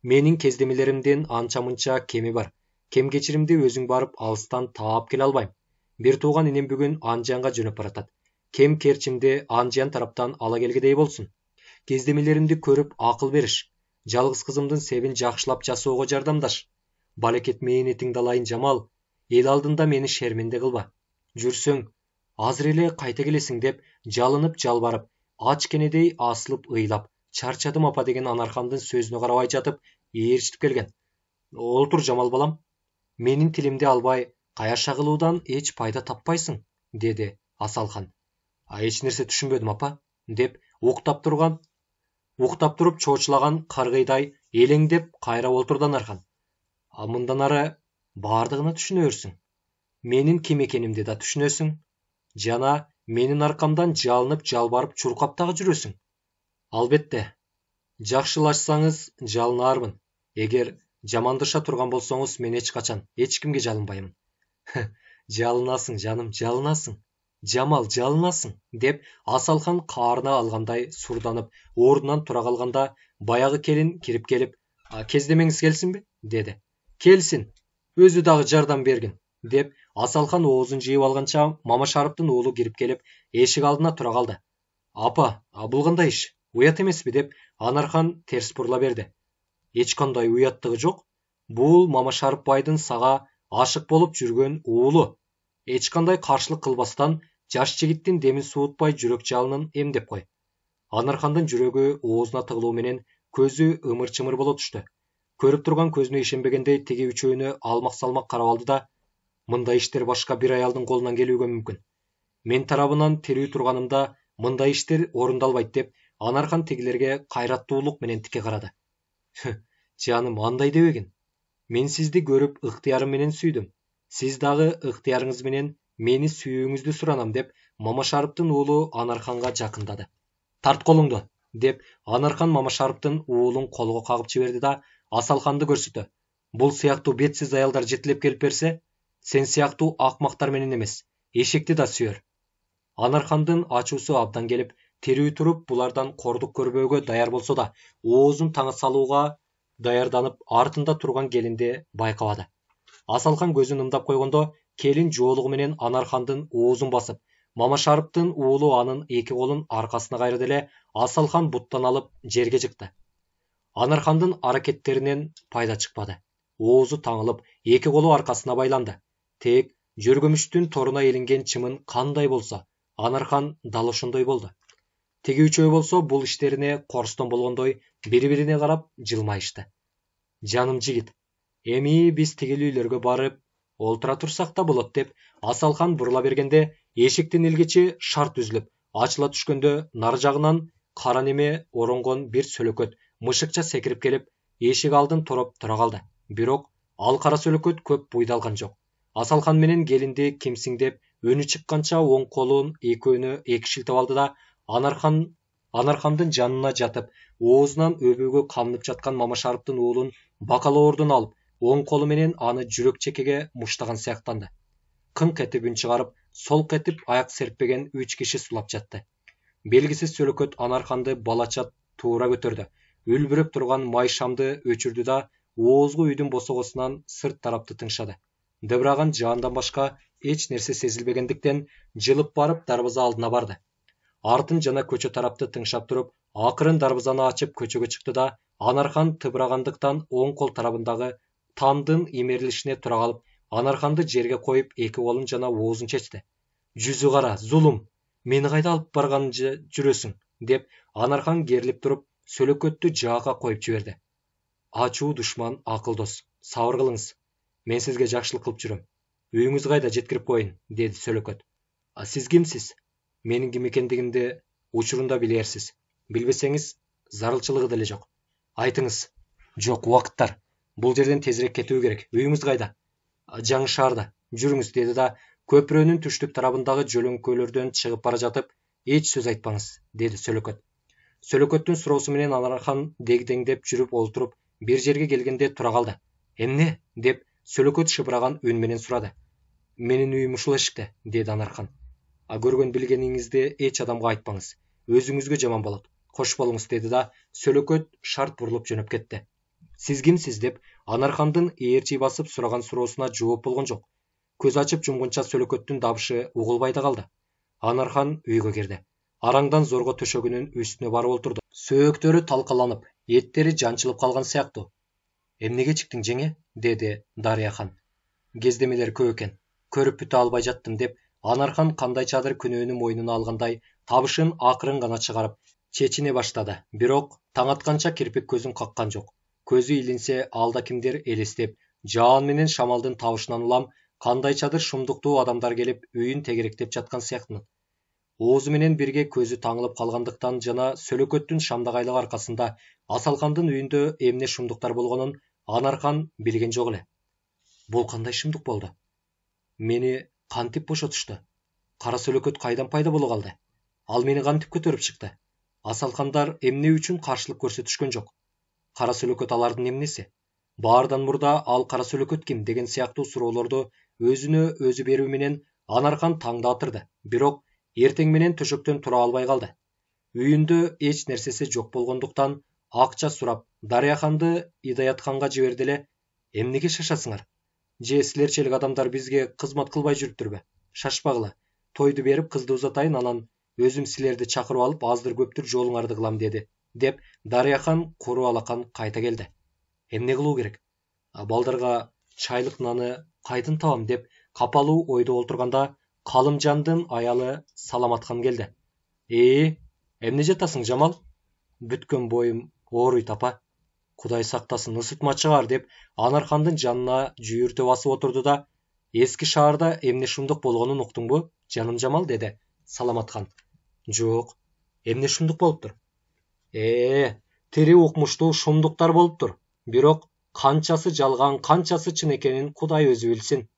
A: Менин кездемелеримдин анча мынча кеми бар. Кем кечиримди өзүң барып алыстан таап келе албайм. Бир тууган инем бүгүн Анжиянга жөнөп баратат. Кем керчимди Анжиян тараптан ала келгидей болсун. Кездемелеримди көрүп акыл бериш. Жалгыз кызымдын себин жакшылап жасоого жардамдаш. Балекет мээнетиңди алайын Жамал. Эл алдында мени шерменде кылба. Жүрсөң, азыр эле кайта келесиң, деп жалынып жалбарып, ач кенедей асылып ыйлап, чарчадым апа деген Анархандын сөзүнө карабай жатып, ээрчитип келген. Олтур Жамал балам. Менин тилимди албай, каяша кылуудан эч пайда таппайсың, деди Асалхан. Эч нерсе түшүнбөдүм апа, деп уктап туруп чоочулаган каргыйдай элеңдеп кайра олтурду Анархан. Мындан ары бардыгына түшүнө берсиң. Менин ким экенимди да түшүнөсүң. Жана менин аркамдан жалынып жалбарып чуркап дагы жүрөсүң. Албетте, жакшылашсаңыз жалынаармын. Эгер жамандаша турган болсоңуз, мен эч качан эч кимге жалынбаймын. Жалынасың жаным, жалынасың. Жамал, жалынасың, деп Асалхан каарына алгандай сурданып, ордунан тура калганда, баягы келин кирип келип, кездемеңиз келсинби, деди. Келсин, өзү дагы жардам бергин, деп Асалхан оозун жыйып алганча Мамашаровдун уулу кирип келип, эшик алдына тура калды. Апа, бул кандай иш? Уят эмеспи, деп Анархан терс бурула берди. Эч кандай уяттыгы жок. Бул Мамашаров байдын сага ашык болуп жүргөн уулу. Эч кандай каршылык кылбастан жаш жигиттин демин суутпай жүрөк жалынын эмдеп кой. Анархандын жүрөгү оозуна тыгылуу менен көзү ымыр-чымыр боло түштү. Көрүп турган көзүнө ишенбегендей тиги үчөөнү алмак-салмак карап алды да, мындай иштер башка бир аялдын колунан келүүгө мүмкүн. Мен тарабынан тирүү турганымда мындай иштер орундалбайт, деп Анархан тигилерге кайраттуулук менен тике карады. Жаным, андай дебегин. Мен сизди көрүп ыктыярым менен сүйдүм. Сиз дагы ыктыярыңыз менен мени сүйүүңүздү суранам, деп Мамашаровдун уулу Анарханга жакындады. Тарт колуңду, деп Анархан Мамашаровдун уулун колго кагып жиберди да Асалханды көрсөтө. Бул сыяктуу бетсиз аялдар жетилеп келип берсе, сен сыяктуу акмактар менен эмес, эшекти да сүйөр. Анархандын ачуусу абдан келип, тирүү туруп булардан кордук көрбөөгө даяр болсо да, оозун таңа салууга даярданып артында турган келинди байкабады. Асалхан көзүн ымдап койгондо, келин жоолугу менен Анархандын оозун басып, Мамашаровдун уулу анын эки колун аркасына кайрады эле Асалхан буттан алып жерге жыкты. Анархандын аракеттеринен пайда чыкпады. Оозу таңылып, эки колу аркасына байланды. Тек жүргөмүштүн торуна илинген чымын кандай болсо, Анархан дал ошондой болду. Тиги үчөө болсо бул иштерине корстон болгондой бири-бирине карап жылмайышты. Жаным жигит, эми биз тигил үйлөргө барып олтура турсак да болот, деп Асалхан бурула бергенде эшиктин илгичи шарт үзүлүп, ачыла түшкөндө нары жагынан кара неме оронгон бир сөлөкөт мышыкча секирип келип, эшик алдын тороп тура калды. Бирок ал кара сөлөкөт көп буйдалган жок. Асалхан менен келинди кимсиң деп өнү чыкканча оң колун экөөнү эки шилтеп алды да Анархандын жанына жатып, оозунан өбүүгө камынып жаткан Мамашаровдун уулун бакалоордун алып, оң колу менен аны жүрөк чекеге муштаган сыяктанды. Кыңк этип үн чыгарып, солк этип аяк серппеген 3 киши сулап жатты. Белгисиз сөлөкөт Анарханды балача туура көтөрдү. Үлбүрөп турган май шамды өчүрдү да оозгу үйдүн босогосунан сырт тарапты тыңшады. Дыбыраган жаандан башка эч нерсе сезилбегендиктен жылып барып дарбаза алдына барды. Артын жана көчө тарапты тыңшап туруп, акырын дарбазаны ачып көчөгө чыкты да, Анархан тыбырагандыктан оң кол тарабындагы тамдын имерилишине тура калып, Анарханды жерге коюп, эки колун жана оозун чечти. Жүзү кара, зулум, мени кайда алып барган жүрөсүң? деп Анархан керіліп тұрып, Сөлөкөттү жаака коюп жиберди. Ачуу душман акыл дос, сабыр кылыңыз. Мен сизге жакшылык кылып жүрөм. Үйүңүз кайда, жеткирип коюн, деди Сөлөкөт. Сиз кимсиз? Менин ким экендигимди учурунда билерсиз. Билбесеңиз, зарылчылыгы деле жок. Айтыңыз. Жок, убакыттар. Бул жерден тезирээк кетүү керек. Үйүңүз кайда? Жаңы шаарда. Жүрүңүз, деди да көпүрөнүн түштүк тарабындагы жөлөңкөлөрдөн чыгып бара жатып, эч сөз айтпаңыз, деди Сөлөкөт. Сөлөкөттүн суроосу менен Анархан дегдеңдеп жүрүп олтуруп, бир жерге келгенде тура калды. Эмне? Деп Сөлөкөт шыпыраган үн менен сурады. Менин үйүм ушул эшикте, деди Анархан. Көргөн билгениңизди эч адамга айтпаңыз. Өзүңүзгө жаман болот. Кош болуңуз, деди да Сөлөкөт шарт бурулуп жөнөп кетти. Сиз кимсиз? Деп Анархандын ээрчи басып сураган суроосуна жооп болгон жок. Көз ачып жумгунча Сөлөкөттүн дабышы угулбай да калды. Анархан үйгө кирди. Араңдан зорго төшөгүнүн үстүнө барып олтурду. Сөөктөрү талкаланып, эттери жанчылып калган сыяктуу. Эмнеге чиктиң, жеңе? Деди Дарыяхан. Кездемелер көп экен. Көрүп бүтө албай жаттым, деп Анархан кандайчадыр күнөөнү мойнуна алгандай табышын акырын гана чыгарып чечине баштады. Бирок таң атканча кирпик көзүн каккан жок. Көзү илинсе, алда кимдир элестеп, жаан менен шамалдын табышынан улам кандайчадыр шумдуктуу адамдар келип үйүн тегеректеп жаткан сыяктымын. Оозу менен бирге көзү таңылып калгандыктан жана Сөлөкөттүн шамдагайлыгы аркасында Асалкандын үйүндө эмне шумдуктар болгонун Анархан билген жок эле. Бул кандай шумдук болду? Мени кантип бошотушту? Кара Сөлөкөт кайдан пайда боло калды? Ал мени кантип көтөрүп чыкты? Асалкандар эмне үчүн каршылык көрсөтүшкөн жок? Кара Сөлөкөт алардын эмнеси? Баардан мурда ал Кара Сөлөкөт ким деген сыяктуу суроолорду өзүнө өзү берүү менен Анархан таңда атырды. Бирок эртең менен төшөктөн тура албай калды. Үйүндө эч нерсеси жок болгондуктан акча сурап Дарыяханды Идаятханга жиберди эле. Эмнеге шашасыңар? Же силерчелик адамдар бизге кызмат кылбай жүрүптүрбү? Шашпагыла. Тойду берип кызды узатайын, анан өзүм силерди чакырып алып аздыр көптүр жолуңарды кылам, деди. Деп Дарыяхан куру алакан кайта келди. Эмне кылуу керек? Балдарга чайлык наны кайдан табам, деп капалуу ойдо олтурганда Калымжандын аялы Саламатхан келди. Эмне жатасың, Жамал? Бүткөн боюм ооруйт, апа. Кудай сактасын, ысытма чыгар, деп Анархандын жанына жүйүртө басып отурду да, эски шаарда эмне шумдук болгонун уктуңбу, жаным Жамал, деди Саламатхан. Жок. Эмне шумдук болуптур? Тири укмуштуу шумдуктар болуптур. Бирок канчасы жалган, канчасы чын экенин Кудай өзү билсин.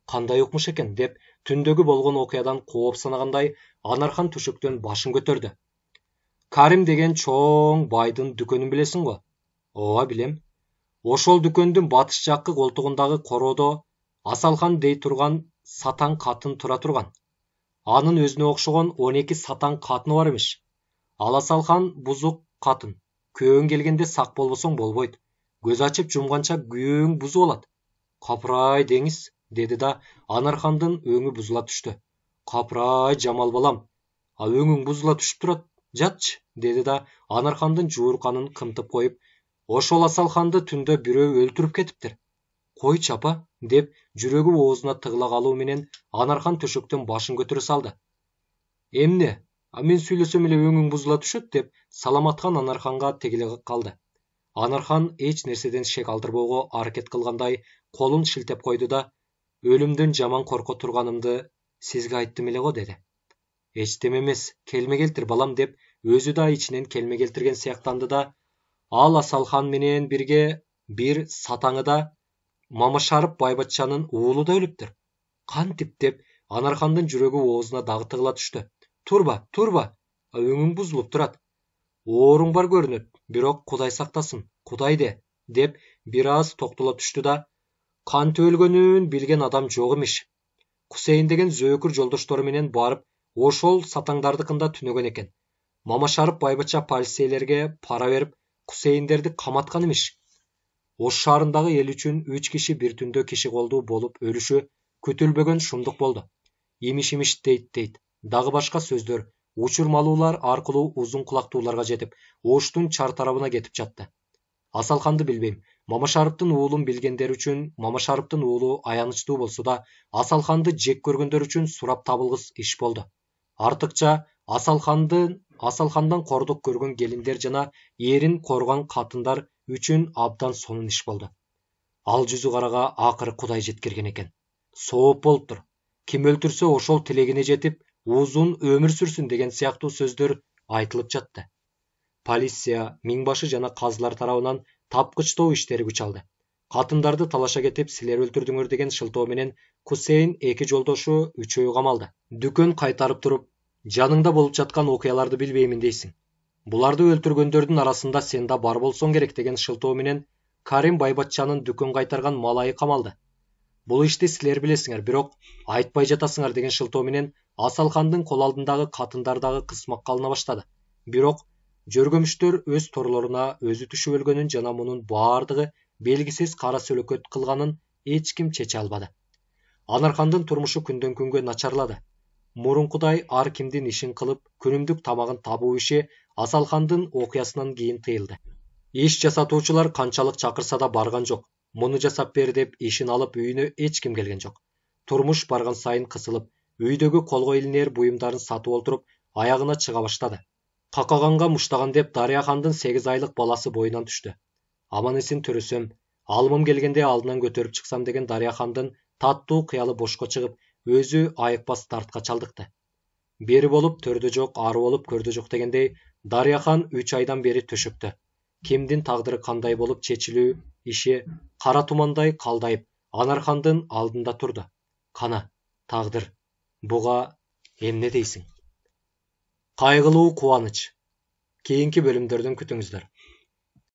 A: Кандай укмуш экен, деп түндөгү болгон окуядан кооп санагандай Анархан төшөктөн башын көтөрдү. Карим деген чоң байдын дүкөнүн билесиң го? Ооба, билем. Ошол дүкөндүн батыш жаккы колтугундагы короодо Асалхан дей турган сатаң катын тура турган. Анын өзүнө окшогон 12 сатаң катыны бар эмиш. Ал Асалхан бузук катын. Күйөөң келгенде сак болбосоң болбойт. Көз ачып жумганча күйөөң бузу болот. Капырай деңиз, деди да Анархандын өңү бузула түштү. Капырай, Жамал балам. Өңүң бузула түшүп турат. Жатчы, деди да Анархандын жуурканын кымтып коюп, ошол Асалханды түндө бирөө өлтүрүп кетиптир. Койчу, апа, деп жүрөгү оозуна тыгыла калуу менен Анархан төшөктөн башын көтөрө салды. Эмне? Мен сүйлөсөм эле өңүң бузула түшөт, деп Саламатхан Анарханга тегиле калды. Анархан эч нерседен шек алдырбоого аракет кылгандай колун шилтеп койду да, өлүмдөн жаман корко турганымды сизге айттым эле го, деди. Эчтеме эмес, келме келтир балам, деп өзү да ичинен келме келтирген сыяктанды да, ал Асалхан менен бирге бир сатаңы да Мамашарып Байбатчанын уулу да өлүптүр. Кантип, деп Анархандын жүрөгү оозуна дагы тыгыла түштү. Турба, өңүң бузулуп турат. Ооруң бар көрүнөт, бирок Кудай сактасын, Кудай де, деп бир аз токтоло түштү да, кантип өлгөнүн билген адам жок эмиш. Кусейин деген зөөкүр жолдоштору менен барып ошол сатаңдардыкында түнөгөн экен. Мамашарып Байбатча полицейлерге пара берип Кусейиндерди каматкан эмиш. Ош шаарындагы эл үчүн 3 киши бир түндө киши колдуу болуп өлүшү күтүлбөгөн шумдук болду. Имиш дейт. Дагы башка сөздөр, учурмалуулар аркылуу узун кулактууларга жетип, Оштун чар тарабына кетип жатты. Асалханды билбейм. Мамашарыптын уулун билгендер үчүн Мамашарыптын уулу аянычтуу болсо да, Асалханды жек көргөндөр үчүн сурап табылгыс иш болду. Артыкча Асалхандын Асалхандан кордук көргөн келиндер жана эрин корган катындар үчүн абдан сонун иш болду. Ал жүзү карага акыры Кудай жеткирген экен. Сооп болуптур. Ким өлтүрсө ошол тилегине жетип, узун өмүр сүрсүн деген сыяктуу сөздөр айтылып жатты. Полиция, миңбашы жана казылар тарабынан тапкычтоо иштери күч алды. Катындарды талаша кетип, силер өлтүрдүңөр деген шылтоо менен Хусейн эки жолдошу үчөө камалды. Дүкөн кайтарып туруп, жаныңда болуп жаткан окуяларды билбеймин дейсиң. Буларды өлтүргөндөрдүн арасында сен да бар болсоң керек деген шылтоо менен Карим Байбатчанын дүкөн кайтарган малайы камалды. Бул ишти силер билесиңер, бирок айтпай жатасыңар деген шылтоо менен Асалхандын кол алдындагы катындар дагы кысмакка алына баштады. Бирок жөргөмүштөр өз торлоруна өзү түшүп өлгөнүн жана мунун баардыгы белгисиз кара сөлөкөт кылганын эч ким чече албады. Анархандын турмушу күндөн күнгө начарлады. Мурункудай ар кимдин ишин кылып, күнүмдүк тамагын табуу иши Асалхандын окуясынан кийин тыйылды. Иш жасатуучулар канчалык чакырса да барган жок. Муну жасап бер деп ишин алып үйүнө эч ким келген жок. Турмуш барган сайын кысылып, үйдөгү колго илинер буюмдарын сатып олтуруп, аягына чыга баштады. Какаганга муштаган деп Дария хандын 8 айлык баласы боюнан түштү. Аман эсин төрөсөм, алымым келгенде алдынан көтөрүп чыксам деген Дария хандын таттуу кыялы бошко чыгып, өзү айыкпас дартка чалдыкты. Бери болуп төрдө жок, ары болуп көрдө жок дегендей, Дария хан 3 айдан бери төшөктө. Кимдин тагдыры кандай болуп чечилүү иши кара тумандай калдайып, Анархандын алдында турду. Кана, тагдыр, буга эмне дейсиң? Кайгылуу кубаныч. Кийинки бөлүмдөрдөн күтүңүздөр.